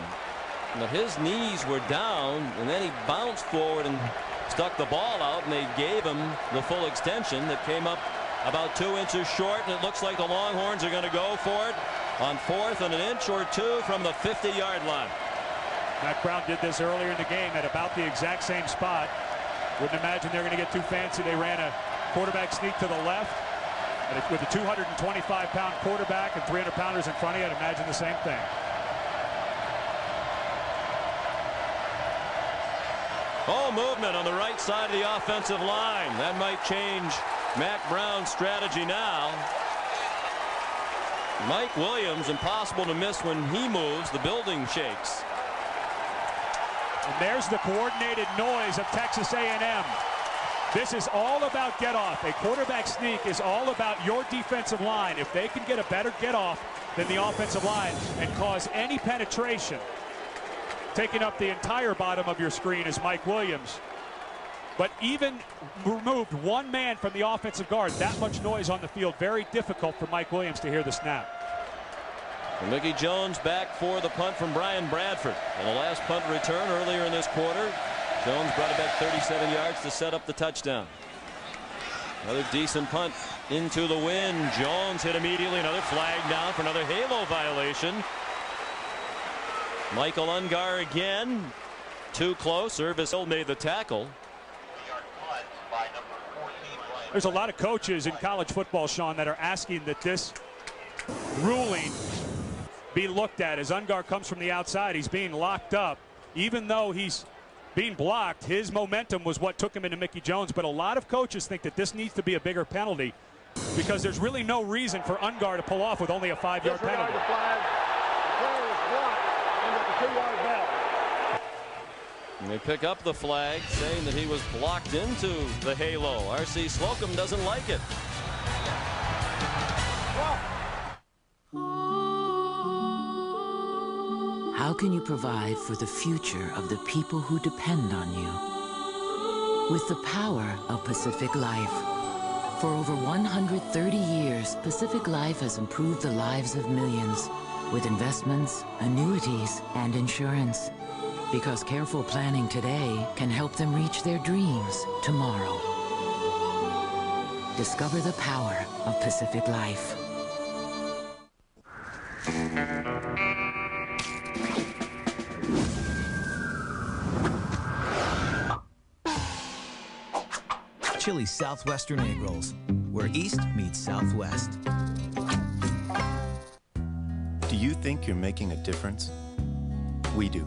But his knees were down, and then he bounced forward and stuck the ball out, and they gave him the full extension that came up about 2 inches short, and it looks like the Longhorns are going to go for it on 4th and an inch or two from the 50-yard line. Mack Brown did this earlier in the game at about the exact same spot. Wouldn't imagine they're going to get too fancy. They ran a quarterback sneak to the left. And with a 225-pound quarterback and 300-pounders in front of you, I'd imagine the same thing. Oh, movement on the right side of the offensive line. That might change Mack Brown's strategy now. Mike Williams, impossible to miss when he moves. The building shakes. And there's the coordinated noise of Texas A&M. This is all about get off. A quarterback sneak is all about your defensive line. If they can get a better get off than the offensive line and cause any penetration, taking up the entire bottom of your screen is Mike Williams. But even removed one man from the offensive guard, that much noise on the field, very difficult for Mike Williams to hear the snap. And Mickey Jones back for the punt from Brian Bradford. On the last punt return earlier in this quarter, Jones brought it back 37 yards to set up the touchdown. Another decent punt into the wind. Jones hit immediately. Another flag down for another halo violation. Michael Ungar again. Too close. Irvis Hill made the tackle. There's a lot of coaches in college football, Sean, that are asking that this ruling be looked at. As Ungar comes from the outside, he's being locked up. Even though he's being blocked, his momentum was what took him into Mickey Jones. But a lot of coaches think that this needs to be a bigger penalty because there's really no reason for Ungar to pull off with only a 5-yard penalty. The flag. The player was blocked under the 2-yard belt. And they pick up the flag, saying that he was blocked into the halo. R.C. Slocum doesn't like it. How can you provide for the future of the people who depend on you? With the power of Pacific Life. For over 130 years, Pacific Life has improved the lives of millions with investments, annuities, and insurance. Because careful planning today can help them reach their dreams tomorrow. Discover the power of Pacific Life. Chili's Southwestern Egg Rolls, where East meets Southwest. Do you think you're making a difference? We do.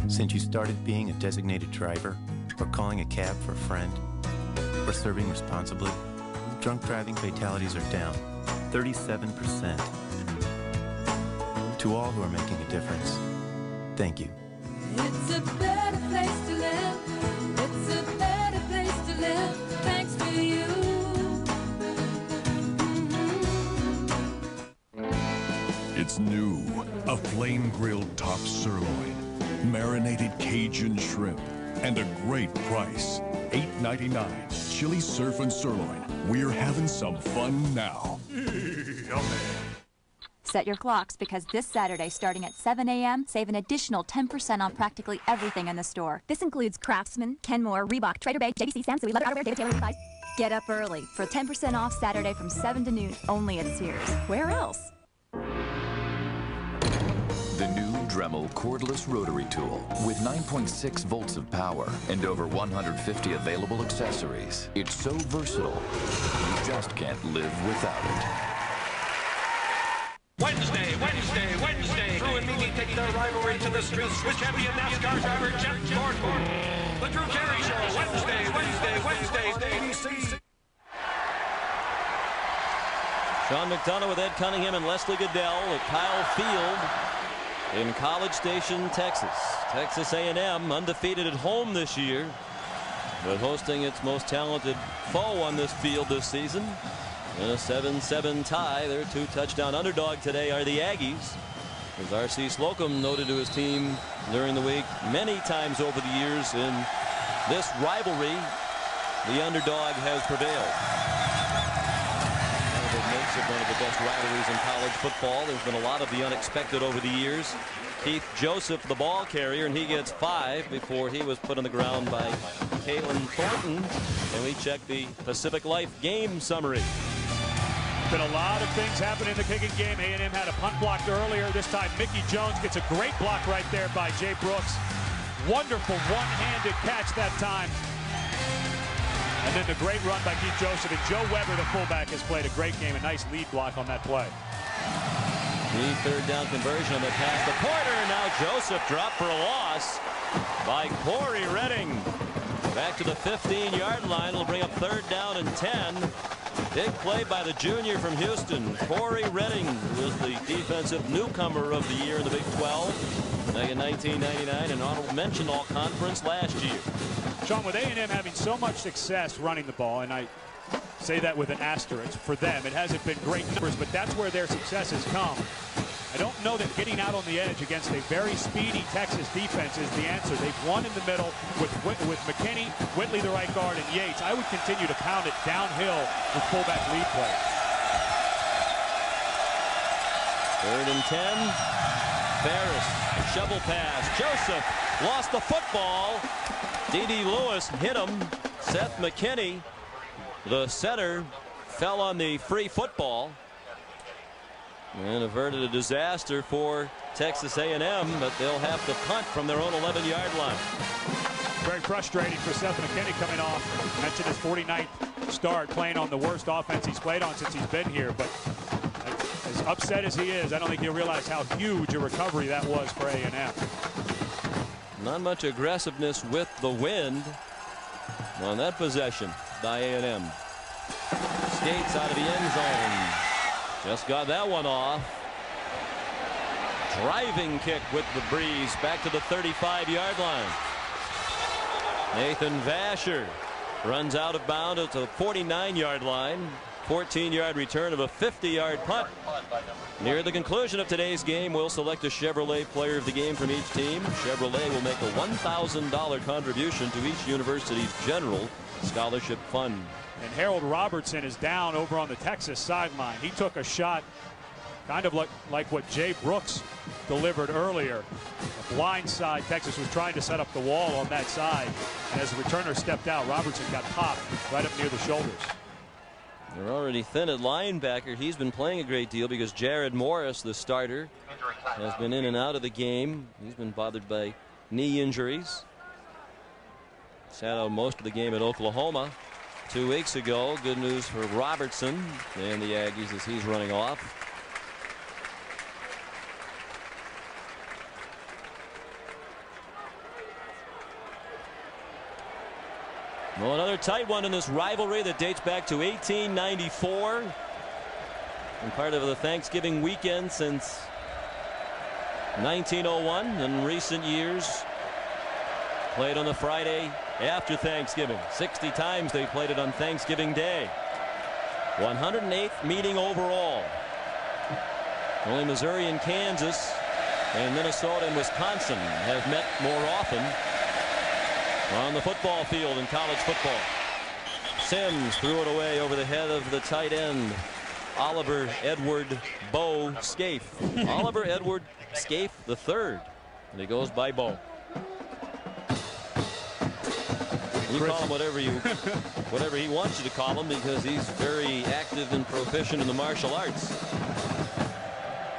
Since you started being a designated driver, or calling a cab for a friend, or serving responsibly, drunk driving fatalities are down 37%. To all who are making a difference, thank you. It's a better place to live. It's a better place to live. Thanks to you. It's new. A flame-grilled top sirloin. marinated Cajun shrimp, and a great price. $8.99. Chili surf and sirloin. We're having some fun now. Set your clocks because this Saturday, starting at 7 a.m., save an additional 10% on practically everything in the store. This includes Craftsman, Kenmore, Reebok, Trader Bay, JVC, Sansui, Leather Outerwear, David Taylor, Levi's. Get up early for 10% off Saturday from 7 to noon only at Sears. Where else? The new Dremel cordless rotary tool with 9.6 volts of power and over 150 available accessories. It's so versatile, you just can't live without it. Wednesday. Drew and Mimi take their rivalry to the streets with champion NASCAR driver Jeff Gordon. The Drew Carey Show, Wednesday, ABC. Sean McDonough with Ed Cunningham and Leslie Goodell at Kyle Field in College Station, Texas. Texas A&M undefeated at home this year, but hosting its most talented foe on this field this season. In a 7-7 tie, their 2-touchdown underdog today are the Aggies. As R.C. Slocum noted to his team during the week, many times over the years in this rivalry, the underdog has prevailed. That makes it one of the best rivalries in college football. There's been a lot of the unexpected over the years. Keith Joseph, the ball carrier, and he gets 5 before he was put on the ground by Kalen Thornton. And we check the Pacific Life game summary. Been a lot of things happening in the kicking game. A&M had a punt blocked earlier. This time Mickey Jones gets a great block right there by Jay Brooks. Wonderful one-handed catch that time. And then the great run by Keith Joseph. And Joe Weber, the fullback, has played a great game. A nice lead block on that play. The third down conversion on the pass to Porter. Now Joseph dropped for a loss by Corey Redding. Back to the 15-yard line. It'll bring up third down and 10. Big play by the junior from Houston, Corey Redding, who was the defensive newcomer of the year in the Big 12 back in 1999 and honorable mention all-conference last year. Sean, with A&M having so much success running the ball, and I say that with an asterisk for them, it hasn't been great numbers, but that's where their success has come. I don't know that getting out on the edge against a very speedy Texas defense is the answer. They've won in the middle with McKinney, Whitley, the right guard, and Yates. I would continue to pound it downhill with fullback lead play. Third and 10. Ferris, shovel pass. Joseph lost the football. D.D. Lewis hit him. Seth McKinney, the center, fell on the free football and averted a disaster for Texas A&M, but they'll have to punt from their own 11-yard line. Very frustrating for Seth McKinney coming off. Mentioned his 49th start, playing on the worst offense he's played on since he's been here, but as upset as he is, I don't think he'll realize how huge a recovery that was for A&M. Not much aggressiveness with the wind on that possession by A&M. Skates out of the end zone. Just got that one off. Driving kick with the breeze back to the 35-yard line. Nathan Vasher runs out of bounds at the 49-yard line. 14-yard return of a 50-yard punt. Near the conclusion of today's game, we'll select a Chevrolet player of the game from each team. Chevrolet will make a $1,000 contribution to each university's general scholarship fund. And Harold Robertson is down over on the Texas sideline. He took a shot kind of like what Jay Brooks delivered earlier. A blind side. Texas was trying to set up the wall on that side. And as the returner stepped out, Robertson got popped right up near the shoulders. They're already thin at linebacker. He's been playing a great deal because Jared Morris, the starter, has been in and out of the game. He's been bothered by knee injuries. Sat out most of the game at Oklahoma 2 weeks ago. Good news for Robertson and the Aggies as he's running off. Well, another tight one in this rivalry that dates back to 1894 and part of the Thanksgiving weekend since 1901. In recent years, played on the Friday after Thanksgiving. 60 times they played it on Thanksgiving Day. 108th meeting overall. Only Missouri and Kansas And Minnesota and Wisconsin have met more often on the football field in college football. Sims threw it away over the head of the tight end, Oliver Edward Bo Scaife. Oliver Edward Scaife III. And he goes by Bo. You call him whatever he wants you to call him, because he's very active and proficient in the martial arts.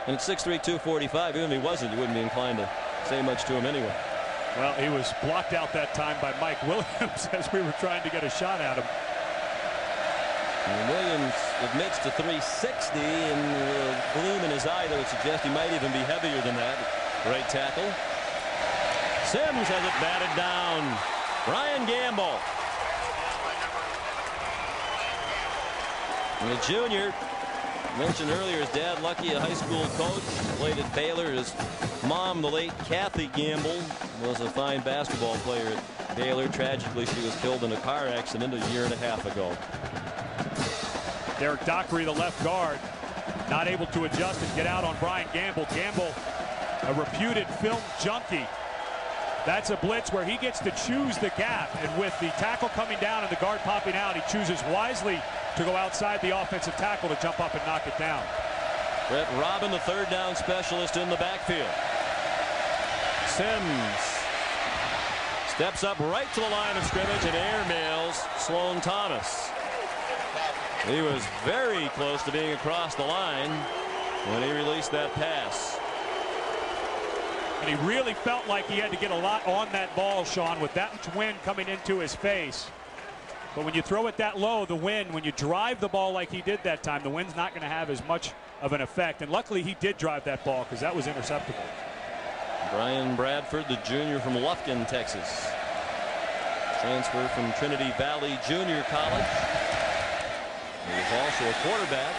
And at 6'3", 245, even if he wasn't, you wouldn't be inclined to say much to him anyway. Well, he was blocked out that time by Mike Williams as we were trying to get a shot at him. And Williams admits to 360, and the gleam in his eye that would suggest he might even be heavier than that. Right tackle. Sims has it batted down. Brian Gamble. And the junior, mentioned earlier, his dad Lucky, a high school coach, played at Baylor. His mom, the late Kathy Gamble, was a fine basketball player at Baylor. Tragically, she was killed in a car accident a year and a half ago. Derek Dockery, the left guard, not able to adjust and get out on Brian Gamble. Gamble, a reputed film junkie. That's a blitz where he gets to choose the gap, and with the tackle coming down and the guard popping out, he chooses wisely to go outside the offensive tackle to jump up and knock it down. Brett Robin, the third down specialist in the backfield. Sims steps up right to the line of scrimmage and airmails Sloan Thomas. He was very close to being across the line when he released that pass. And he really felt like he had to get a lot on that ball, Sean, with that much wind coming into his face. But when you throw it that low, the wind, when you drive the ball like he did that time, the wind's not going to have as much of an effect. And luckily he did drive that ball, because that was interceptable. Brian Bradford, the junior from Lufkin, Texas. Transfer from Trinity Valley Junior College. He was also a quarterback.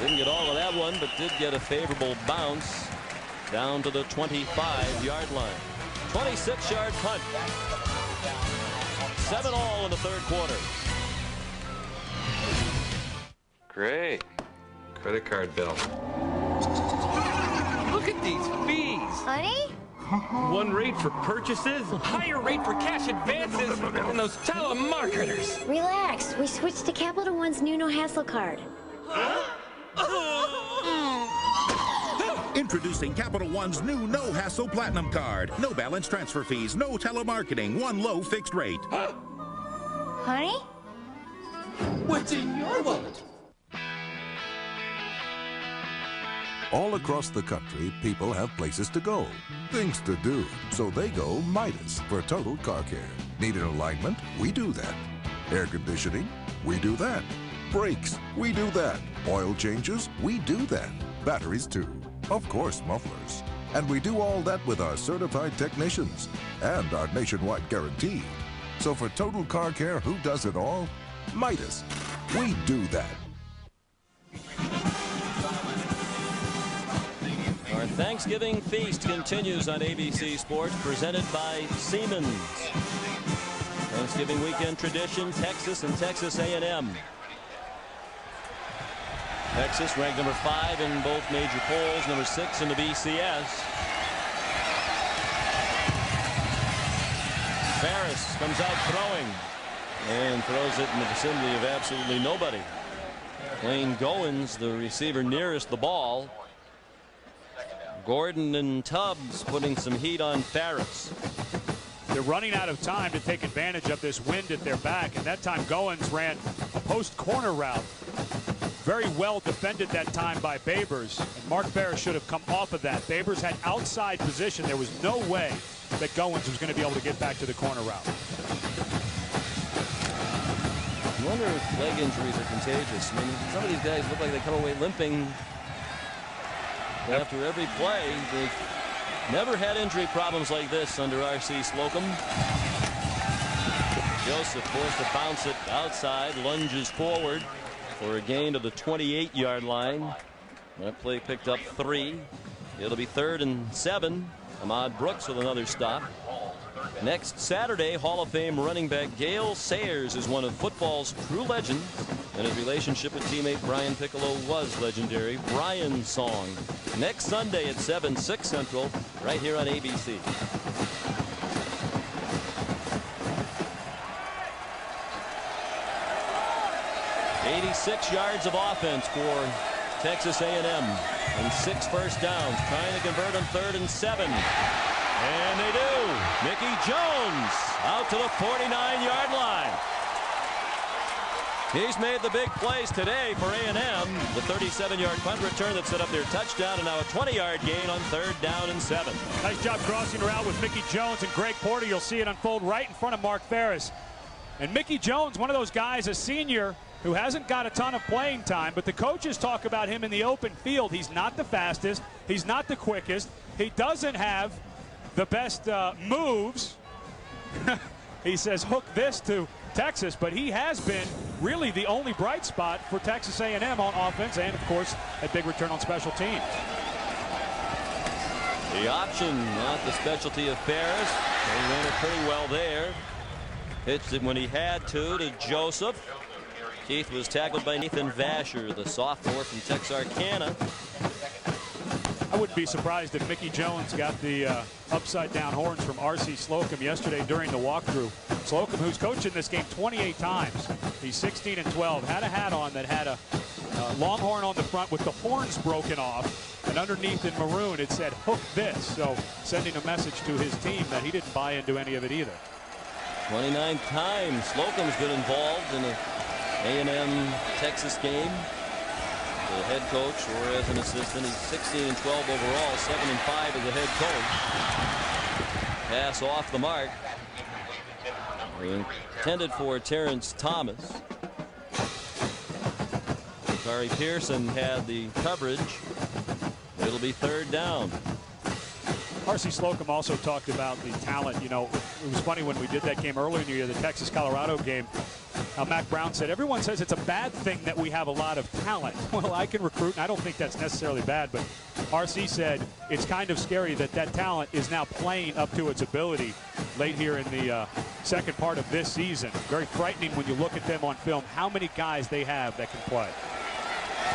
Didn't get all of that one, but did get a favorable bounce down to the 25-yard line. 26-yard punt. 7-all in the third quarter. Great. Credit card bill. Look at these fees. Honey? One rate for purchases, higher rate for cash advances, and those telemarketers. Relax. We switched to Capital One's new no-hassle card. Introducing Capital One's new no-hassle Platinum Card. No balance transfer fees, no telemarketing, one low fixed rate. Honey? What's in your wallet? All across the country, people have places to go, things to do, so they go Midas for total car care. Need an alignment? We do that. Air conditioning? We do that. Brakes? We do that. Oil changes? We do that. Batteries too. Of course, mufflers. And we do all that with our certified technicians and our nationwide guarantee. So for total car care, who does it all? Midas. We do that. Our Thanksgiving feast continues on ABC Sports, presented by Siemens. Thanksgiving weekend tradition, Texas and Texas A&M. Texas ranked number 5 in both major polls, number 6 in the BCS. Ferris comes out throwing and throws it in the vicinity of absolutely nobody. Lane Goins, the receiver nearest the ball. Gordon and Tubbs putting some heat on Ferris. They're running out of time to take advantage of this wind at their back, and that time Goins ran a post corner route. Very well defended that time by Babers, and Mark Ferris should have come off of that. Babers had outside position. There was no way that Goins was going to be able to get back to the corner route. I wonder if leg injuries are contagious. I mean, some of these guys look like they come away limping after every play. They've never had injury problems like this under R.C. Slocum. Joseph forced to bounce it outside, lunges forward for a gain to the 28-yard line. That play picked up 3. It'll be 3rd and 7. Ahmad Brooks with another stop. Next Saturday, Hall of Fame running back Gale Sayers is one of football's true legends, and his relationship with teammate Brian Piccolo was legendary. Brian's Song. Next Sunday at 7, 6 Central, right here on ABC. "86 yards of offense for Texas A&M and 6 first downs, trying to convert on 3rd and 7. And they do. Mickey Jones out to the 49-yard line. He's made the big plays today for A&M. The 37-yard punt return that set up their touchdown, and now a 20-yard gain on 3rd down and 7. Nice job crossing route with Mickey Jones and Greg Porter. You'll see it unfold right in front of Mark Ferris. And Mickey Jones, one of those guys, a senior, who hasn't got a ton of playing time, but the coaches talk about him in the open field. He's not the fastest. He's not the quickest. He doesn't have the best moves. He says hook this to Texas, but he has been really the only bright spot for Texas A&M on offense, and of course a big return on special teams. The option, not the specialty of Ferris. He ran it pretty well there. Pitched it when he had to Joseph. Keith was tackled by Nathan Vasher, the sophomore from Texarkana. I wouldn't be surprised if Mickey Jones got the upside-down horns from R.C. Slocum yesterday during the walkthrough. Slocum, who's coached in this game 28 times. He's 16-12. Had a hat on that had a longhorn on the front with the horns broken off. And underneath in maroon, it said, hook this. So sending a message to his team that he didn't buy into any of it either. 29 times Slocum's been involved in a A&M Texas game. The head coach or as an assistant. He's 16-12 overall, 7-5 as a head coach. Pass off the mark. Intended for Terrence Thomas. Kari Pearson had the coverage. It'll be 3rd down. R.C. Slocum also talked about the talent. You know, it was funny when we did that game earlier in the year, the Texas-Colorado game. Mac Brown said, everyone says it's a bad thing that we have a lot of talent. Well, I can recruit, and I don't think that's necessarily bad, but R.C. said it's kind of scary that that talent is now playing up to its ability late here in the second part of this season. Very frightening when you look at them on film, how many guys they have that can play.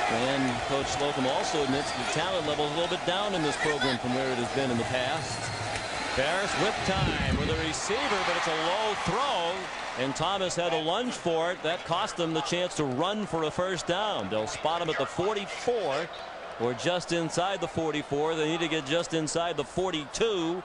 And Coach Slocum also admits the talent level is a little bit down in this program from where it has been in the past. Ferris with time with a receiver, but it's a low throw. And Thomas had a lunge for it. That cost them the chance to run for a first down. They'll spot him at the 44 or just inside the 44. They need to get just inside the 42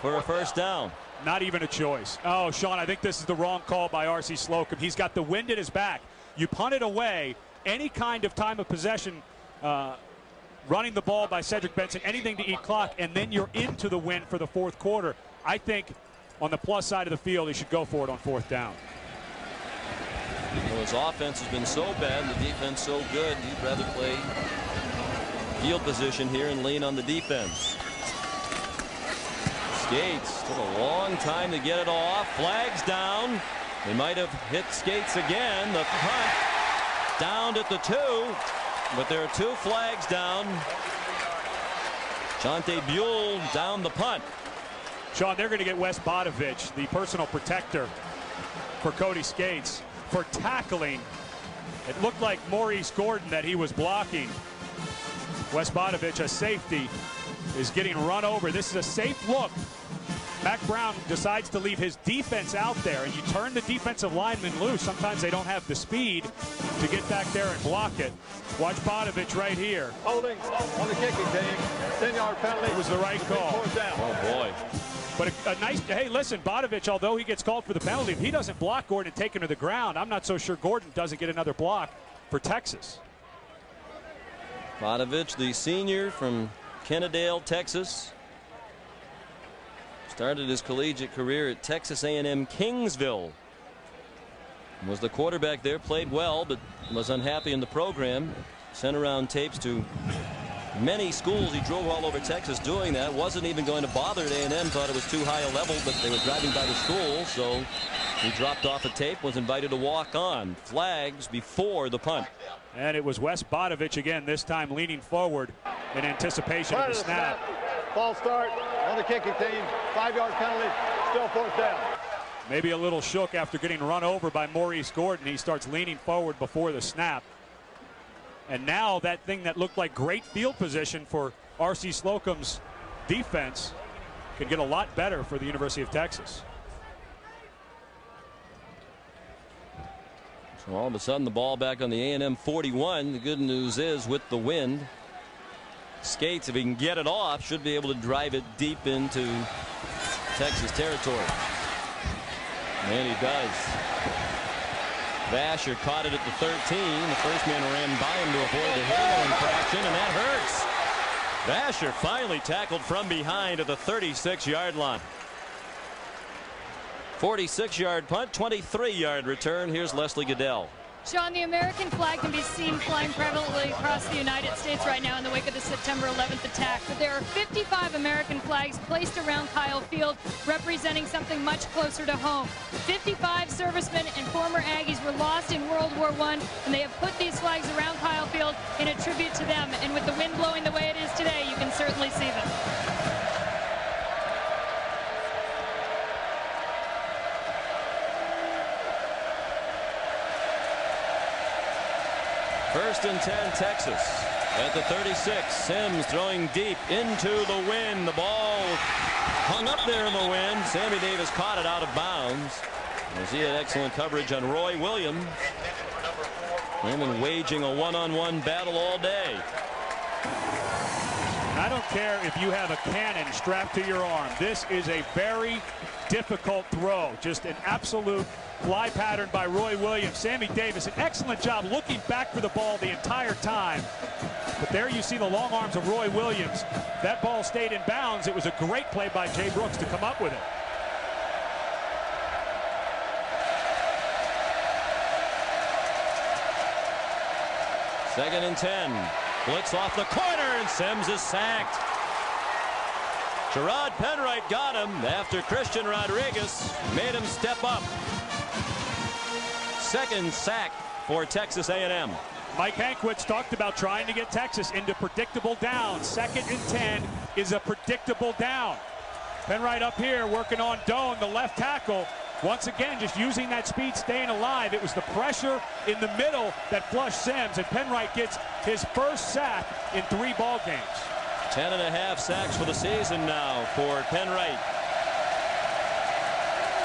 for a first down. Not even a choice. Oh, Sean, I think this is the wrong call by R.C. Slocum. He's got the wind at his back. You punt it away. Any kind of time of possession, running the ball by Cedric Benson, anything to eat clock, and then you're into the win for the fourth quarter. I think on the plus side of the field, he should go for it on 4th down. Well, his offense has been so bad, the defense so good, he'd rather play field position here and lean on the defense. Skates took a long time to get it off. Flags down. They might have hit Skates again. The punt downed at the 2, but there are 2 flags down. Jonte Buell down the punt. Sean, they're going to get Wes Bodovich, the personal protector for Cody Skates, for tackling. It looked like Maurice Gordon that he was blocking. Wes Bodovich, a safety, is getting run over. This is a safe look. Mac Brown decides to leave his defense out there, and you turn the defensive lineman loose. Sometimes they don't have the speed to get back there and block it. Watch Bodovich right here. Holding on the kicking team. 10-yard penalty. It was the right call. Oh, boy. But a nice, hey, listen, Bodovich, although he gets called for the penalty, if he doesn't block Gordon and take him to the ground, I'm not so sure Gordon doesn't get another block for Texas. Bodovich, the senior from Kennedale, Texas. Started his collegiate career at Texas A&M Kingsville. Was the quarterback there, played well, but was unhappy in the program. Sent around tapes to many schools. He drove all over Texas doing that. Wasn't even going to bother at A&M. Thought it was too high a level, but they were driving by the school, so he dropped off a tape, was invited to walk on. Flags before the punt. And it was Wes Bodovich again, this time leaning forward in anticipation of the snap. False start on the kicking team. 5-yard penalty. Still fourth down. Maybe a little shook after getting run over by Maurice Gordon. He starts leaning forward before the snap. And now that thing that looked like great field position for R.C. Slocum's defense can get a lot better for the University of Texas. So all of a sudden the ball back on the A&M 41. The good news is with the wind, Skates, if he can get it off, should be able to drive it deep into Texas territory. And he does. Vasher caught it at the 13. The first man ran by him to avoid the Halo infraction, and that hurts. Vasher finally tackled from behind at the 36-yard line. 46-yard punt, 23-yard return. Here's Leslie Goodell. Sean, the American flag can be seen flying prevalently across the United States right now in the wake of the September 11th attack. But there are 55 American flags placed around Kyle Field, representing something much closer to home. 55 servicemen and former Aggies were lost in World War I, and they have put these flags around Kyle Field in a tribute to them. And with the wind blowing the way it is today, you can certainly see them. First and 10, Texas at the 36. Sims throwing deep into the wind. The ball hung up there in the wind. Sammy Davis caught it out of bounds as he had excellent coverage on Roy Williams. They've been waging a one-on-one battle all day. I don't care if you have a cannon strapped to your arm. This is a very difficult throw. Just an absolute fly pattern by Roy Williams. Sammy Davis, an excellent job looking back for the ball the entire time. But there you see the long arms of Roy Williams. That ball stayed in bounds. It was a great play by Jay Brooks to come up with it. Second and 10. Blitz off the corner, and Sims is sacked. Gerard Penwright got him after Christian Rodriguez made him step up. Second sack for Texas A&M. Mike Hankwitz talked about trying to get Texas into predictable downs. Second and 10 is a predictable down. Penwright up here working on Doan, the left tackle. Once again, just using that speed, staying alive. It was the pressure in the middle that flushed Sims, and Penwright gets his first sack in 3 ball games. 10.5 sacks for the season now for Penwright.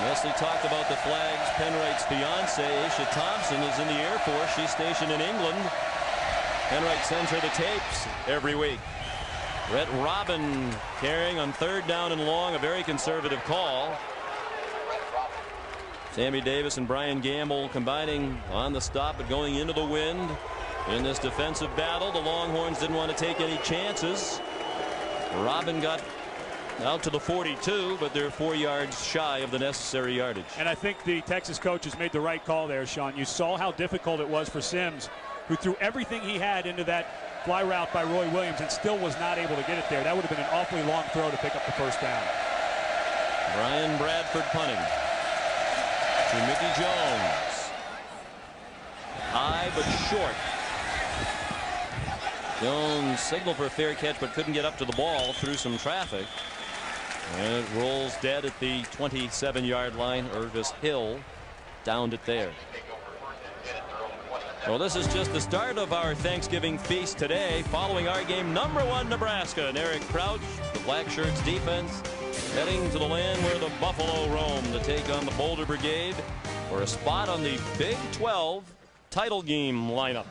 Leslie talked about the flags. Penwright's fiance, Aisha Thompson, is in the Air Force. She's stationed in England. Penwright sends her the tapes every week. Brett Robin carrying on 3rd down and long, a very conservative call. Sammy Davis and Brian Gamble combining on the stop but going into the wind in this defensive battle. The Longhorns didn't want to take any chances. Robin got out to the 42, but they're 4 yards shy of the necessary yardage. And I think the Texas coaches made the right call there, Sean. You saw how difficult it was for Sims, who threw everything he had into that fly route by Roy Williams and still was not able to get it there. That would have been an awfully long throw to pick up the first down. Brian Bradford punting to Mickey Jones. High but short. Jones signaled for a fair catch but couldn't get up to the ball through some traffic. And it rolls dead at the 27-yard line. Irvis Hill downed it there. Well, this is just the start of our Thanksgiving feast today. Following our game, #1 Nebraska and Eric Crouch, the Black Shirts defense, heading to the land where the Buffalo roam to take on the Boulder Brigade for a spot on the Big 12 title game lineup.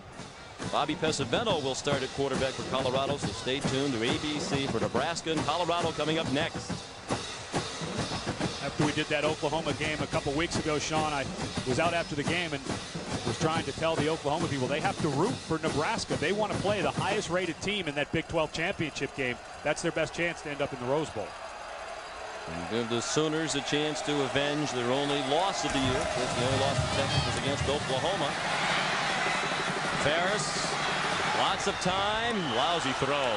Bobby Pesavento will start at quarterback for Colorado, so stay tuned to ABC for Nebraska and Colorado coming up next. After we did that Oklahoma game a couple weeks ago, Sean, I was out after the game and was trying to tell the Oklahoma people they have to root for Nebraska. They want to play the highest rated team in that Big 12 championship game. That's their best chance to end up in the Rose Bowl. And give the Sooners a chance to avenge their only loss of the year. The only loss to Texas was against Oklahoma. Ferris, lots of time, lousy throw.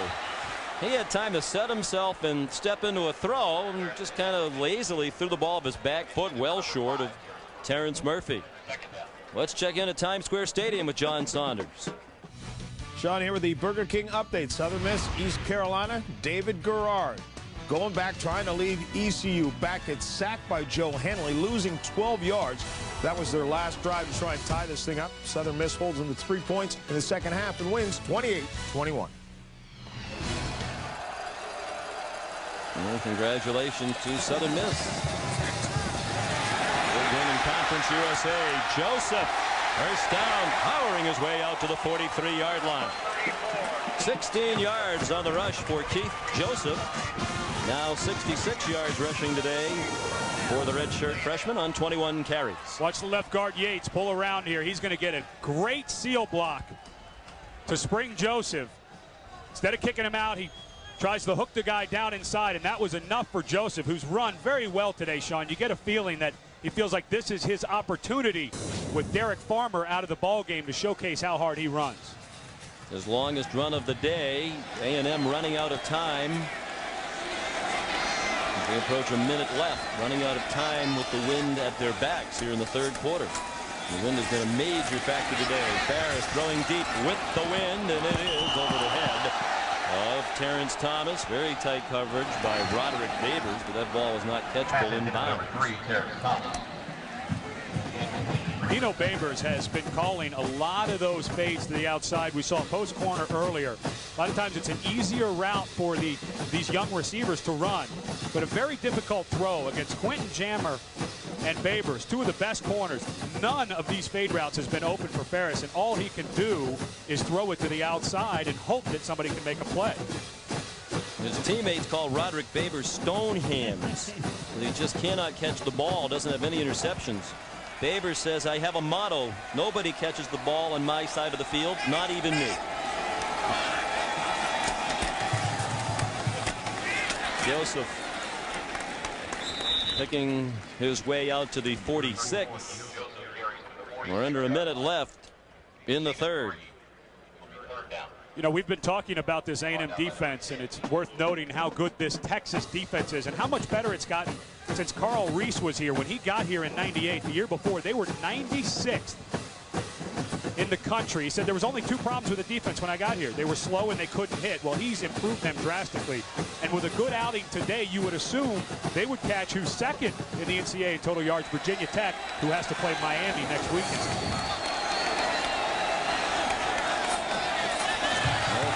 He had time to set himself and step into a throw and just kind of lazily threw the ball of his back foot well short of Terrence Murphy. Let's check in at Times Square Stadium with John Saunders. Sean here with the Burger King update. Southern Miss, East Carolina, David Garrard. going back, trying to leave ECU back. It's sacked by Joe Henley, losing 12 yards. That was their last drive to try and tie this thing up. Southern Miss holds them to 3 points in the second half and wins 28-21. Well, congratulations to Southern Miss. Big win in Conference USA. Joseph, first down, powering his way out to the 43-yard line. 16 yards on the rush for Keith Joseph. Now 66 yards rushing today for the redshirt freshman on 21 carries. Watch the left guard Yates pull around here. He's going to get a great seal block to spring Joseph. Instead of kicking him out, he tries to hook the guy down inside, and that was enough for Joseph, who's run very well today, Sean. You get a feeling that he feels like this is his opportunity with Derek Farmer out of the ball game to showcase how hard he runs. His longest run of the day. A&M running out of time. They approach a minute left, running out of time with the wind at their backs here in the third quarter. The wind has been a major factor today. Ferris throwing deep with the wind, and it is over the head of Terrence Thomas. Very tight coverage by Roderick Babers, but that ball was not catchable in bounds. Dino Babers has been calling a lot of those fades to the outside. We saw post corner earlier. A lot of times it's an easier route for these young receivers to run, but a very difficult throw against Quentin Jammer and Babers, two of the best corners. None of these fade routes has been open for Ferris, and all he can do is throw it to the outside and hope that somebody can make a play. His teammates call Roderick Babers stone hands. He just cannot catch the ball, doesn't have any interceptions. Babers says, I have a motto. Nobody catches the ball on my side of the field, not even me. Joseph picking his way out to the 46. We're under a minute left in the third. You know, we've been talking about this A&M defense, and it's worth noting how good this Texas defense is and how much better it's gotten since Carl Reese was here. When he got here in '98, the year before, they were 96th in the country. He said there was only two problems with the defense when I got here. They were slow and they couldn't hit. Well, he's improved them drastically. And with a good outing today, you would assume they would catch who's second in the NCAA in total yards, Virginia Tech, who has to play Miami next weekend.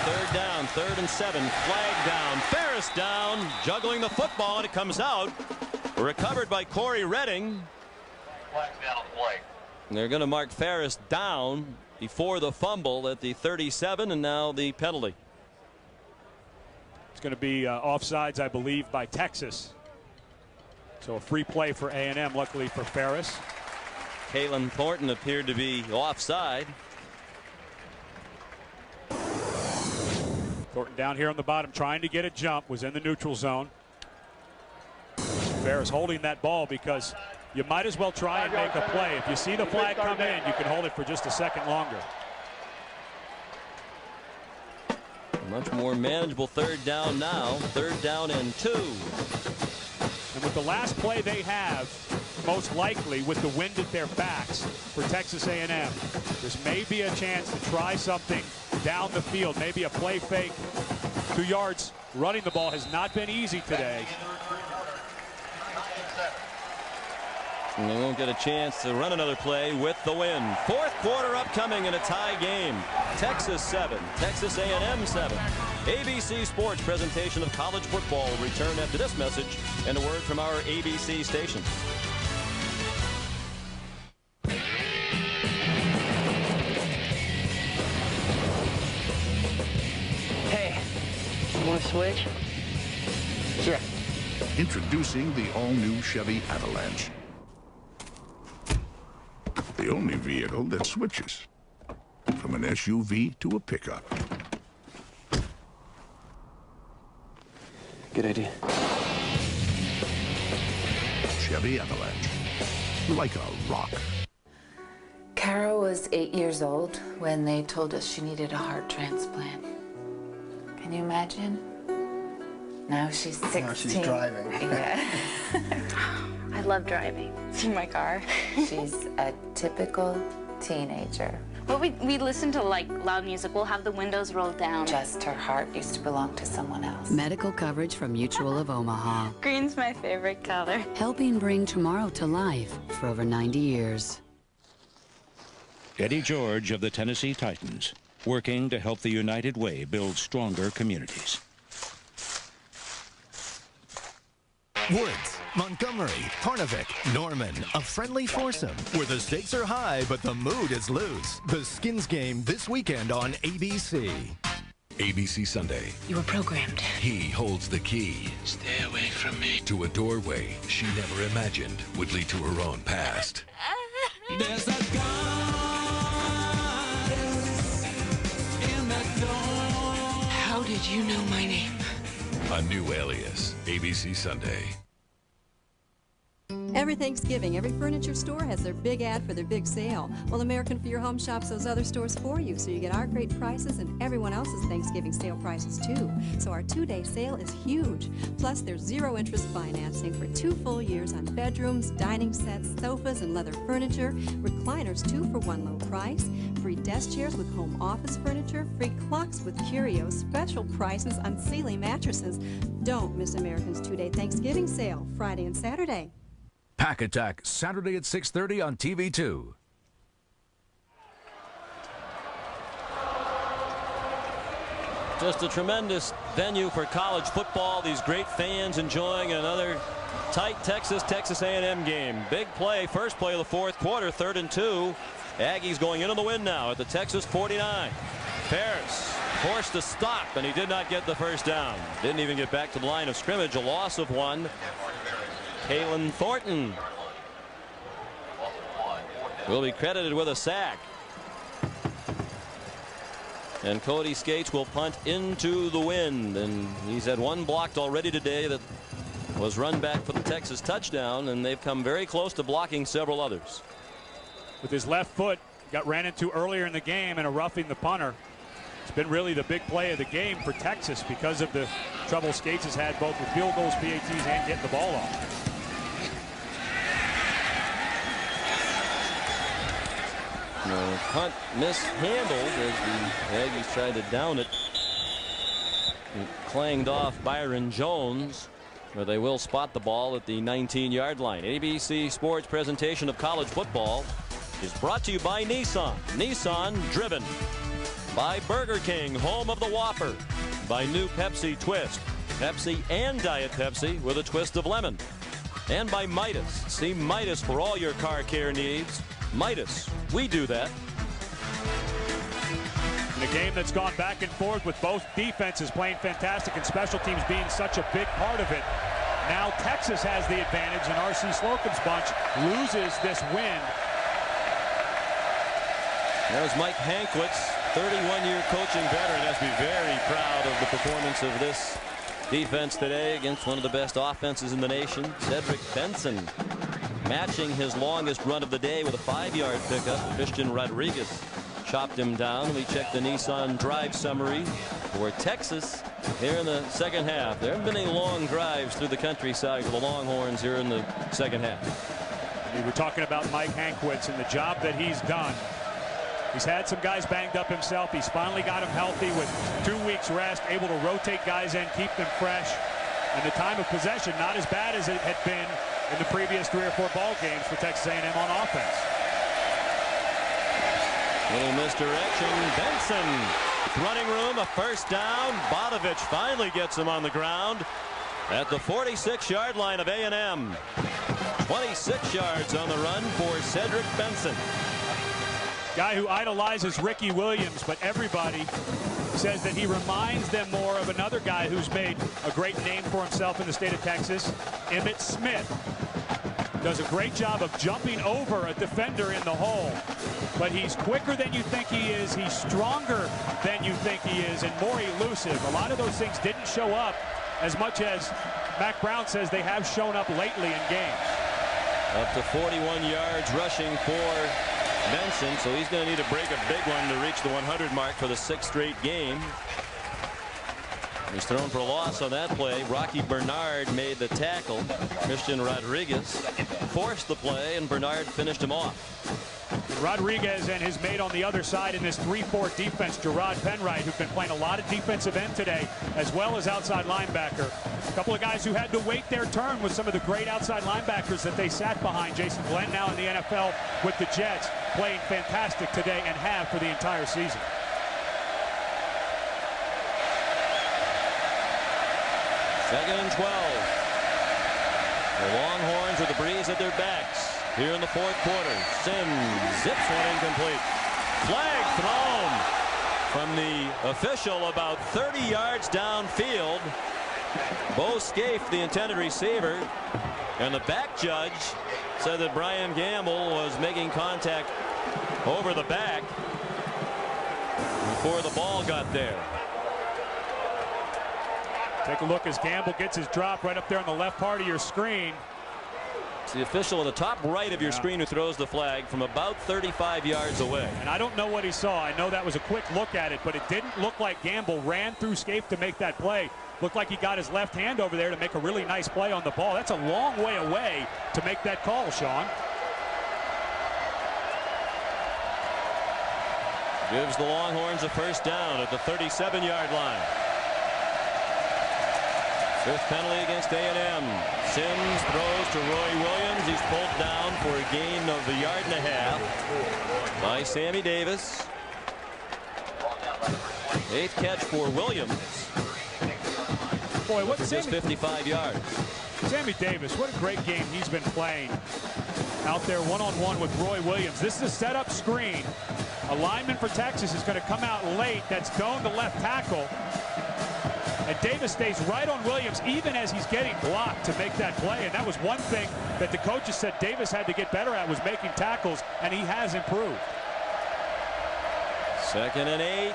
Third down, 3rd and 7, flag down, Ferris down, juggling the football, and it comes out. Recovered by Corey Redding. Flags down on the play. And they're going to mark Ferris down before the fumble at the 37, and now the penalty. It's going to be offsides, I believe, by Texas. So a free play for A&M, luckily for Ferris. Kalen Thornton appeared to be offside. Thornton down here on the bottom trying to get a jump, was in the neutral zone. Ferris holding that ball because you might as well try and make a play. If you see the flag come in, you can hold it for just a second longer. A much more manageable third down now. 3rd down and 2. And with the last play they have, most likely with the wind at their backs for Texas A&M, there's maybe a chance to try something down the field, maybe a play fake. 2 yards running the ball has not been easy today. And they won't get a chance to run another play with the win. 4th quarter upcoming in a tie game. Texas 7, Texas A&M 7. ABC Sports presentation of college football will return after this message and a word from our ABC stations. Hey, you want to switch? Sure. Introducing the all-new Chevy Avalanche. The only vehicle that switches from an SUV to a pickup. Good idea. Chevy Avalanche. Like a rock. Kara was 8 years old when they told us she needed a heart transplant. Can you imagine? Now she's 16. Now she's driving. Yeah. I love driving. See my car? She's a typical teenager. But we listen to like loud music. We'll have the windows rolled down. Just her heart used to belong to someone else. Medical coverage from Mutual of Omaha. Green's my favorite color. Helping bring tomorrow to life for over 90 years. Eddie George of the Tennessee Titans, working to help the United Way build stronger communities. Woods, Montgomery, Parnevik, Norman, a friendly foursome where the stakes are high but the mood is loose. The Skins game this weekend on ABC. ABC Sunday. You were programmed. He holds the key. Stay away from me. To a doorway she never imagined would lead to her own past. There's a goddess in the door. How did you know my name? A new alias. ABC Sunday. Every Thanksgiving, every furniture store has their big ad for their big sale. Well, American For Your Home shops those other stores for you, so you get our great prices and everyone else's Thanksgiving sale prices too. So our 2-day sale is huge. Plus, there's 0 interest financing for 2 full years on bedrooms, dining sets, sofas, and leather furniture. Recliners, 2 for 1 low price. Free desk chairs with home office furniture. Free clocks with curios. Special prices on Sealy mattresses. Don't miss American's 2-day Thanksgiving sale, Friday and Saturday. Pack Attack, Saturday at 6:30 on TV2. Just a tremendous venue for college football. These great fans enjoying another tight Texas A&M game. Big play, first play of the fourth quarter, 3rd and 2. Aggies going into the win now at the Texas 49. Paris forced to stop, and he did not get the first down. Didn't even get back to the line of scrimmage. A loss of 1. Kalen Thornton will be credited with a sack. And Cody Skates will punt into the wind. And he's had 1 blocked already today that was run back for the Texas touchdown. And they've come very close to blocking several others. With his left foot, got ran into earlier in the game and a roughing the punter. It's been really the big play of the game for Texas because of the trouble Skates has had both with field goals, PATs, and getting the ball off. The punt mishandled as the Aggies tried to down it. It clanged off Byron Jones, where they will spot the ball at the 19-yard line. ABC Sports presentation of college football is brought to you by Nissan. Nissan driven. By Burger King, home of the Whopper. By new Pepsi Twist. Pepsi and Diet Pepsi with a twist of lemon. And by Midas. See Midas for all your car care needs. Midas, we do that. In a game that's gone back and forth with both defenses playing fantastic and special teams being such a big part of it. Now Texas has the advantage and R.C. Slocum's bunch loses this win. There's Mike Hankwitz, 31-year coaching veteran, has to be very proud of the performance of this defense today against one of the best offenses in the nation. Cedric Benson matching his longest run of the day with a 5-yard pickup. Christian Rodriguez chopped him down. We check the Nissan drive summary for Texas here in the second half. There haven't been any long drives through the countryside for the Longhorns here in the second half. We were talking about Mike Hankwitz and the job that he's done. He's had some guys banged up himself. He's finally got them healthy with 2 weeks rest, able to rotate guys in, keep them fresh. And the time of possession not as bad as it had been in the previous 3 or 4 ball games for Texas A&M on offense. Little misdirection. Benson, running room, a first down. Bodovich finally gets him on the ground at the 46-yard line of A&M. 26 yards on the run for Cedric Benson. Guy who idolizes Ricky Williams, but everybody says that he reminds them more of another guy who's made a great name for himself in the state of Texas, Emmitt Smith. Does a great job of jumping over a defender in the hole. But he's quicker than you think he is. He's stronger than you think he is and more elusive. A lot of those things didn't show up as much as Mack Brown says they have shown up lately in games. Up to 41 yards rushing for Benson, so he's going to need to break a big one to reach the 100 mark for the 6th straight game. He's thrown for a loss on that play. Rocky Bernard made the tackle. Christian Rodriguez forced the play, and Bernard finished him off. Rodriguez and his mate on the other side in this 3-4 defense, Gerard Penwright, who've been playing a lot of defensive end today, as well as outside linebacker. A couple of guys who had to wait their turn with some of the great outside linebackers that they sat behind. Jason Glenn now in the NFL with the Jets, playing fantastic today and have for the entire season. Second and 12. The Longhorns with the breeze at their backs. Here in the fourth quarter, Sims zips one incomplete. Flag thrown from the official about 30 yards downfield. Bo Scaife, the intended receiver, and the back judge said that Brian Gamble was making contact over the back before the ball got there. Take a look as Gamble gets his drop right up there on the left part of your screen. It's the official in the top right of your screen who throws the flag from about 35 yards away. And I don't know what he saw. I know that was a quick look at it, but it didn't look like Gamble ran through Scaife to make that play. Looked like he got his left hand over there to make a really nice play on the ball. That's a long way away to make that call, Sean. Gives the Longhorns a first down at the 37-yard line. Fifth penalty against A&M. Sims throws to Roy Williams. He's pulled down for a gain of a yard and a half by Sammy Davis. Eighth catch for Williams. Boy, what Sammy, 55 yards. Sammy Davis, what a great game he's been playing out there one-on-one with Roy Williams. This is a setup screen. A lineman for Texas is going to come out late. That's Doan, the left tackle. And Davis stays right on Williams even as he's getting blocked to make that play. And that was one thing that the coaches said Davis had to get better at, was making tackles, and he has improved. Second and 8.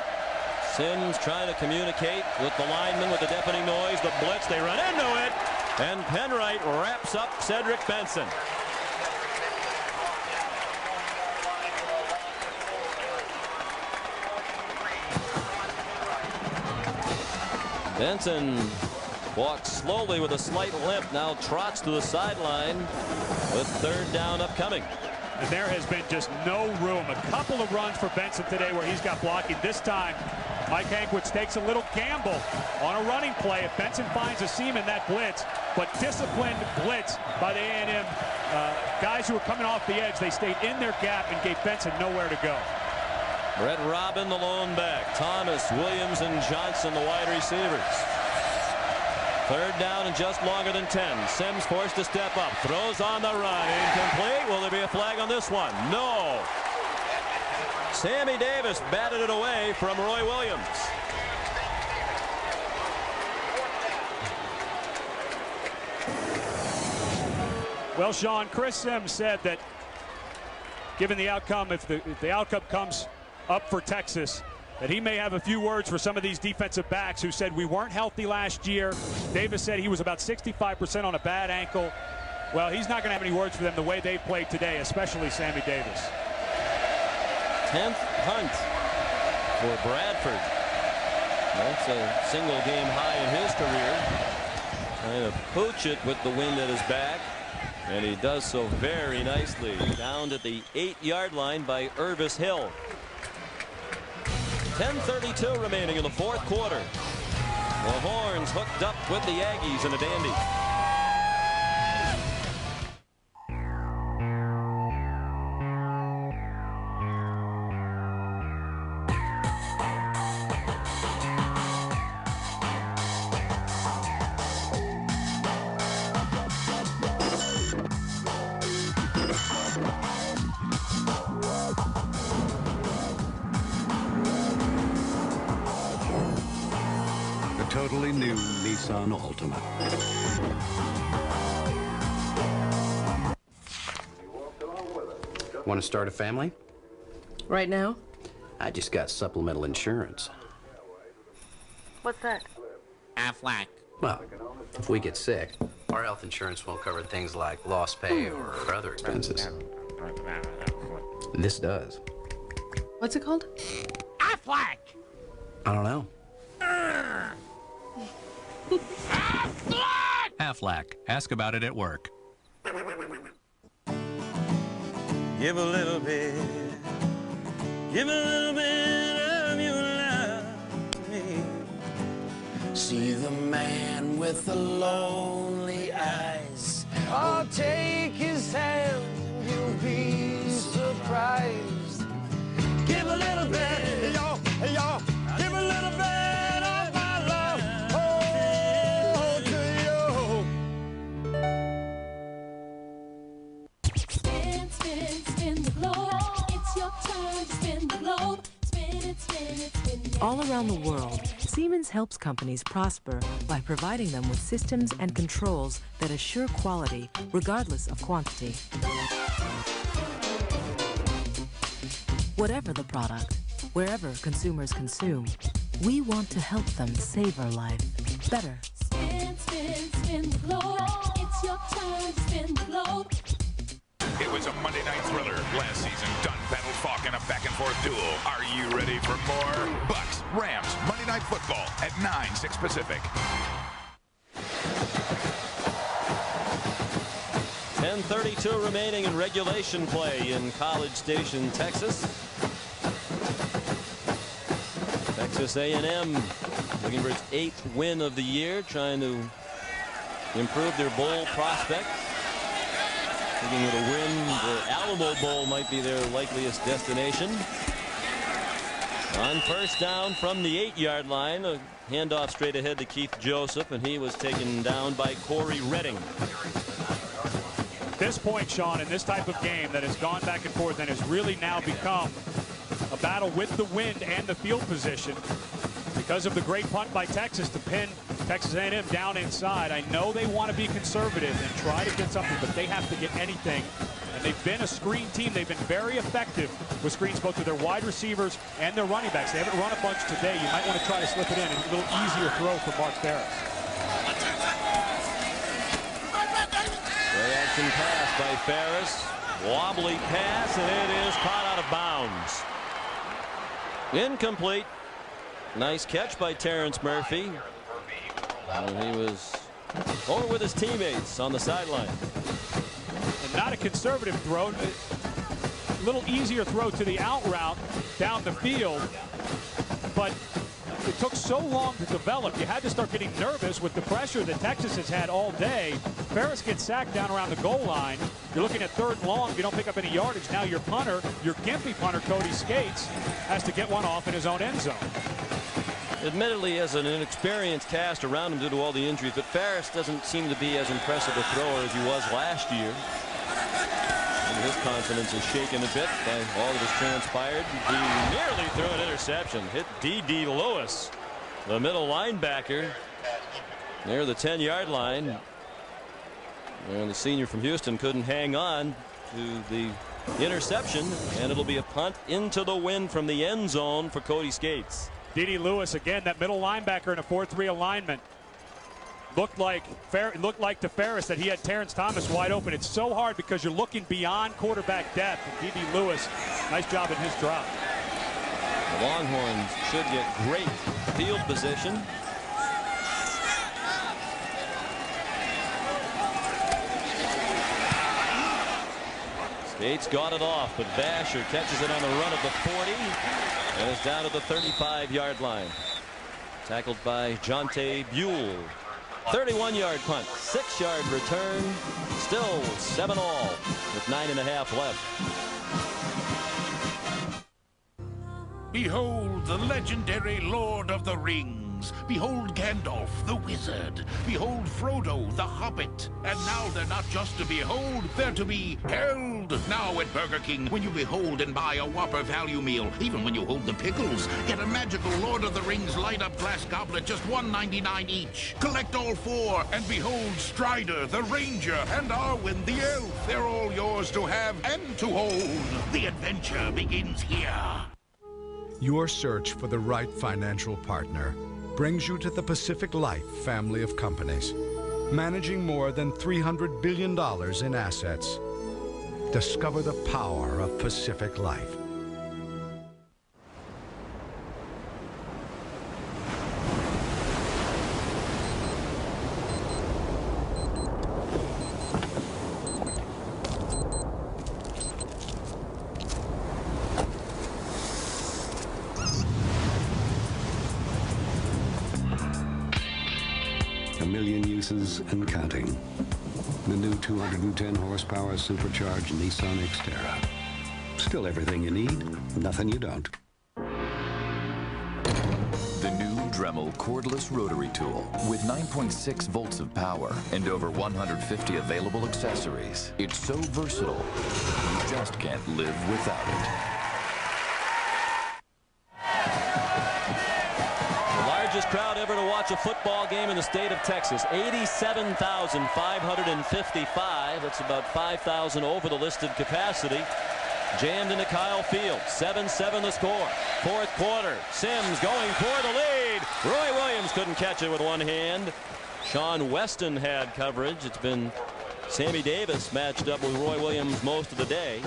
Sims trying to communicate with the lineman with the deafening noise. The blitz, they run into it. And Penwright wraps up Cedric Benson. Benson walks slowly with a slight limp, now trots to the sideline with third down upcoming. And there has been just no room. A couple of runs for Benson today where he's got blocking. This time, Mike Hankwitz takes a little gamble on a running play. If Benson finds a seam in that blitz, but disciplined blitz by the A&M guys who were coming off the edge, they stayed in their gap and gave Benson nowhere to go. Brett Robin, the lone back. Thomas, Williams, and Johnson, the wide receivers. Third down and just longer than 10. Sims forced to step up. Throws on the run. Incomplete. Will there be a flag on this one? No. Sammy Davis batted it away from Roy Williams. Well, Sean, Chris Sims said that given the outcome, if the outcome comes up for Texas, that he may have a few words for some of these defensive backs who said we weren't healthy last year. Davis said he was about 65% on a bad ankle. Well, he's not going to have any words for them the way they played today, especially Sammy Davis. 10th punt for Bradford. That's a single game high in his career. Trying to pooch it with the wind at his back. And he does so very nicely. Down at the 8-yard line by Irvis Hill. 10:32 remaining in the fourth quarter. The Horns hooked up with the Aggies in a dandy. Totally new Nissan Altima. Want to start a family? Right now? I just got supplemental insurance. What's that? Aflac. Well, if we get sick, our health insurance won't cover things like lost pay or other expenses. This does. What's it called? Aflac! I don't know. Aflac. Ask about it at work. Give a little bit. Give a little bit of your love to me. See the man with the lonely eyes. I'll take his hand, you'll be surprised. Give a little bit, hey y'all, hey y'all. Give a little bit of my love, oh, to you. Spin, spin, spin the globe. It's your turn to spin the globe. Spin it, spin it, spin it. All around the world, Siemens helps companies prosper by providing them with systems and controls that assure quality regardless of quantity. Whatever the product, wherever consumers consume, we want to help them savor life better. Spin, spin, spin the globe. It's your turn to spin the globe. It was a Monday night thriller last season. Dunn battled Falk in a back-and-forth duel. Are you ready for more? Bucks, Rams, Monday Night Football at 9, 6 Pacific. 10:32 remaining in regulation play in College Station, Texas. Texas A&M looking for its 8th win of the year, trying to improve their bowl prospects. Thinking with a win, the Alamo Bowl might be their likeliest destination. On first down from the 8-yard line, a handoff straight ahead to Keith Joseph, and he was taken down by Corey Redding. At this point, Sean, in this type of game that has gone back and forth and has really now become a battle with the wind and the field position because of the great punt by Texas to pin Texas A&M down inside. I know they want to be conservative and try to get something, but they have to get anything. And they've been a screen team. They've been very effective with screens both to their wide receivers and their running backs. They haven't run a bunch today. You might want to try to slip it in. It's a little easier throw for Mark Ferris. Play action pass by Ferris. Wobbly pass, and it is caught out of bounds. Incomplete. Nice catch by Terrence Murphy. And he was over with his teammates on the sideline. And not a conservative throw. A little easier throw to the out route down the field. But it took so long to develop. You had to start getting nervous with the pressure that Texas has had all day. Ferris gets sacked down around the goal line. You're looking at 3rd and long. If you don't pick up any yardage, now your punter, your gimpy punter, Cody Skates, has to get one off in his own end zone. Admittedly, as an inexperienced cast around him due to all the injuries, but Ferris doesn't seem to be as impressive a thrower as he was last year. And his confidence is shaken a bit by all that has transpired. He nearly threw an interception. Hit D.D. Lewis, the middle linebacker, near the 10-yard line. And the senior from Houston couldn't hang on to the interception, and it'll be a punt into the wind from the end zone for Cody Skates. D.D. Lewis, again, that middle linebacker in a 4-3 alignment. Looked like to Ferris that he had Terrence Thomas wide open. It's so hard because you're looking beyond quarterback depth. And D.D. Lewis, nice job in his drop. The Longhorns should get great field position. Skates got it off, but Basher catches it on the run of the 40 and is down to the 35-yard line. Tackled by Jonte Buell. 31-yard punt, 6-yard return, still 7-all with 9.5 left. Behold the legendary Lord of the Rings. Behold Gandalf the Wizard. Behold Frodo the Hobbit. And now they're not just to behold, they're to be held. Now at Burger King, when you behold and buy a Whopper value meal, even when you hold the pickles, get a magical Lord of the Rings light-up glass goblet, just $1.99 each. Collect all 4 and behold Strider the Ranger and Arwen the Elf. They're all yours to have and to hold. The adventure begins here. Your search for the right financial partner brings you to the Pacific Life family of companies, managing more than $300 billion in assets. Discover the power of Pacific Life. expenses and counting. The new 210 horsepower supercharged Nissan Xterra. Still everything you need, nothing you don't. The new Dremel cordless rotary tool with 9.6 volts of power and over 150 available accessories. It's so versatile, you just can't live without it. The largest crowd ever to watch a football game in the state of Texas, 87,555. That's about 5,000 over the listed capacity. Jammed into Kyle Field. 7-7 the score. Fourth quarter. Sims going for the lead. Roy Williams couldn't catch it with one hand. Sean Weston had coverage. It's been Sammy Davis matched up with Roy Williams most of the day.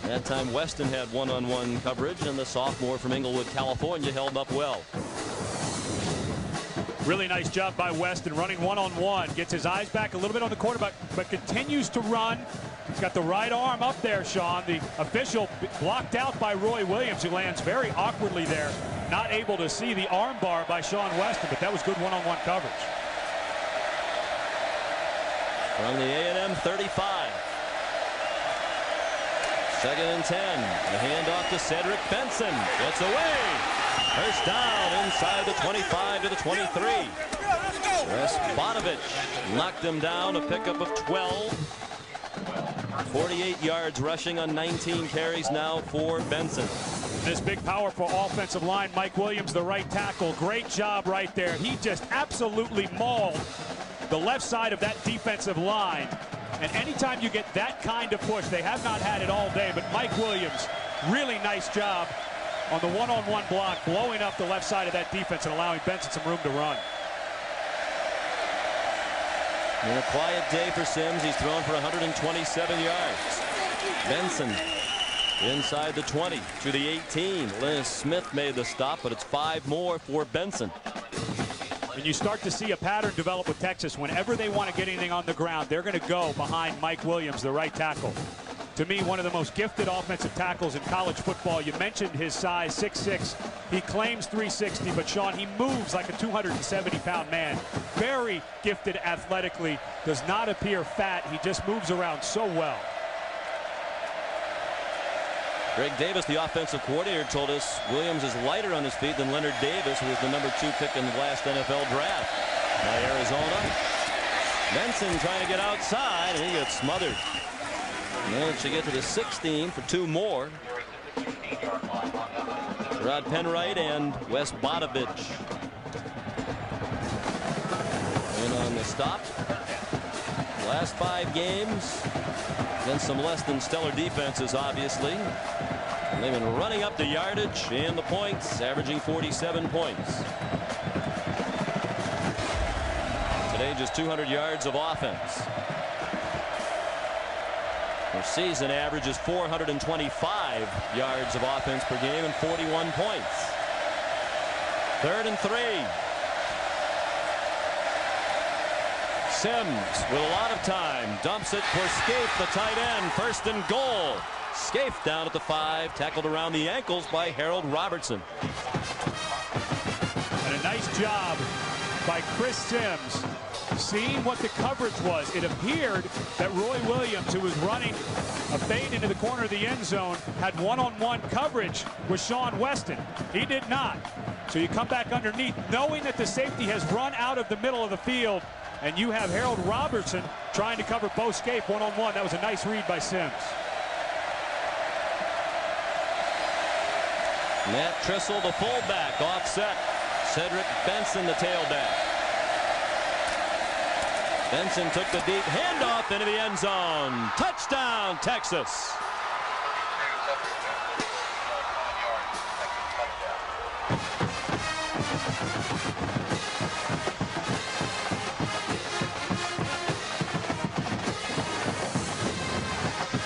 That time Weston had one-on-one coverage, and the sophomore from Inglewood, California held up well. Really nice job by Weston running one-on-one. Gets his eyes back a little bit on the quarterback, but continues to run. He's got the right arm up there, Sean. The official blocked out by Roy Williams, who lands very awkwardly there. Not able to see the arm bar by Sean Weston, but that was good one-on-one coverage. From the A&M 35. 2nd and 10. The handoff to Cedric Benson. Gets away. First down inside the 25 to the 23. Wes Bodovich knocked him down, a pickup of 12. 48 yards rushing on 19 carries now for Benson. This big, powerful offensive line, Mike Williams, the right tackle. Great job right there. He just absolutely mauled the left side of that defensive line. And anytime you get that kind of push, they have not had it all day, but Mike Williams, really nice job on the one-on-one block, blowing up the left side of that defense and allowing Benson some room to run. In a quiet day for Sims, he's thrown for 127 yards. Benson inside the 20 to the 18. Liz Smith made the stop, but it's 5 more for Benson. And you start to see a pattern develop with Texas. Whenever they want to get anything on the ground, they're going to go behind Mike Williams, the right tackle. To me, one of the most gifted offensive tackles in college football. You mentioned his size, 6'6". He claims 360, but Sean, he moves like a 270-pound man. Very gifted athletically, does not appear fat. He just moves around so well. Greg Davis, the offensive coordinator, told us Williams is lighter on his feet than Leonard Davis, who was the number 2 pick in the last NFL draft by Arizona. Benson trying to get outside, and he gets smothered. Managed to get to the 16 for 2 more. Rod Penwright and Wes Bodovich in on the stop. Last 5 games against some less than stellar defenses, obviously. And they've been running up the yardage and the points, averaging 47 points. Today, just 200 yards of offense. Their season average is 425 yards of offense per game and 41 points. 3rd and 3. Sims with a lot of time dumps it for Scaife, the tight end. 1st and goal. Scaife down at the 5, tackled around the ankles by Harold Robertson. And a nice job by Chris Sims, seeing what the coverage was. It appeared that Roy Williams, who was running a fade into the corner of the end zone, had one-on-one coverage with Sean Weston. He did not. So you come back underneath, knowing that the safety has run out of the middle of the field, and you have Harold Robertson trying to cover Bo Scaife one-on-one. That was a nice read by Sims. Matt Trissel, the fullback, offset. Cedric Benson, the tailback. Benson took the deep handoff into the end zone. Touchdown, Texas.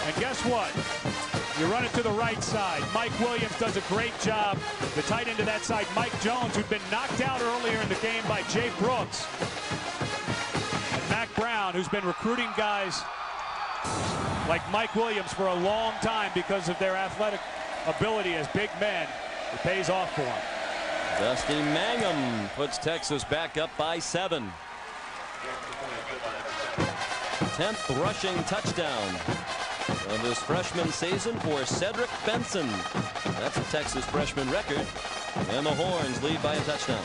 And guess what? You run it to the right side. Mike Williams does a great job. The tight end to that side, Mike Jones, who'd been knocked out earlier in the game by Jay Brooks. And Mac Brown, who's been recruiting guys like Mike Williams for a long time because of their athletic ability as big men. It pays off for him. Dusty Mangum puts Texas back up by 7. 10th rushing touchdown of his freshman season for Cedric Benson. That's a Texas freshman record. And the Horns lead by a touchdown.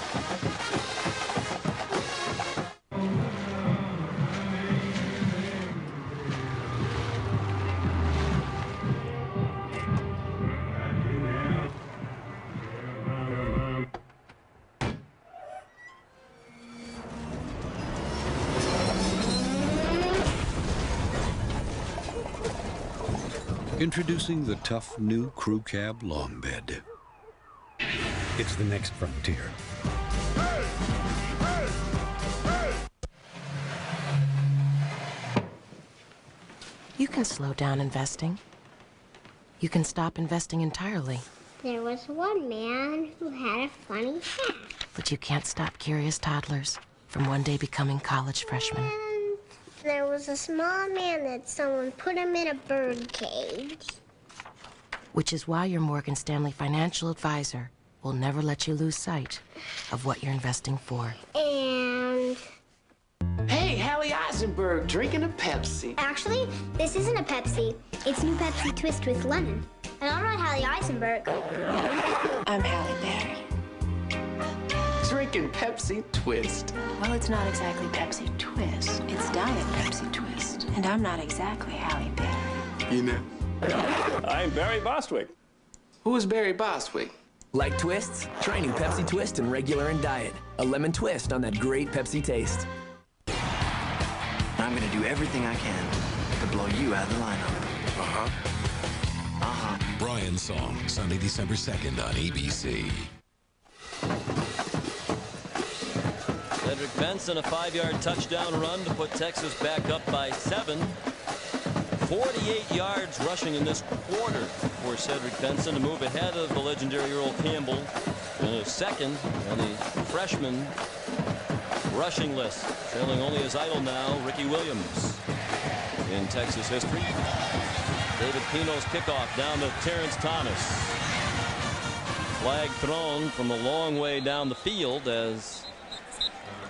Introducing the tough new Crew Cab long bed. It's the next frontier. You can slow down investing. You can stop investing entirely. There was one man who had a funny hat. But you can't stop curious toddlers from one day becoming college freshmen. And there was a small man that someone put him in a bird cage. Which is why your Morgan Stanley financial advisor will never let you lose sight of what you're investing for. And... Hey, Hallie Eisenberg, drinking a Pepsi. Actually, this isn't a Pepsi. It's new Pepsi Twist with lemon. And I'm not Hallie Eisenberg. I'm Halle Berry. Drinking Pepsi Twist. Well, it's not exactly Pepsi Twist. It's Diet Pepsi Twist. And I'm not exactly Halle Berry. You know? I'm Barry Bostwick. Who is Barry Bostwick? Like twists? Try new Pepsi Twist in regular and diet. A lemon twist on that great Pepsi taste. I'm gonna do everything I can to blow you out of the lineup. Brian's Song, Sunday, December 2nd on ABC. Cedric Benson, a 5-yard touchdown run to put Texas back up by 7. 48 yards rushing in this quarter for Cedric Benson to move ahead of the legendary Earl Campbell in a second on the freshman rushing list. Trailing only his idol now, Ricky Williams. In Texas history, David Pino's kickoff down to Terrence Thomas. Flag thrown from a long way down the field as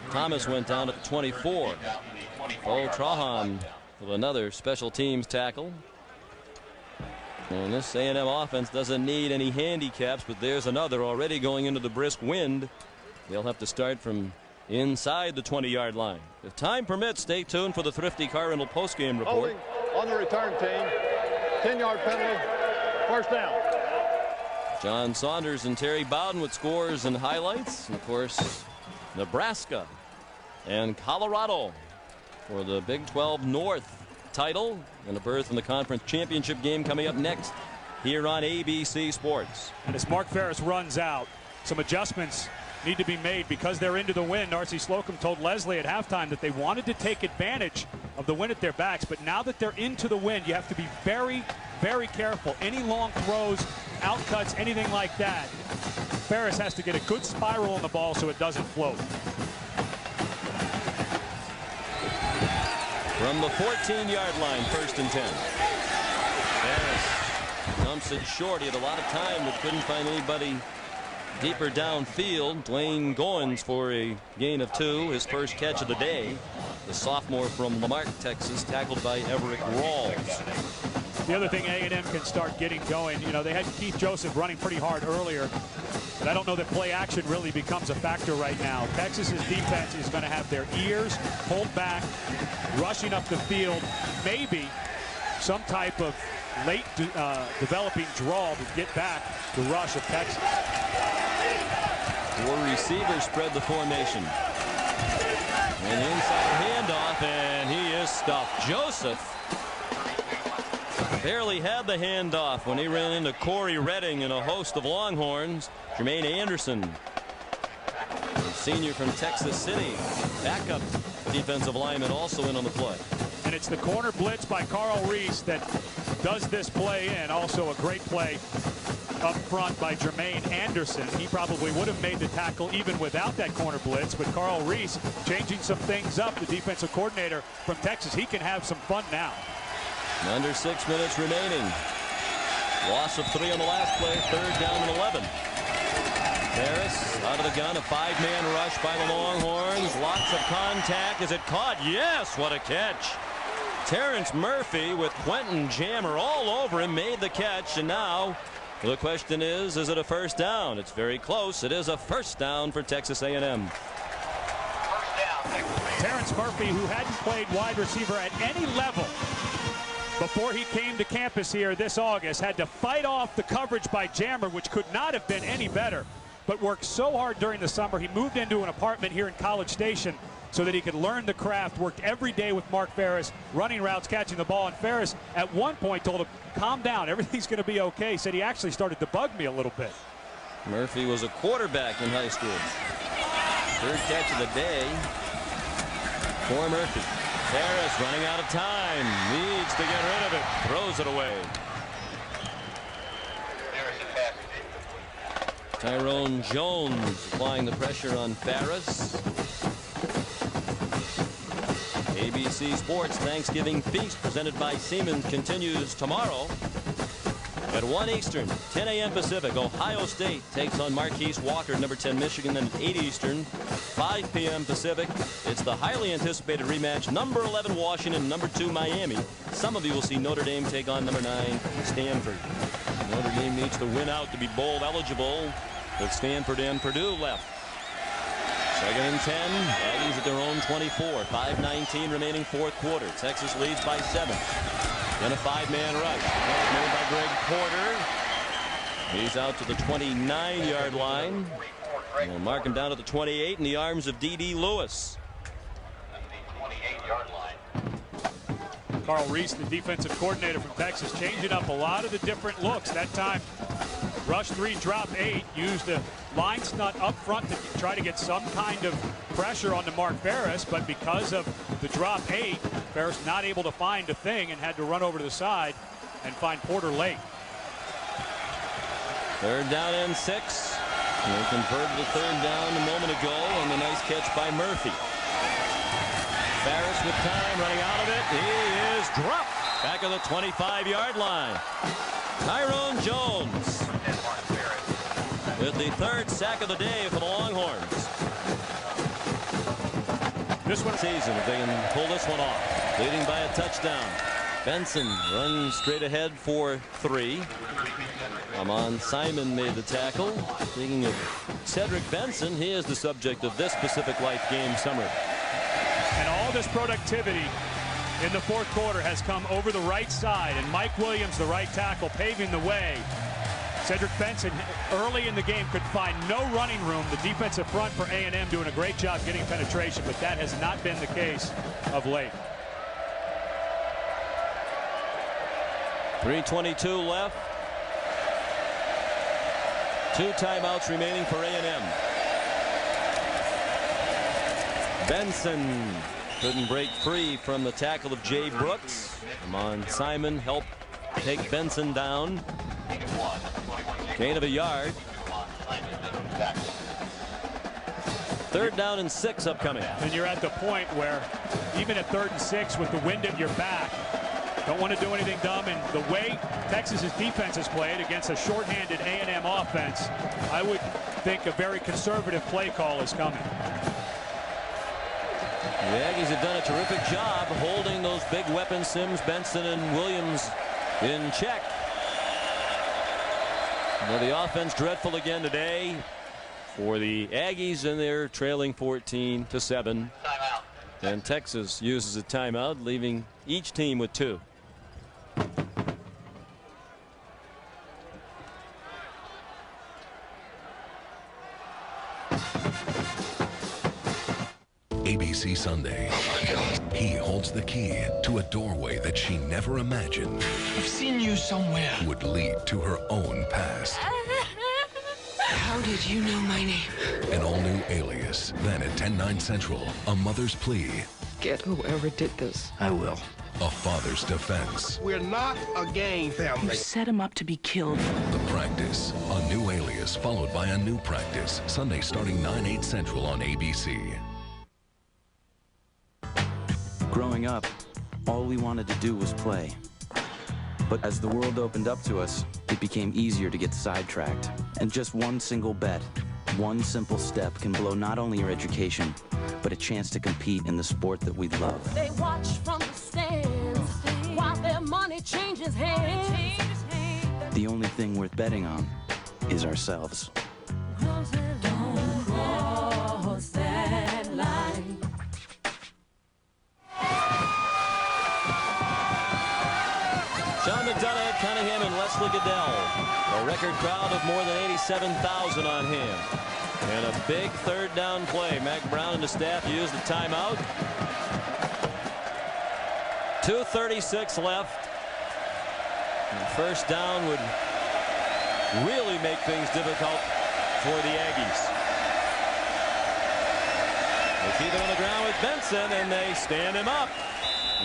Thomas went down at the 24. Bo Trahan with another special teams tackle. And this A&M offense doesn't need any handicaps, but there's another already going into the brisk wind. They'll have to start from inside the 20-yard line. If time permits, stay tuned for the Thrifty Car Rental postgame report. Holding on the return team. 10-yard penalty. First down. John Saunders and Terry Bowden with scores and highlights. And of course, Nebraska and Colorado for the Big 12 North title and a berth in the conference championship game coming up next here on ABC Sports. And as Mark Ferris runs out, some adjustments need to be made because they're into the wind. R.C. Slocum told Leslie at halftime that they wanted to take advantage of the wind at their backs, but now that they're into the wind, you have to be very, very careful. Any long throws, outcuts, anything like that, Ferris has to get a good spiral on the ball so it doesn't float. From the 14-yard line, 1st and 10. Ferris dumps it short. He had a lot of time but couldn't find anybody deeper downfield. Dwayne Goins for a gain of 2, his first catch of the day. The sophomore from Lamarck, Texas, tackled by Everett Rawls. The other thing A&M can start getting going, you know, they had Keith Joseph running pretty hard earlier, but I don't know that play action really becomes a factor right now. Texas's defense is going to have their ears pulled back, rushing up the field, maybe some type of late developing draw to get back the rush of Texas. 4 receivers spread the formation. And inside handoff, and he is stuffed. Joseph barely had the handoff when he ran into Corey Redding and a host of Longhorns. Jermaine Anderson, a senior from Texas City, backup defensive lineman, also in on the play. And it's the corner blitz by Carl Reese that does this play in. Also a great play up front by Jermaine Anderson. He probably would have made the tackle even without that corner blitz, but Carl Reese changing some things up, the defensive coordinator from Texas. He can have some fun now. Under 6 minutes remaining. Loss of 3 on the last play, 3rd down and 11. Ferris out of the gun, a 5-man rush by the Longhorns. Lots of contact. Is it caught? Yes, what a catch. Terrence Murphy with Quentin Jammer all over him made the catch, and now the question is it a first down? It's very close. It is a first down for Texas A&M. Terrence Murphy, who hadn't played wide receiver at any level before he came to campus here this August, had to fight off the coverage by Jammer, which could not have been any better, but worked so hard during the summer. He moved into an apartment here in College Station so that he could learn the craft, worked every day with Mark Ferris, running routes, catching the ball, and Ferris at one point told him, calm down, everything's going to be okay. Said he actually started to bug me a little bit. Murphy was a quarterback in high school. Third catch of the day for Murphy. Ferris running out of time, needs to get rid of it, throws it away. Tyrone Jones applying the pressure on Ferris. ABC Sports Thanksgiving Feast presented by Siemens continues tomorrow at 1 Eastern, 10 a.m. Pacific. Ohio State takes on Marquise Walker, number 10 Michigan. Then at 8 Eastern, 5 p.m. Pacific, it's the highly anticipated rematch, number 11 Washington, number 2 Miami. Some of you will see Notre Dame take on number 9 Stanford. Notre Dame needs to win out to be bowl eligible, with Stanford and Purdue left. Second and 10. Aggies at their own 24. 5:19 remaining fourth quarter. Texas leads by 7. Then a 5-man rush. That's made by Greg Porter. He's out to the 29-yard line. We'll mark him down to the 28 in the arms of D.D. Lewis. Carl Reese, the defensive coordinator from Texas, changing up a lot of the different looks. That time, rush 3, drop 8, used a line stunt up front to try to get some kind of pressure on Mark Ferris, but because of the drop 8, Ferris not able to find a thing and had to run over to the side and find Porter late. Third down and 6. They converted the third down a moment ago on the nice catch by Murphy. Ferris with time, running out of it. He is dropped back of the 25-yard line. Tyrone Jones with the third sack of the day for the Longhorns. This one season, if they can pull this one off, leading by a touchdown. Benson runs straight ahead for 3. Amon Simon made the tackle. Speaking of Cedric Benson, he is the subject of this Pacific Life game summary. And all this productivity in the fourth quarter has come over the right side, and Mike Williams, the right tackle, paving the way. Cedric Benson early in the game could find no running room. The defensive front for A&M doing a great job getting penetration, but that has not been the case of late. 3:22 left. 2 timeouts remaining for A&M. Benson couldn't break free from the tackle of Jay Brooks. Amon Simon helped take Benson down. Gain of a yard. Third down and 6 upcoming. And you're at the point where even at 3rd and 6 with the wind at your back, don't want to do anything dumb. And the way Texas's defense has played against a shorthanded A&M offense, I would think a very conservative play call is coming. The Aggies have done a terrific job holding those big weapons, Sims, Benson, and Williams, in check. Now the offense dreadful again today for the Aggies, and they're trailing 14-7. Timeout. And Texas uses a timeout, leaving each team with 2. ABC Sunday. He holds the key to a doorway that she never imagined I've seen you somewhere. would lead to her own past. How did you know my name? An all-new Alias. Then at 10/9 Central, A Mother's Plea. Get whoever did this. I will. A Father's Defense. We're not a gang family. You set him up to be killed. The Practice. A new Alias followed by a new Practice. Sunday starting 9/8 Central on ABC. Growing up, all we wanted to do was play. But as the world opened up to us, it became easier to get sidetracked. And just one single bet, one simple step can blow not only your education, but a chance to compete in the sport that we love. They watch from the stands changes hands. The only thing worth betting on is ourselves. Don't cross that line. Sean McDonough, Cunningham, and Leslie Goodell. A record crowd of more than 87,000 on hand. And a big third down play. Mac Brown and the staff used the timeout. 2:36 left. And first down would really make things difficult for the Aggies. They keep it on the ground with Benson, and they stand him up.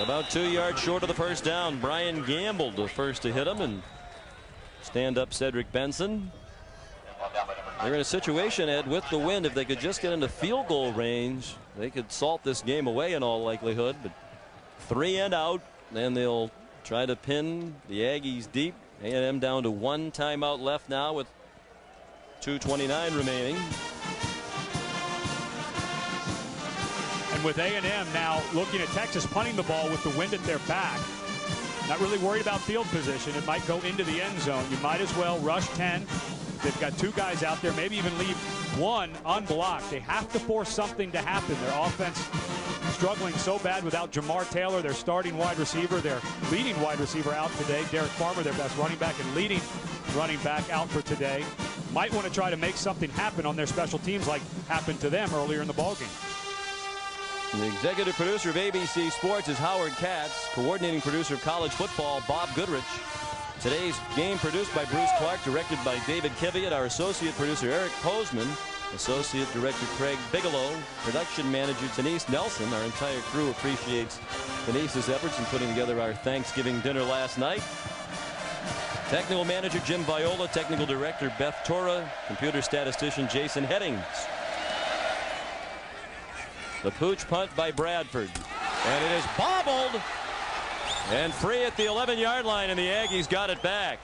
About 2 yards short of the first down. Brian Gamble the first to hit him and stand up Cedric Benson. They're in a situation, Ed, with the wind. If they could just get into field goal range, they could salt this game away in all likelihood. But 3 and out, and they'll try to pin the Aggies deep. A&M down to 1 timeout left now with 2:29 remaining. And with A&M now looking at Texas punting the ball with the wind at their back. Not really worried about field position. It might go into the end zone. You might as well rush 10. They've got 2 guys out there, maybe even leave 1 unblocked. They have to force something to happen. Their offense struggling so bad without Jamar Taylor, their starting wide receiver, their leading wide receiver out today. Derek Farmer, their best running back and leading running back, out for today. Might want to try to make something happen on their special teams like happened to them earlier in the ballgame. The executive producer of ABC Sports is Howard Katz. Coordinating producer of college football, Bob Goodrich. Today's game produced by Bruce Clark, directed by David Kiviat. Our associate producer, Eric Posman. Associate Director Craig Bigelow, Production Manager Denise Nelson. Our entire crew appreciates Denise's efforts in putting together our Thanksgiving dinner last night. Technical Manager Jim Viola, Technical Director Beth Torra, Computer Statistician Jason Headings. The pooch punt by Bradford, and it is bobbled and free at the 11-yard line, and the Aggies got it back.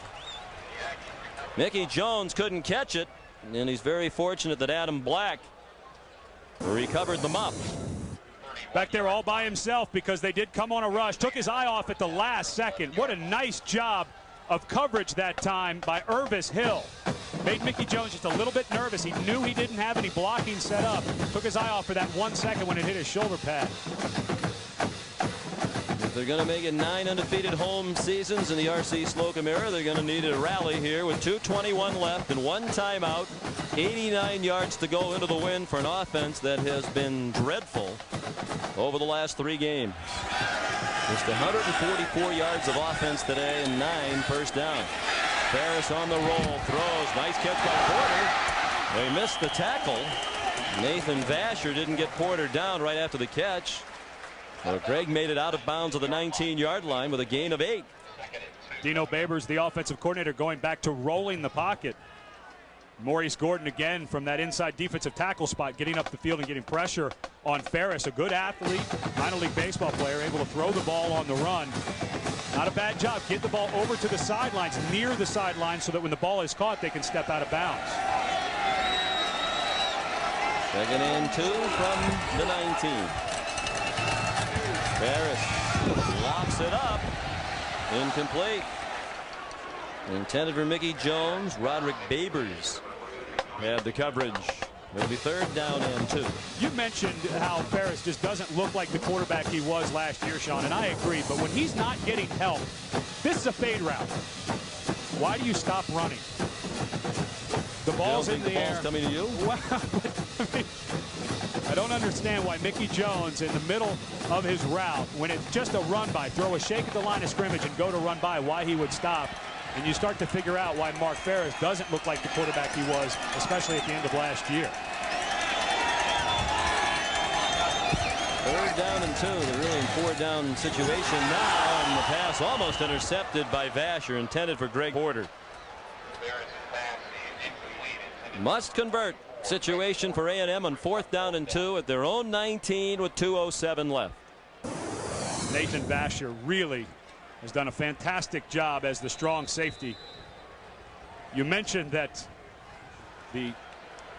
Mickey Jones couldn't catch it. And he's very fortunate that Adam Black recovered them up. Back there all by himself because they did come on a rush. Took his eye off at the last second. What a nice job of coverage that time by Irvis Hill. Made Mickey Jones just a little bit nervous. He knew he didn't have any blocking set up. Took his eye off for that 1 second when it hit his shoulder pad. If they're going to make it 9 undefeated home seasons in the R.C. Slocum era, they're going to need a rally here with 2:21 left and 1 timeout. 89 yards to go into the wind for an offense that has been dreadful over the last 3 games. Just 144 yards of offense today and 9 first down. Ferris on the roll, throws, nice catch by Porter. They missed the tackle. Nathan Vasher didn't get Porter down right after the catch. Well, Greg made it out of bounds of the 19-yard line with a gain of 8. Dino Babers, the offensive coordinator, going back to rolling the pocket. Maurice Gordon again from that inside defensive tackle spot, getting up the field and getting pressure on Ferris. A good athlete, minor league baseball player, able to throw the ball on the run. Not a bad job. Get the ball over to the sidelines, near the sidelines, so that when the ball is caught, they can step out of bounds. 2nd and 2 from the 19. Ferris locks it up. Incomplete. Intended for Mickey Jones. Roderick Babers had the coverage. It'll be 3rd down and 2. You mentioned how Ferris just doesn't look like the quarterback he was last year, Sean, and I agree. But when he's not getting help, this is a fade route. Why do you stop running? The ball's in the air. Ball's coming to you? Wow. I don't understand why Mickey Jones in the middle of his route, when it's just a run by, throw a shake at the line of scrimmage and go to run by, why he would stop. And you start to figure out why Mark Ferris doesn't look like the quarterback he was, especially at the end of last year. 3rd down and 2. They're really in 4-down situation now, and the pass almost intercepted by Vasher, intended for Greg Porter. Must convert situation for A&M on 4th down and 2 at their own 19 with 2:07 left. Nathan Vasher really has done a fantastic job as the strong safety. You mentioned that the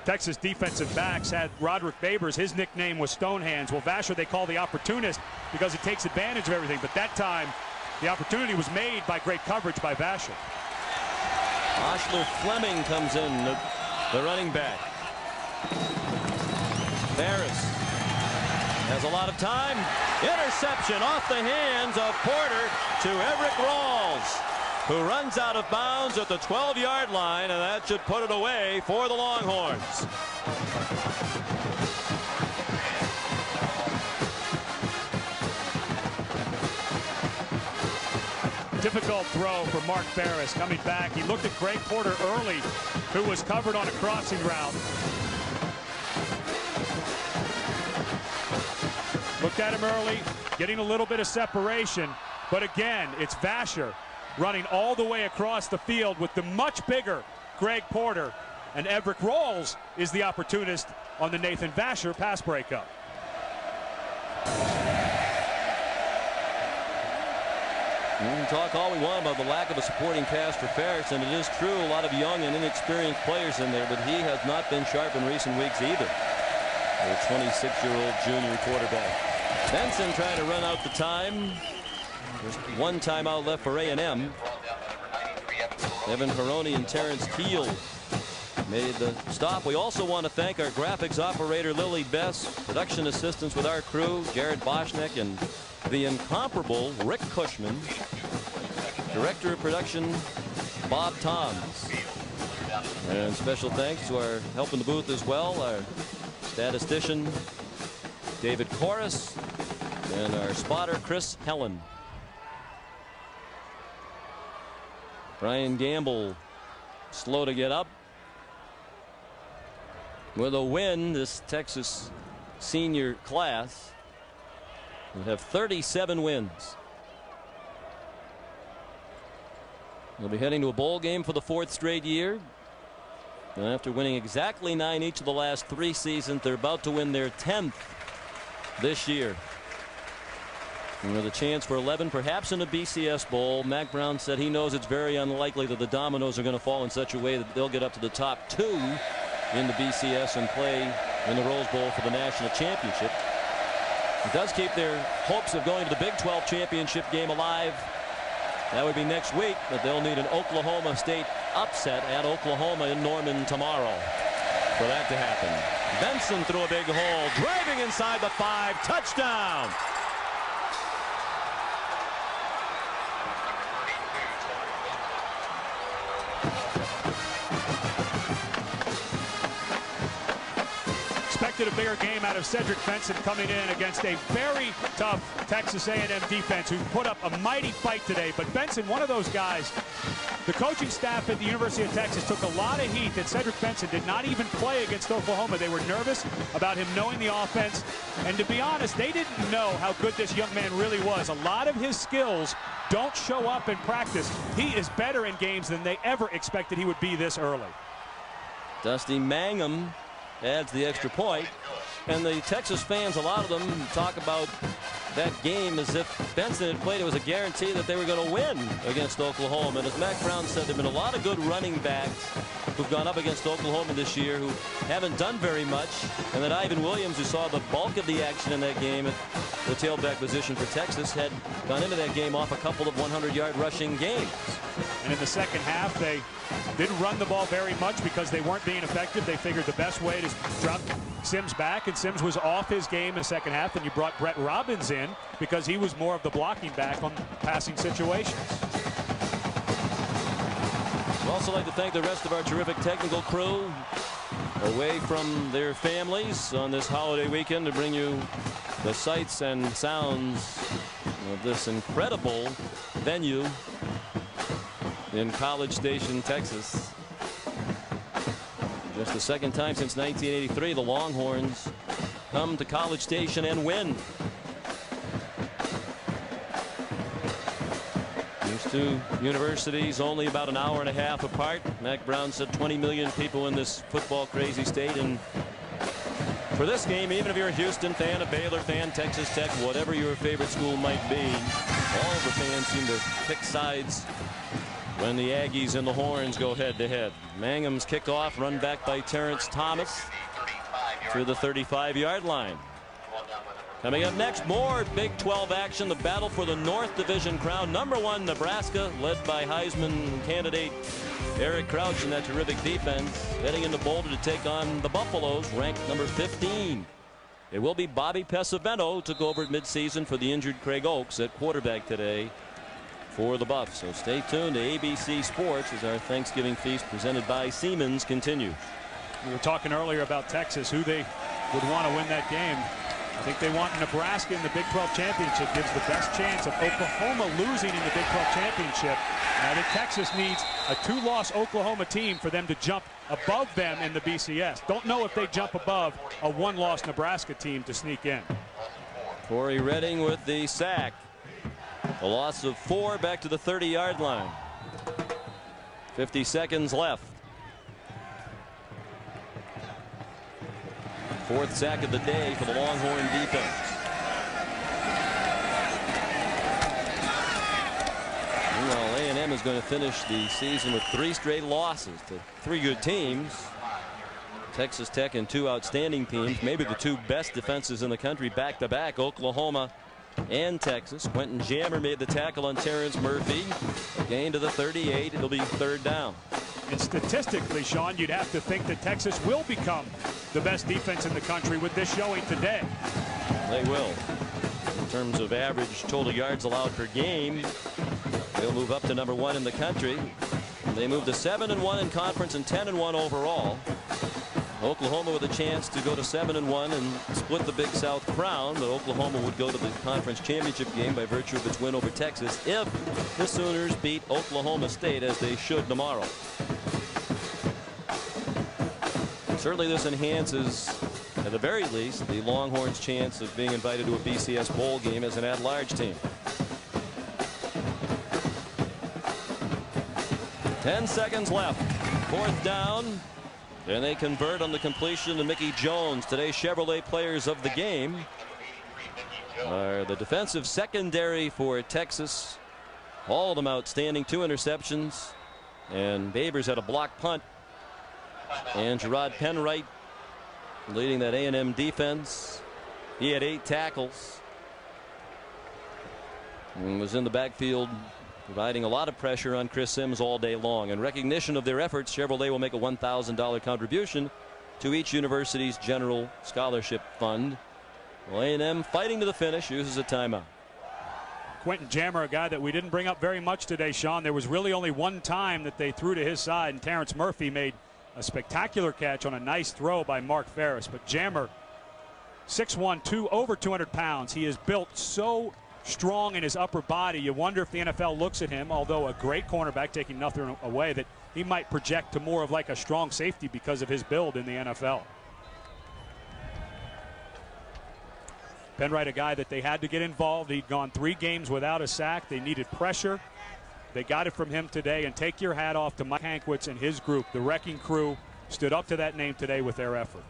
Texas defensive backs had Roderick Babers. His nickname was Stonehands. Well, Vasher they call the opportunist because he takes advantage of everything. But that time, The opportunity was made by great coverage by Vasher. Oshler Fleming comes in, the running back. Ferris has a lot of time. Interception off the hands of Porter to Everett Rawls, who runs out of bounds at the 12-yard line, and that should put it away for the Longhorns. Difficult throw for Mark Ferris coming back. He looked at Greg Porter early, who was covered on a crossing route. Looked at him early, getting a little bit of separation. But again, it's Vasher running all the way across the field with the much bigger Greg Porter. And Everett Rawls is the opportunist on the Nathan Vasher pass breakup. We can talk all we want about the lack of a supporting cast for Ferris, and it is true, a lot of young and inexperienced players in there, but he has not been sharp in recent weeks either. The 26-year-old junior quarterback. Benson trying to run out the time. There's one timeout left for A&M. Evan Peroni and Terrence Teal made the stop. We also want to thank our graphics operator Lily Bess, production assistants with our crew, Jared Boschneck and the incomparable Rick Cushman, director of production Bob Toms, and special thanks to our help in the booth as well, our statistician David Corris, and our spotter Chris Helen. Brian Gamble slow to get up. With a win, this Texas senior class will have 37 wins. They'll be heading to a bowl game for the 4th straight year. And after winning exactly 9 each of the last 3 seasons, they're about to win their 10th this year. And with a chance for 11, perhaps in a BCS Bowl. Mack Brown said he knows it's very unlikely that the dominoes are going to fall in such a way that they'll get up to the top 2 in the BCS and play in the Rose Bowl for the national championship. It does keep their hopes of going to the Big 12 championship game alive. That would be next week, but they'll need an Oklahoma State upset at Oklahoma in Norman tomorrow for that to happen. Benson through a big hole, driving inside the 5, touchdown. Expected a bigger game out of Cedric Benson coming in against a very tough Texas A&M defense who put up a mighty fight today. But Benson, one of those guys, the coaching staff at the University of Texas took a lot of heat that Cedric Benson did not even play against Oklahoma. They were nervous about him knowing the offense. And to be honest, they didn't know how good this young man really was. A lot of his skills don't show up in practice. He is better in games than they ever expected he would be this early. Dusty Mangum adds the extra point, and the Texas fans, a lot of them talk about that game as if Benson had played. It was a guarantee that they were going to win against Oklahoma. And as Mack Brown said, there have been a lot of good running backs who've gone up against Oklahoma this year who haven't done very much, and that Ivan Williams, who saw the bulk of the action in that game at the tailback position for Texas, had gone into that game off a couple of 100-yard rushing games. And in the second half, they didn't run the ball very much because they weren't being effective. They figured the best way to drop Sims back, and Sims was off his game in the second half, and you brought Brett Robbins in because he was more of the blocking back on passing situations. I'd also like to thank the rest of our terrific technical crew away from their families on this holiday weekend to bring you the sights and sounds of this incredible venue in College Station, Texas. Just the second time since 1983 the Longhorns come to College Station and win. These two universities only about an hour and a half apart. Mack Brown said 20 million people in this football crazy state, and for this game, even if you're a Houston fan, a Baylor fan, Texas Tech, whatever your favorite school might be, all of the fans seem to pick sides when the Aggies and the Horns go head-to-head. Mangum's kickoff, run back by Terrence Thomas to the 35-yard line. Coming up next, more Big 12 action. The battle for the North Division crown. #1 Nebraska, led by Heisman candidate Eric Crouch in that terrific defense, heading into Boulder to take on the Buffaloes, ranked number 15. It will be Bobby Pesavento, took over at midseason for the injured Craig Oaks at quarterback today for the Buffs. So stay tuned to ABC Sports as our Thanksgiving feast presented by Siemens continues. We were talking earlier about Texas, who they would want to win that game. I think they want Nebraska in the Big 12 championship. Gives the best chance of Oklahoma losing in the Big 12 championship. And I think Texas needs a 2-loss Oklahoma team for them to jump above them in the BCS. Don't know if they jump above a 1-loss Nebraska team to sneak in. Corey Redding with the sack. A loss of 4 back to the 30-yard line. 50 seconds left. 4th sack of the day for the Longhorn defense. Meanwhile, A&M is going to finish the season with 3 straight losses to 3 good teams. Texas Tech and 2 outstanding teams, maybe the 2 best defenses in the country back-to-back, Oklahoma and Texas. Quentin Jammer made the tackle on Terrence Murphy. A gain to the 38. It'll be 3rd down. And statistically, Sean, you'd have to think that Texas will become the best defense in the country with this showing today. They will. In terms of average total yards allowed per game, they'll move up to #1 in the country. They moved to 7-1 in conference and 10-1 overall. Oklahoma with a chance to go to 7-1 and split the Big South crown, but Oklahoma would go to the conference championship game by virtue of its win over Texas if the Sooners beat Oklahoma State, as they should tomorrow. Certainly this enhances, at the very least, the Longhorns' chance of being invited to a BCS bowl game as an at-large team. 10 seconds left. 4th down. And they convert on the completion to Mickey Jones. Today's Chevrolet players of the game are the defensive secondary for Texas. All of them outstanding. 2 interceptions. And Babers had a block punt. And Gerard Penwright leading that A&M defense. He had 8 tackles. And was in the backfield, providing a lot of pressure on Chris Sims all day long. In recognition of their efforts, Chevrolet will make a $1,000 contribution to each university's general scholarship fund. Well, A&M fighting to the finish, uses a timeout. Quentin Jammer, a guy that we didn't bring up very much today, Sean. There was really only one time that they threw to his side, and Terrence Murphy made a spectacular catch on a nice throw by Mark Ferris. But Jammer, 6'1", over 200 pounds. He is built so strong in his upper body. You wonder if the NFL looks at him, although a great cornerback, taking nothing away, that he might project to more of like a strong safety because of his build in the NFL. Penwright, a guy that they had to get involved. He'd gone 3 games without a sack. They needed pressure. They got it from him today, and take your hat off to Mike Hankwitz and his group. The Wrecking Crew stood up to that name today with their effort.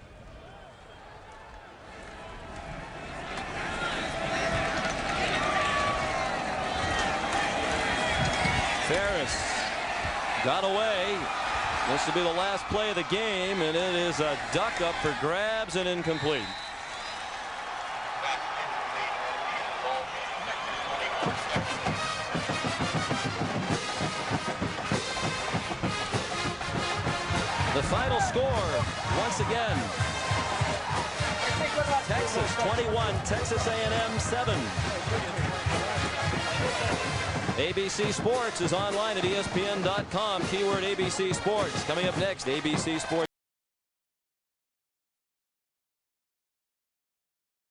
Ferris got away. This will be the last play of the game, and it is a duck up for grabs and incomplete. The final score, once again, Texas 21, Texas A&M 7. ABC Sports is online at ESPN.com. Keyword ABC Sports. Coming up next, ABC Sports.